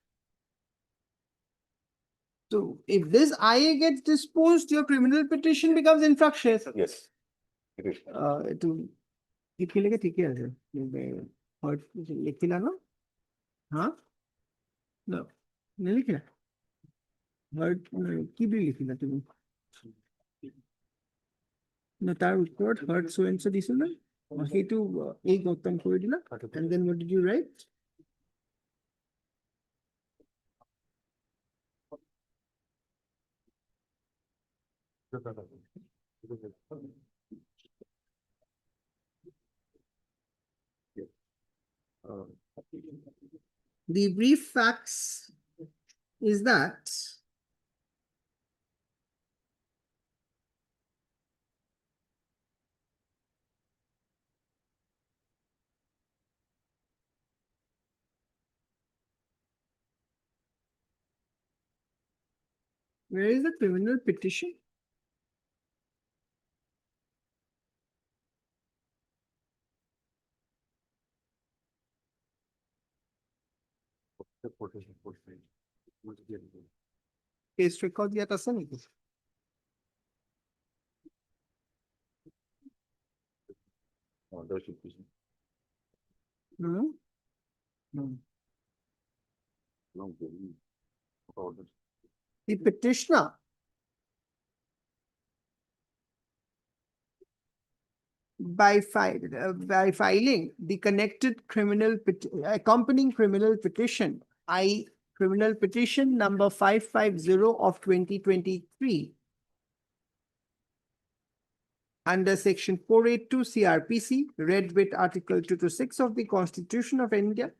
B: So if this IA gets disposed, your criminal petition becomes infractious.
G: yes. It is.
B: To लिखेगा ठीक है और लिखिला ना हाँ no नहीं लिखिला hurt কি B লিখিলা তুমি না তার উপর hurt so and so দিছিল না সেইটো এই গৌতম করে দিলা and then what did you write the brief facts is that where is the criminal petition? Case record yet আছে নাকি? No. No. The petitioner by filing the connected accompanying criminal petition, criminal petition number 550 of 2023 under section 482 CRPC, read with article 226 of the Constitution of India,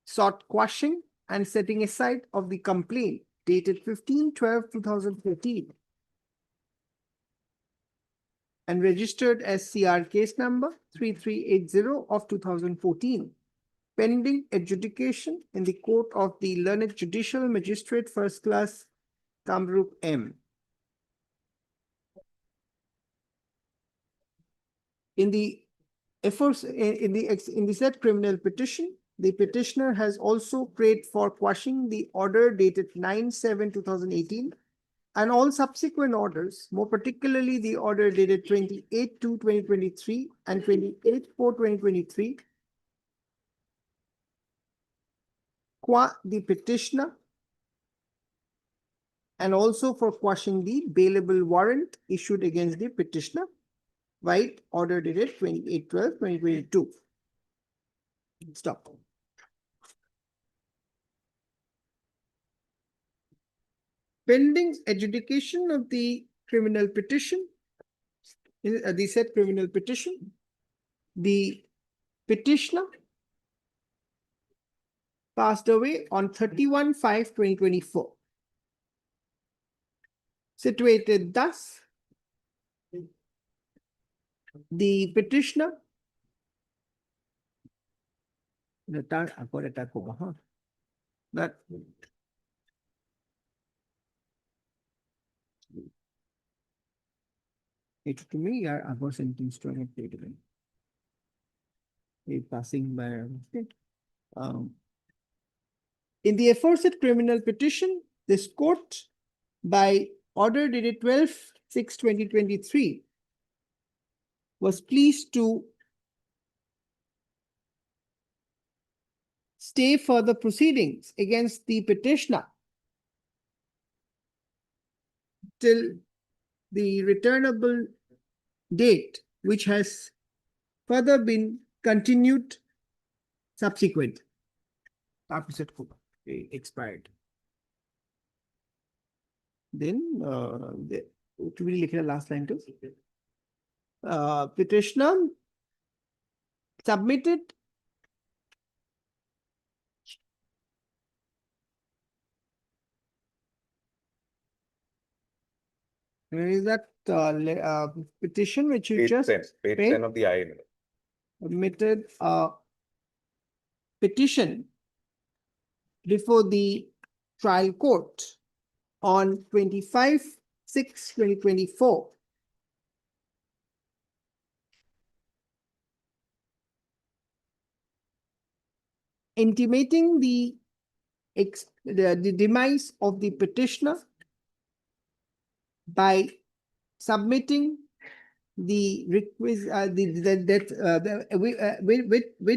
B: sought quashing and setting aside of the complaint dated 15/12/2014 and registered as CR case number 3380 of 2014, pending adjudication in the court of the Learned Judicial Magistrate First Class Kamrup M. In the efforts in the said criminal petition, the petitioner has also prayed for quashing the order dated 9/7/2018 and all subsequent orders, more particularly the order dated 28/2/2023 and 28/4/2023, qua the petitioner, and also for quashing the bailable warrant issued against the petitioner, right, order dated 28/12/2022. Stop. Pending adjudication of the criminal petition, the said criminal petition. The petitioner passed away on 31/5/2024. Situated thus, the petitioner that it to me are আগৰ sentence passing by in the aforesaid criminal petition, this court by order dated 12/6/2023 was pleased to stay further proceedings against the petitioner till the returnable date, which has further been continued subsequent. Expired. Then to be the last line too. Petitioner submitted where is that petition which you
G: Page
B: just
G: 10, page
B: read?
G: 10 of the INA.
B: Submitted a petition before the trial court on 25/6/2024. Intimating the demise of the petitioner by submitting the request, the death,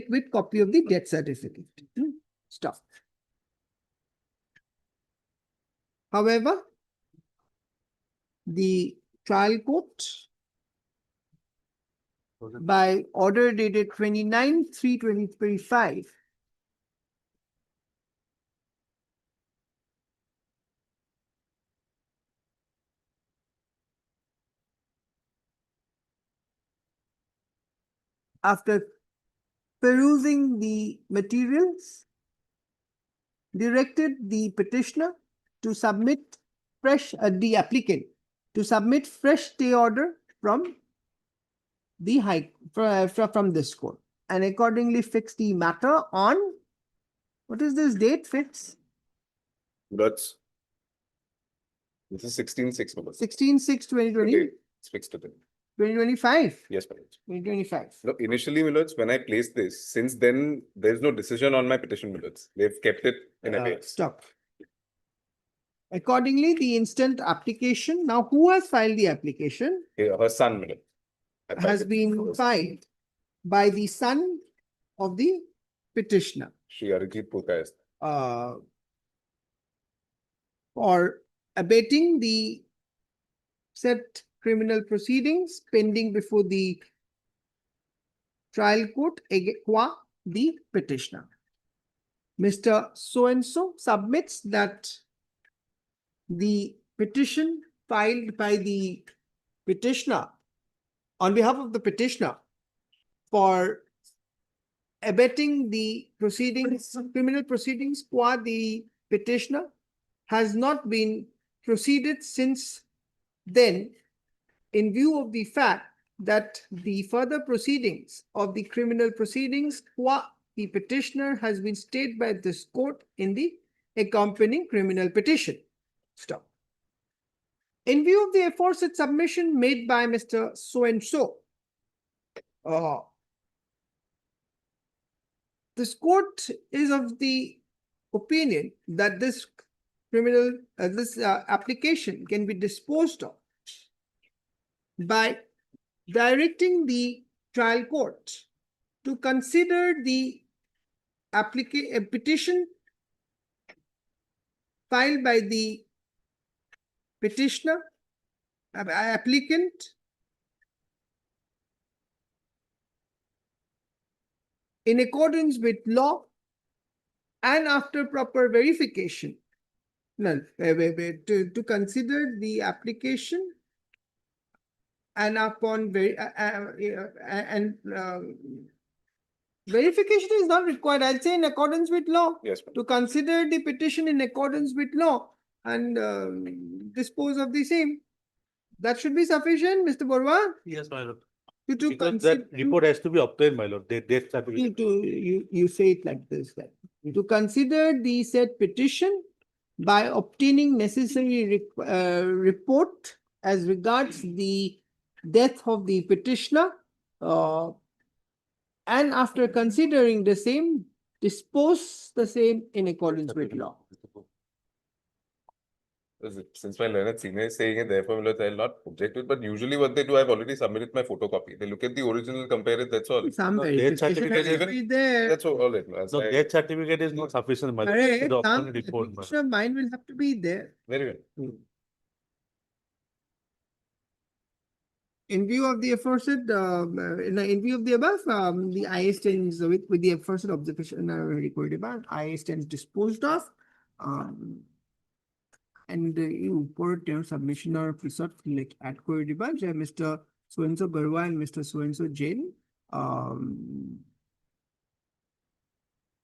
B: with copy of the death certificate. Stop. However, the trial court by order dated 29/3/2025 after perusing the materials, directed the petitioner to submit the applicant to submit fresh stay order from the from this court, and accordingly fixed the matter on, what is this date fixed?
G: That's this is 16/6.
B: 16/6/2020.
G: It's fixed to them.
B: 2025.
G: Yes, Manoj.
B: 2025.
G: No, initially, Milods, when I placed this, since then, there's no decision on my petition, Milods. They've kept it in abeyance.
B: Stop. Accordingly, the instant application, now who has filed the application?
G: Her son, Milod.
B: Has been filed by the son of the petitioner.
G: Shri Arijit Purkayas.
B: For abating the said criminal proceedings pending before the trial court qua the petitioner. Mr. So-and-so submits that the petition filed by the petitioner on behalf of the petitioner for abating the proceedings, criminal proceedings qua the petitioner has not been proceeded since then, in view of the fact that the further proceedings of the criminal proceedings qua the petitioner has been stayed by this court in the accompanying criminal petition. Stop. In view of the aforesaid submission made by Mr. So-and-so, this court is of the opinion that this criminal, application can be disposed of by directing the trial court to consider the petition filed by the petitioner, applicant, in accordance with law and after proper verification. No, to consider the application and upon verification is not required. I'll say in accordance with law.
G: Yes, ma'am.
B: To consider the petition in accordance with law and dispose of the same. That should be sufficient, Mr. Borwa.
E: Yes, my lord.
B: To
E: Because that report has to be obtained, my lord. The death certificate.
B: you say it like this, that to consider the said petition by obtaining necessary report as regards the death of the petitioner, and after considering the same, dispose the same in accordance with law.
G: Since my learned senior is saying it, therefore, my lord, I'll not object to it. But usually what they do, I've already submitted my photocopy. They look at the original, compare it, that's all.
B: Some
E: No, death
B: verification
E: certificate
B: has to
E: is-
B: be there.
G: That's all it. As
E: So
G: I-
E: death certificate is not sufficient, my lord.
B: Correct.
E: The
B: Some
E: optional report, my
B: verification of mine will have to be there.
G: Very well.
B: In view of the aforesaid, in view of the above, the IA stands with the aforesaid observation recorded about, IA stands disposed of. And you put your submission or resort like at query debate, Mr. So-and-so Barwa and Mr. So-and-so Jain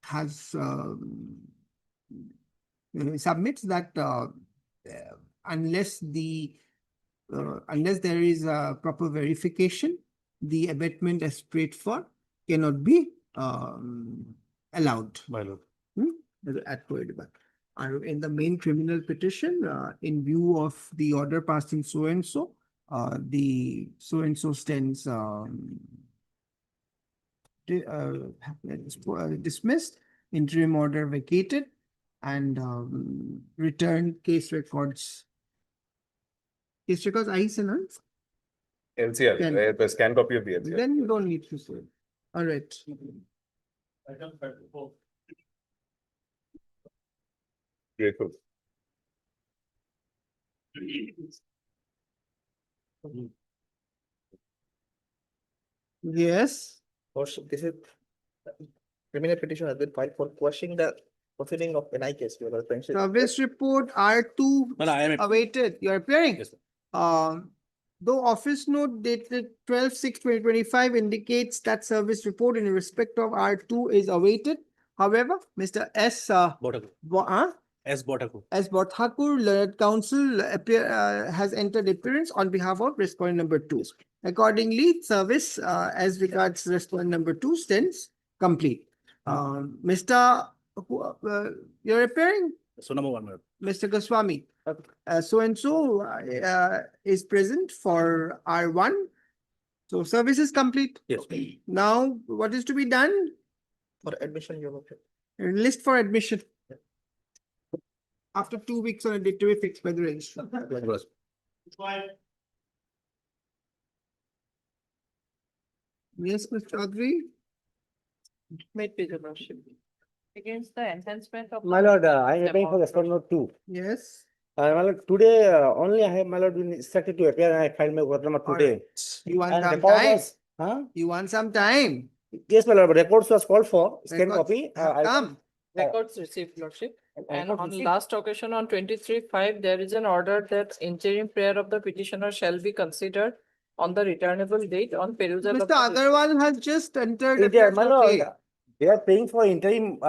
B: has submits that unless there is a proper verification, the abatement as prayed for cannot be allowed.
E: My lord.
B: At query debate. In the main criminal petition, in view of the order passed in so-and-so, the so-and-so stands dismissed, interim order vacated, and return case records. Case records, I send
G: LCR, a scan copy of the LCR.
B: then you don't need to say. All right.
G: Grateful.
B: Yes.
I: Lordship, this is criminal petition has been filed for quashing the proceeding of NI case.
B: Service report R2
E: No, I am.
B: awaited. You are appearing.
E: Yes, sir.
B: Though office note dated 12/6/2025 indicates that service report in respect of R2 is awaited. However, Mr. S.
E: Botaku. S. Botaku.
B: S. Bothakur, learned counsel has entered appearance on behalf of respondent number 2. Accordingly, service as regards respondent number 2 stands complete. Mr. You're appearing?
E: So number 1, my lord.
B: Mr. Goswami, so-and-so is present for R1. So service is complete.
E: Yes.
B: Now, what is to be done?
I: For admission, you have
B: List for admission. After 2 weeks on a date to be fixed by the registrar. Yes, Mr. Chaudhary?
C: Made page of lordship. Against the enhancement of.
M: My lord, I am
C: the
M: applying for
C: amount
M: respondent note 2.
B: Yes.
M: My lord, today only I have, my lord, been instructed to appear and I filed my court number today.
B: You want
M: And
B: some
M: record
B: time?
M: was- Huh?
B: You want some time?
M: Yes, my lord, but records was called for, scan
B: Records
M: copy.
B: have come.
C: Records received, lordship. And
M: records
C: on
M: received.
C: last occasion on 23/5, there is an order that interim prayer of the petitioner shall be considered on the returnable date on perusal of.
B: Mr.
C: the-
B: Agarwal has just entered.
M: Yeah, my lord,
B: Okay.
M: they are paying for interim,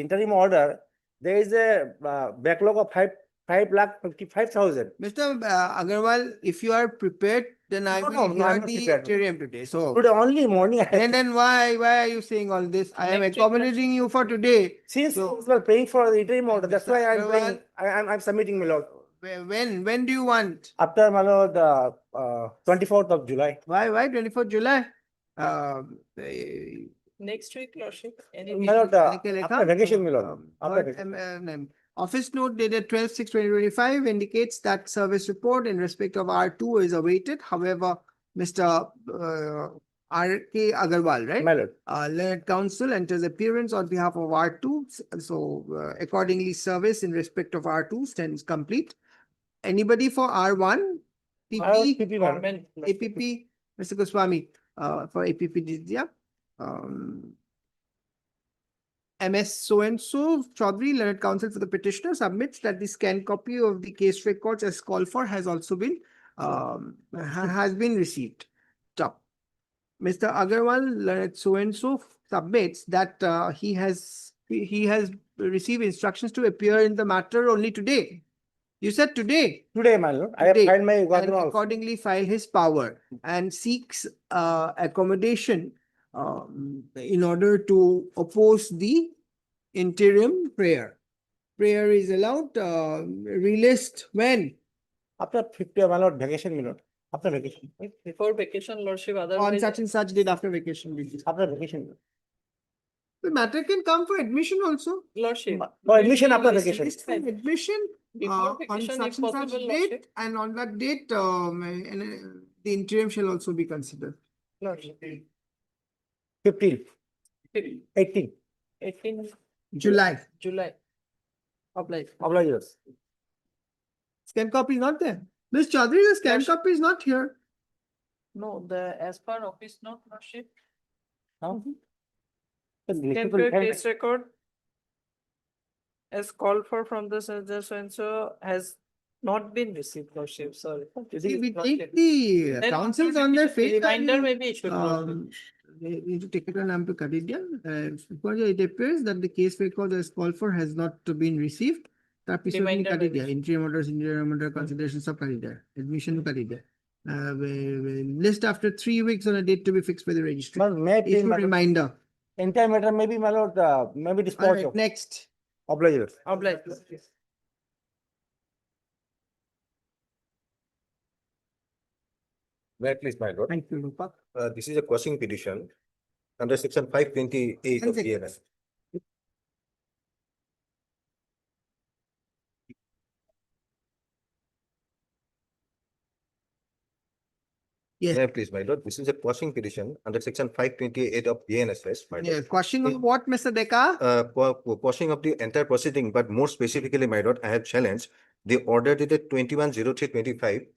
M: interim order. There is a backlog of 5,55,000.
B: Mr. Agarwal, if you are prepared, then I
M: No,
B: will
M: no, I'm
B: hear
M: not
B: the
M: prepared.
B: interim today. So,
M: Today only morning I have.
B: and then why are you saying all this? I am
C: Next week,
B: accommodating you for today.
M: Since
B: So-
M: you are paying for the interim order, that's
B: Mr.
M: why I'm
B: Agarwal-
M: paying, I'm submitting, my lord.
B: When do you want?
M: After, my lord, 24th of July.
B: Why 24th July?
C: Next week, lordship. Any
M: My lord,
B: Lekha?
M: after vacation, my lord. After vacation.
B: Office note dated 12/6/2025 indicates that service report in respect of R2 is awaited. However, Mr. R.K. Agarwal, right?
M: My lord.
B: Learned counsel enters appearance on behalf of R2. So accordingly, service in respect of R2 stands complete. Anybody for R1? PP?
M: PP, my lord.
C: Government.
B: APP, Mr. Goswami, for APP Jizya. MS so-and-so, Chaudhary, learned counsel for the petitioner, submits that the scanned copy of the case records as called for has also been has been received. Top. Mr. Agarwal, so and so submits that he has received instructions to appear in the matter only today. You said today.
M: Today, my lord, I have
B: Today,
M: filed my
B: and
M: Uganda also.
B: accordingly file his power and seeks accommodation in order to oppose the interim prayer. Prayer is allowed, relist when?
M: After 50, my lord, vacation, my lord. After vacation.
C: Before vacation, lordship,
B: On
C: otherwise.
B: such and such date after vacation.
M: After vacation.
B: The matter can come for admission also.
C: Lordship.
M: For admission after vacation.
B: List for admission
C: Before
B: on
C: vacation,
B: such
C: if
B: and such
C: possible,
B: date,
C: lordship.
B: and on that date, the interim shall also be considered.
C: Lordship.
M: 15, 18.
C: 18
B: July.
C: July. Oblige.
M: Obligers.
B: Scan copy is not there. Ms. Chaudhary, the scan copy is not here.
C: No, as per office note, lordship.
M: Can
C: Temporary case record as called for from the surgeon so and so has not been received, lordship, sorry.
B: See, we take the
C: Then
B: councils on their face.
C: Reminder may be issued, lordship.
B: They need to take it on to cut it down. Because it appears that the case record as called for has not been received.
C: Reminder may be
B: Interim order consideration sub admission list after 3 weeks on a date to be fixed by the registry.
M: Well, may be,
B: Issue
M: my lord.
B: reminder.
M: Entire matter may be, my lord, maybe disposed
B: Alright,
M: of.
B: next.
M: Obligers.
C: Oblige.
S: May I please, my lord?
B: Thank you, Rupa.
S: This is a quashing petition under section 528 of BNS.
B: Yes.
S: May I please, my lord? This is a quashing petition under section 528 of BNSS, my lord.
B: Yeah, question of what, Mr. Deka?
S: Quashing of the entire proceeding, but more specifically, my lord, I have challenged the order dated 21/03/25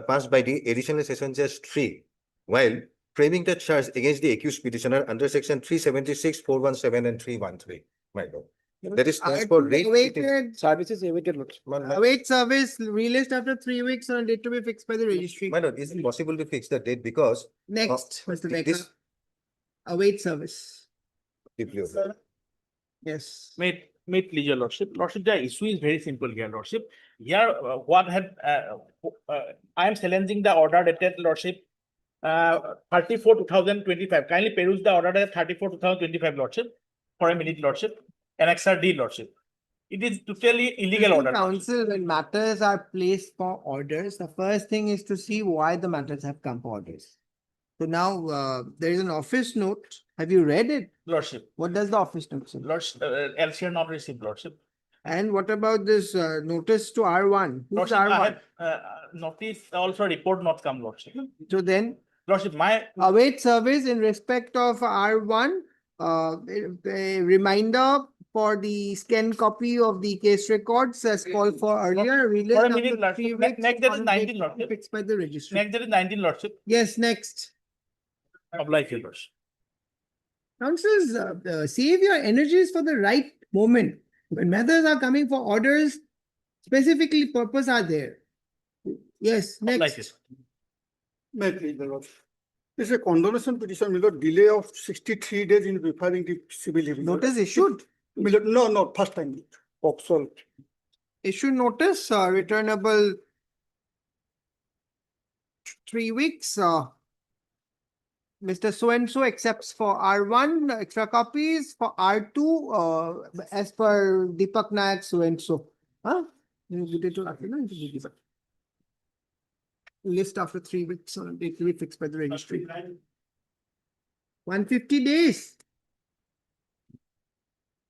S: passed by the additional session judge 3, while framing the charge against the accused petitioner under section 376, 417 and 313, my lord. That is for rate.
B: Awaited
M: Services awaited, lord.
B: await service relist after 3 weeks on a date to be fixed by the registry.
S: My lord, is it possible to fix the date because
B: Next, Mr. Deka.
S: this
B: Await service. Yes.
E: Meet please, your lordship. Lordship, the issue is very simple here, lordship. Here, I am challenging the order dated, lordship, 34/2025. Kindly peruse the order dated 34/2025, lordship, for a minute, lordship. Annexure D, lordship. It is totally illegal order.
B: Council, when matters are placed for orders, the first thing is to see why the matters have come for orders. So now, there is an office note. Have you read it?
E: Lordship.
B: What does the office note say?
E: Lordship, LCR not received, lordship.
B: And what about this notice to R1? Who's
E: Lordship, I
B: R1?
E: have notice, also report not come, lordship.
B: So then,
E: Lordship, my
B: await service in respect of R1, a reminder for the scan copy of the case records as called for earlier. Released
E: for a
B: after
E: minute,
B: 3
E: lordship.
B: weeks
E: Next there is
B: on a
E: 19,
B: date
E: lordship.
B: fixed by the registry.
E: Next there is 19, lordship.
B: Yes, next.
E: Oblige, your lordship.
B: Councils, save your energies for the right moment. When matters are coming for orders, specifically purpose are there. Yes,
E: Oblige,
B: next.
E: yes.
F: May I please, my lord? This is a condonation petition, my lord, delay of 63 days in preparing the civil hearing.
B: Notice issued.
F: My lord, no, first time. Oxal.
B: Issue notice, returnable 3 weeks. Mr. So-and-so accepts for R1 extra copies, for R2 as per Deepak Nayak so-and-so. Huh? List after 3 weeks on a date to be fixed by the registry. 150 days.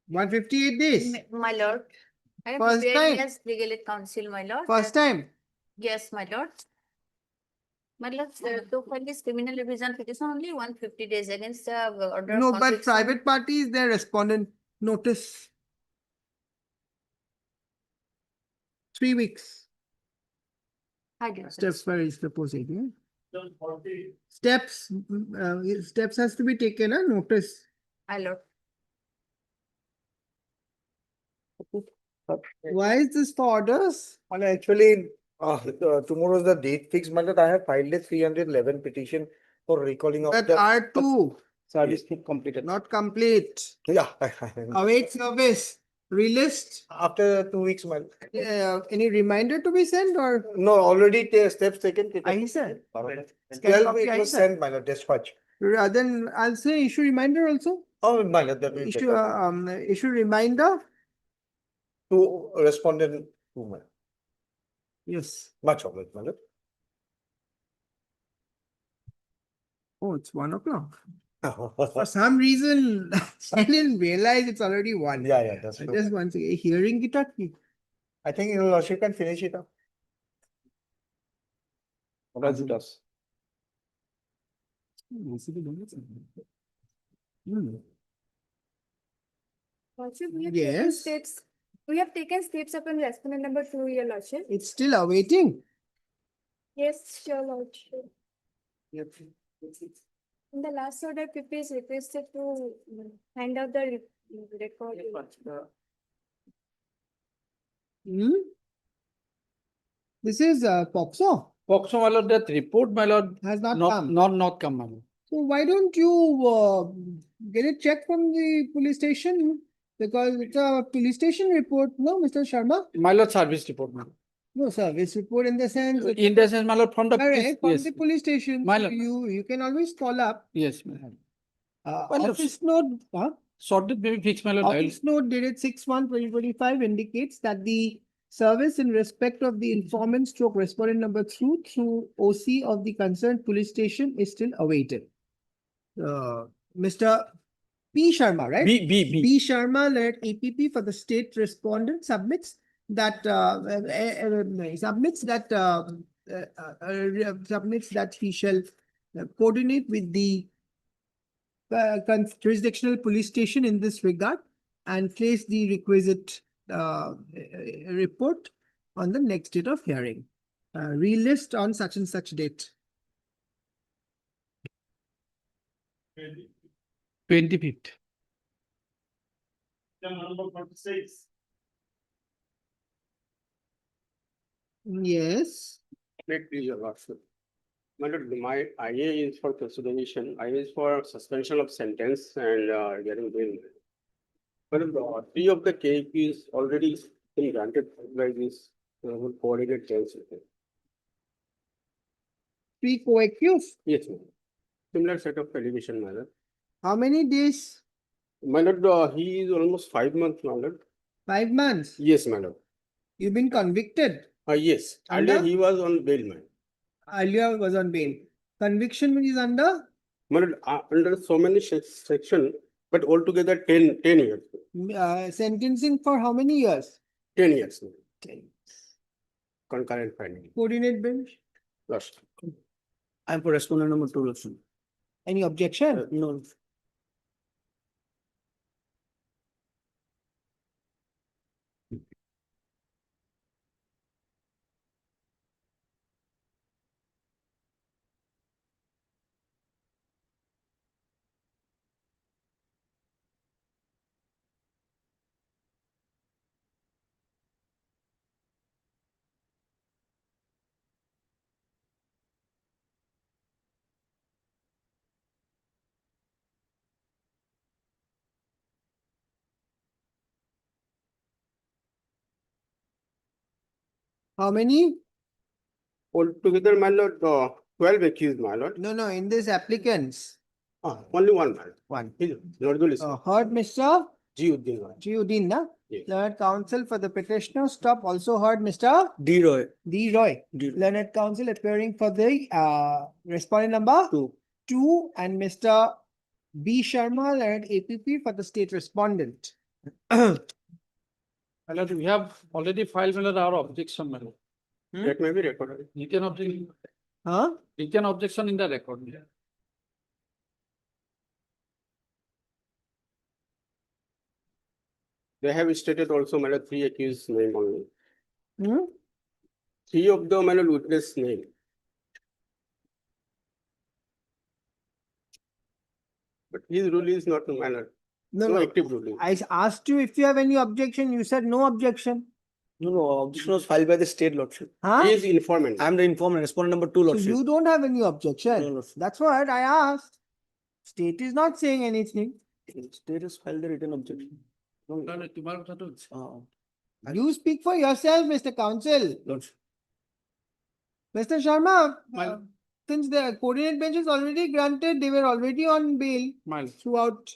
B: 158 days.
A: My lord. I have
B: First
A: prepared
B: time.
A: as legal aid counsel, my lord.
B: First time.
A: Yes, my lord. My lord, to file this criminal revision petition only 150 days against the order. of
B: No, but
A: conviction.
B: private party is their respondent notice. 3 weeks.
A: I do.
B: Steps were is proposing. Steps, steps has to be taken, notice.
A: My lord.
B: Why is this for orders?
M: Well, actually,
I: Tomorrow is the date fixed, my lord. I have filed a 311 petition for recalling of
B: But
I: the.
B: R2,
I: Service completed.
B: not complete.
I: Yeah.
B: Await service, relist.
I: After 2 weeks, my lord.
B: Any reminder to be sent or?
I: No, already steps taken.
B: I said.
I: 12 it was sent, my lord, dispatch.
B: Then I'll say issue reminder also.
I: Oh, my lord, that will take
B: Issue,
I: up
B: issue reminder.
I: to respondent woman.
B: Yes.
I: Much of it, my lord.
B: Oh, it's 1 o'clock. For some reason, I didn't realize it's already 1.
I: Yeah, that's true.
B: Just once again, hearing it up.
I: I think your lordship can finish it up.
B: As it does.
T: Lordship, we have taken
B: Yes.
T: steps, we have taken steps upon respondent number 2, your lordship.
B: It's still awaiting.
T: Yes, your lordship. In the last order, PP is requested to hand out the record.
B: This is POXO.
U: POXO, my lord, that report, my lord,
B: has not
U: not,
B: come.
U: not come, my lord.
B: So why don't you get it checked from the police station? Because it's a police station report, no, Mr. Sharma?
U: My lord, service report, my lord.
B: No, service report in the sense.
U: In the sense, my lord, from the police,
B: Correct, from
U: yes,
B: the police station.
U: My
B: So
U: lord.
B: you can always call up.
U: yes, my lord.
B: Well, office note,
U: Sorted, maybe fix, my lord. I will-
B: office note dated 6/1/2025 indicates that the service in respect of the informant stroke respondent number 2 through OC of the concerned police station is still awaited. Mr. P. Sharma, right? P. Sharma led APP for the state respondent submits that submits that he shall coordinate with the jurisdictional police station in this regard and place the requisite report on the next date of hearing. Relist on such and such date.
U: 25th.
F: Number 46.
B: Yes.
V: Please, your lordship. My lord, my IA is for consideration, IA is for suspension of sentence and getting bail. But three of the KPs already been granted by this coordinate case.
B: 3 co-accused.
V: Yes, ma'am. Similar set of allegation, my lord.
B: How many days?
V: My lord, he is almost 5 months, my lord.
B: 5 months.
V: Yes, my lord.
B: You've been convicted.
V: Yes,
B: Under?
V: earlier he was on bail, man.
B: Earlier was on bail. Conviction is under?
V: My lord, under so many section, but altogether 10 years.
B: Sentencing for how many years?
V: 10 years. ma'am.
B: 10.
V: Concurrent finding.
B: Coordinate bench.
V: Last.
B: I'm for respondent number 2 also. Any objection? No. How many?
V: Altogether, my lord, 12 accused, my lord.
B: No, in this applicants.
V: Only one, my lord.
B: One.
V: Nordul is.
B: Heard Mr.
V: Jiuddin.
B: Jiuddin, na?
V: Yes.
B: Learned counsel for the petitioner stop also heard Mr.
U: D. Roy.
B: D. Roy. Learned counsel appearing for the respondent number 2 and Mr. B. Sharma learned APP for the state respondent.
U: My lord, we have already filed, my lord, our objection, my lord.
V: That may be recorded.
U: Written objection.
B: Huh?
U: Written objection in the record.
V: They have stated also, my lord, 3 accused name only.
B: Hmm?
V: 3 of them, my lord, witness name. But his rule is not, my lord.
B: No.
V: Active ruling.
B: I asked you if you have any objection. You said no objection.
D: No, objection was filed by the state lordship.
B: Huh?
V: He is informant.
D: I am the informant, respondent number two
B: So
D: lordship.
B: you don't have any
D: No,
B: objection.
D: lordship.
B: That's what I asked. State is not saying anything.
D: State has filed the written objection. No,
B: You speak for yourself, Mr. Counsel.
D: lordship.
B: Mr. Sharma, since the coordinate bench is already granted, they were already on bail throughout.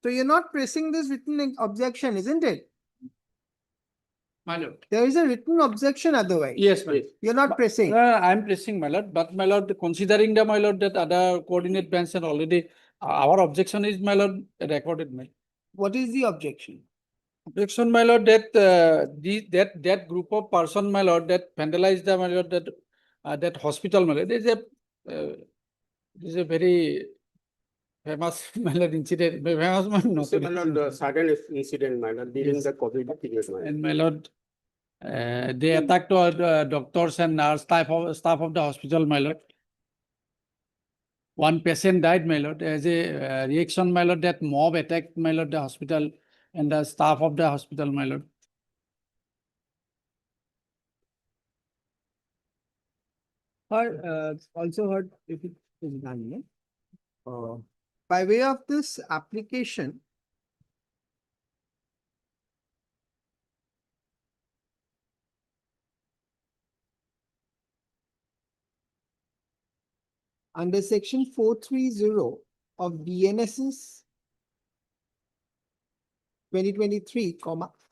B: So you're not pressing this written objection, isn't it?
U: My lord.
B: There is a written objection otherwise.
U: Yes, my lord.
B: You're not pressing.
U: I am pressing, my lord, but my lord, considering the, my lord, that other coordinate bench are already, our objection is, my lord, recorded, my.
B: What is the objection?
U: Objection, my lord, that that group of person, my lord, that vandalized the, my lord, that hospital, my lord, there is a very famous, my lord, incident, famous, not
V: My lord, the sudden incident, my lord, during the COVID period, my lord.
U: and my lord, they attacked doctors and nurse staff of the hospital, my lord. One patient died, my lord, as a reaction, my lord, that mob attacked, my lord, the hospital and the staff of the hospital, my lord.
B: Also heard if it is done, by way of this application, under section 430 of BNSS 2023,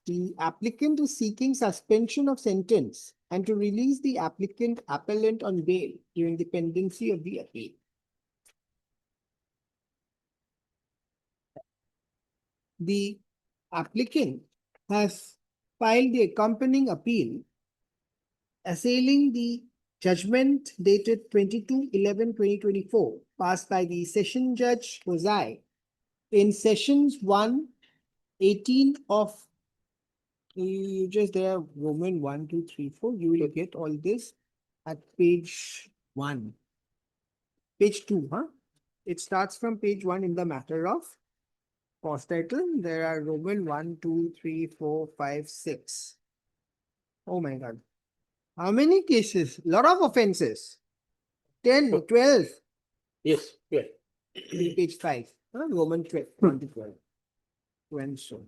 B: the applicant is seeking suspension of sentence and to release the applicant appellant on bail during the pendency of the appeal. The applicant has filed the accompanying appeal assailing the judgment dated 22/11/2024 passed by the Session Judge Bozai in Sessions 1/18 of you just there Roman 1, 2, 3, 4. You will get all this at page 1. Page 2, huh? It starts from page 1 in the matter of cause title. There are Roman 1, 2, 3, 4, 5, 6. Oh my God. How many cases? Lot of offenses. 10, 12.
V: Yes, yes.
B: Page 5. Roman 12, 1 to 12. When so.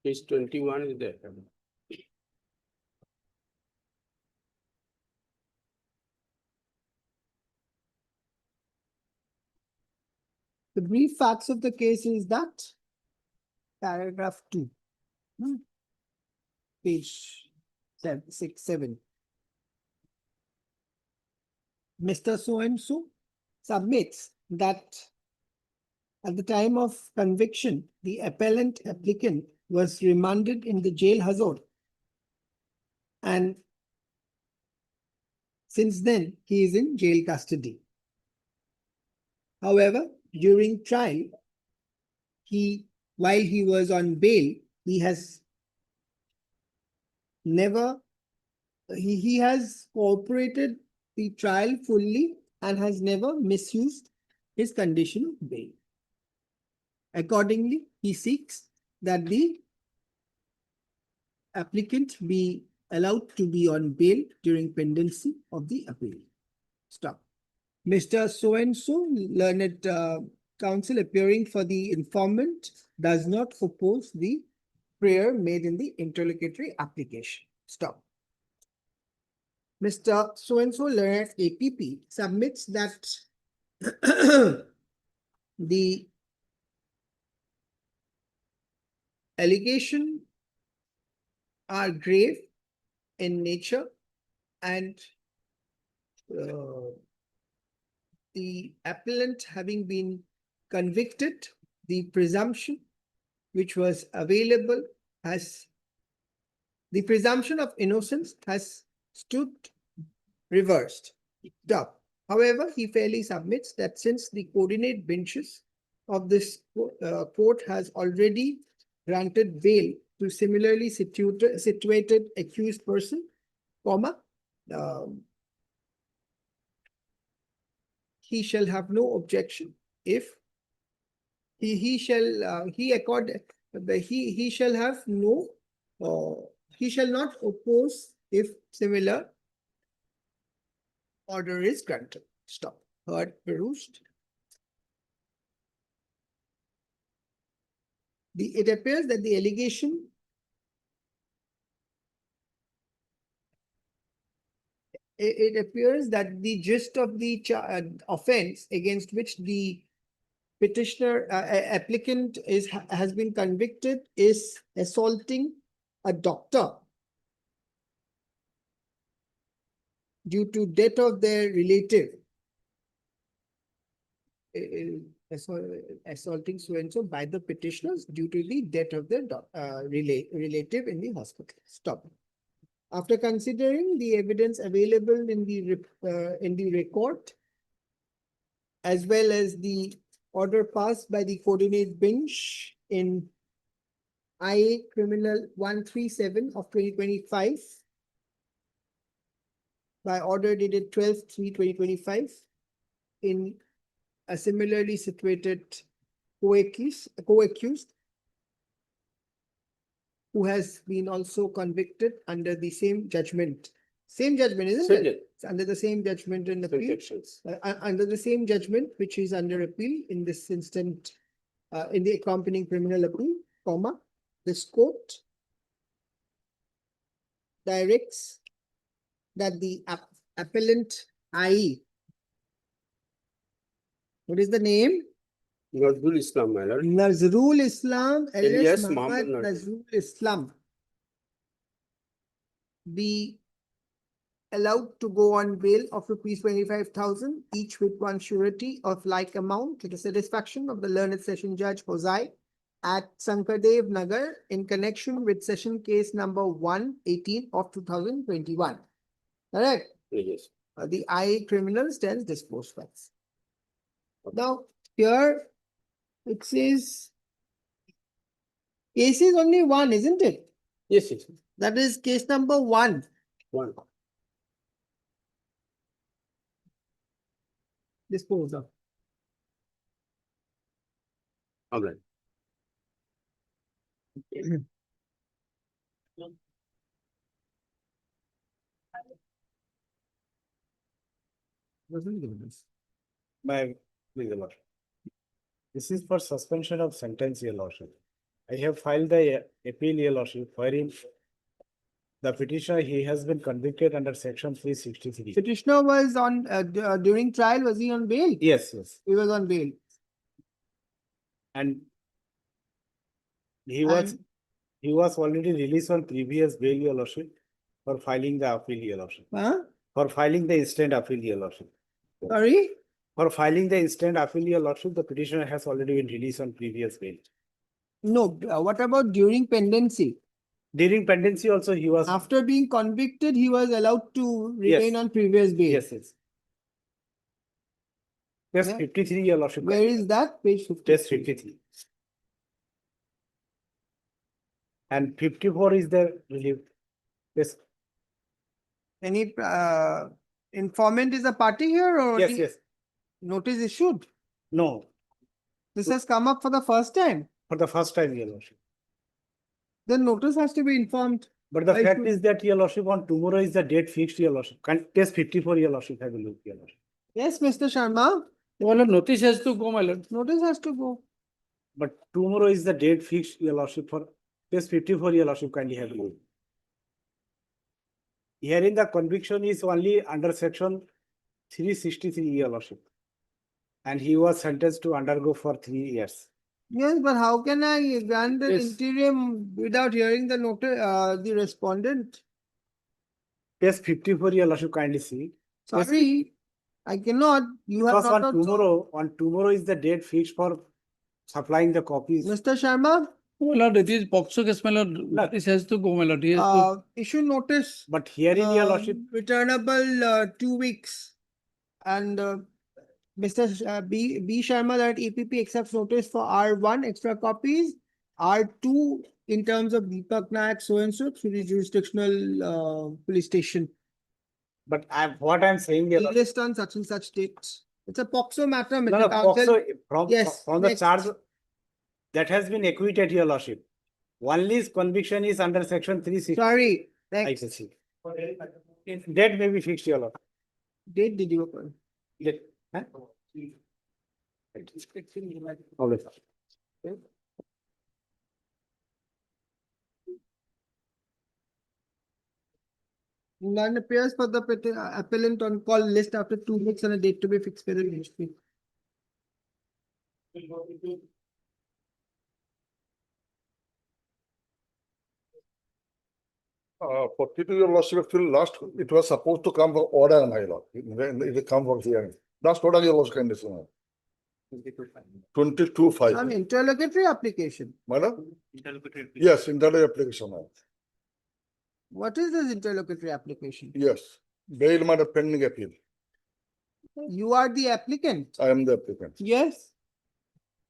V: Page 21 is there.
B: The brief facts of the case is that paragraph 2. Page 6, 7. Mr. So-and-so submits that at the time of conviction, the appellant applicant was remanded in the jail Hazor. And since then, he is in jail custody. However, during trial, while he was on bail, he has never, he has cooperated the trial fully and has never misused his condition of bail. Accordingly, he seeks that the applicant be allowed to be on bail during pendency of the appeal. Stop. Mr. So-and-so, learned counsel appearing for the informant, does not oppose the prayer made in the interlocutory application. Stop. Mr. So-and-so, learned APP, submits that the allegation are grave in nature and the appellant having been convicted, the presumption which was available the presumption of innocence has stood reversed. However, he fairly submits that since the coordinate benches of this court has already granted bail to similarly situated accused person, he shall have no objection if he shall not oppose if similar order is granted. Stop. Heard, perused. It appears that the allegation it appears that the gist of the offense against which the petitioner applicant has been convicted is assaulting a doctor due to death of their relative. Assaulting so and so by the petitioners due to the death of their relative in the hospital. Stop. After considering the evidence available in the record, as well as the order passed by the coordinate bench in IA Criminal 137 of 2025, by order dated 12/3/2025, in a similarly situated co-accused who has been also convicted under the same judgment. Same judgment, isn't it? It's under the same judgment and appeal. Under the same judgment which is under appeal in this instant, in the accompanying criminal appeal, this court directs that the appellant, i.e., what is the name?
V: Nazrul Islam, my lord.
B: Nazrul Islam, alias
V: Alias
B: Muhammad
V: Muhammad
B: Nazrul Islam, be allowed to go on bail of rupees 25,000, each with one surety of like amount to the satisfaction of the learned session judge Hosai at Sankardev Nagar in connection with session case number 118 of 2021. Correct?
V: Yes.
B: The IA criminal stands disposed of. Now, here it says case is only one, isn't it?
V: Yes, yes.
B: That is case number 1.
V: One.
B: Disposed of.
V: All right.
Q: My legal lordship. This is for suspension of sentence, your lordship. I have filed the appeal, your lordship, wherein the petitioner, he has been convicted under section 363.
B: Petitioner was on, during trial, was he on bail?
Q: Yes, yes.
B: He was on bail.
Q: And he was already released on previous bail, your lordship, for filing the appeal, your lordship.
B: Huh?
Q: For filing the instant appeal, your lordship.
B: Sorry?
Q: For filing the instant appeal, your lordship, the petitioner has already been released on previous bail.
B: No, what about during pendency?
Q: During pendency also he was.
B: After being convicted, he was allowed to remain
Q: Yes.
B: on previous bail.
Q: Yes, yes. Yes, 53, your lordship.
B: Where is that? Page 50.
Q: Test 53. And 54 is the relief. Yes,
B: Any informant is a party here or?
Q: yes, yes.
B: Notice issued?
Q: No,
B: This has come up for the first time.
Q: for the first time, your lordship.
B: The notice has to be informed.
Q: But the
B: Why
Q: fact
B: should-
Q: is that, your lordship, on tomorrow is the date fixed, your lordship. Can test 54, your lordship, have a look, your lordship.
B: Yes, Mr. Sharma,
U: Well, notice has to go, my lord.
B: notice has to go.
Q: But tomorrow is the date fixed, your lordship, for test 54, your lordship, kindly have a look. Herein the conviction is only under section 363, your lordship. and he was sentenced to undergo for 3 years.
B: Yes, but how can I grant the
Q: Yes.
B: interim without hearing the notice, the respondent?
Q: Case 54, your lordship kindly see. Case-
B: Sorry, I cannot. You have
Q: Because
B: not.
Q: on tomorrow is the date fixed for supplying the copies.
B: Mr. Sharma,
U: My lord, it is POXO case, my lord. This has to go, my lord. He has to.
B: issue notice.
Q: But herein your lordship,
B: Returnable 2 weeks. And Mr. B Sharma that APP accepts notice for R1 extra copies, R2 in terms of Deepak Nayak so and so through the jurisdictional police station.
Q: but what I'm saying here.
B: List on such and such dates. It's a POXO matter,
Q: No,
B: Mr.
Q: no,
B: Counsel.
Q: POXO,
B: Yes,
Q: from the
B: next.
Q: charge that has been acquitted, your lordship. Only conviction is under section 360.
B: Sorry, next.
Q: ICC. Date may be fixed, your lord.
B: Date did you open?
Q: Date, huh? Always.
B: None appears for the appellant on call list after 2 weeks and a date to be fixed by the ministry.
K: Forty-two, your lordship, actually last, it was supposed to come for order, my lord. It come for hearing. Last order, your lordship, can listen. 22-5.
B: An interlocutory application.
K: Madam? Yes, interlocutory application. Ma'am.
B: What is this interlocutory application?
K: Yes, bail matter pending appeal.
B: You are the applicant.
K: I am the applicant.
B: Yes.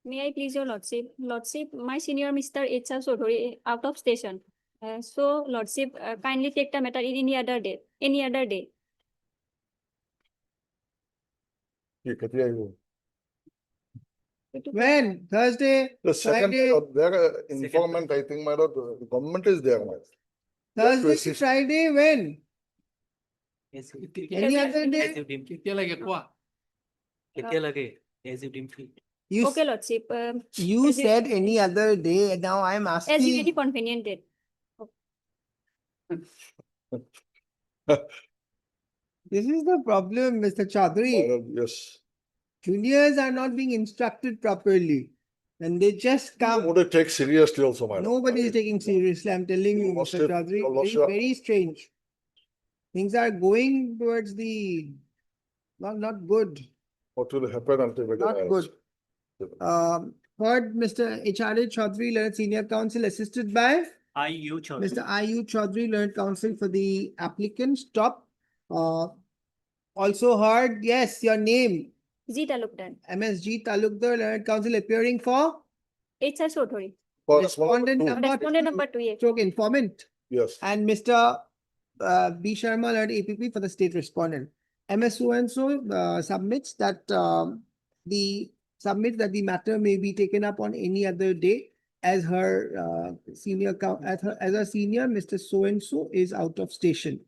O: May I please your lordship? Lordship, my senior Mr. H.R. Sodhuri out of station. So lordship, kindly take the matter in any other day, any other day.
B: When? Thursday?
K: The second,
B: Friday?
K: their informant, I think, my lord, the government is there, my.
B: Thursday,
K: assist.
B: Friday, when? Any other day? You,
O: Okay, lordship.
B: you
O: as you-
B: said any other day. Now I'm
O: As you very
B: asking.
O: convenient date.
B: This is the problem, Mr. Chaudhary.
K: Yes.
B: Juniors are not being instructed properly. And they just come.
K: Nobody takes seriously also, my lord.
B: Nobody is taking seriously. I'm telling you, Mr.
K: Lordship,
B: Chaudhary.
K: your
B: Very,
K: lordship.
B: very strange. Things are going towards the not good.
K: What will happen until we
B: Not good. Third, Mr. H.R.A. Chaudhary, Learned Senior Counsel, assisted by
R: I.U.
B: Mr. I.U. Chaudhary, Learned Counsel for the applicant. Stop. Also heard, yes, your name,
O: G. Talukdar.
B: MSG Talukdar, Learned Counsel appearing for
O: H.R. Sodhuri.
B: respondent number
O: Respondent number 2. Yes.
B: stroke informant.
K: Yes.
B: And Mr. B. Sharma, Learned APP for the state respondent. MS so submits that the matter may be taken up on any other day as her senior as a senior, Mr. So and so is out of station.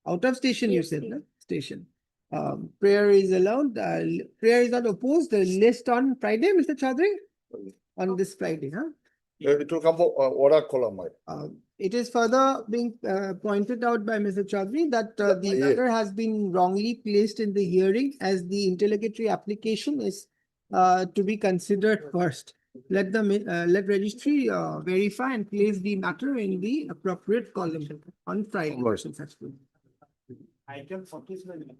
B: Out of station, you
O: Yes,
B: said,
O: yes.
B: no? Station. Prayer is allowed. Prayer is not opposed. The list on Friday, Mr. Chaudhary? On this Friday, huh?
K: It will come for order column, my.
B: It is further being pointed out by Mr. Chaudhary that the
K: Yeah.
B: matter has been wrongly placed in the hearing as the interlocutory application is to be considered first. Let the let registry verify and place the matter in the appropriate column on Friday.
K: Right.
B: Successfully.
Q: Item 47.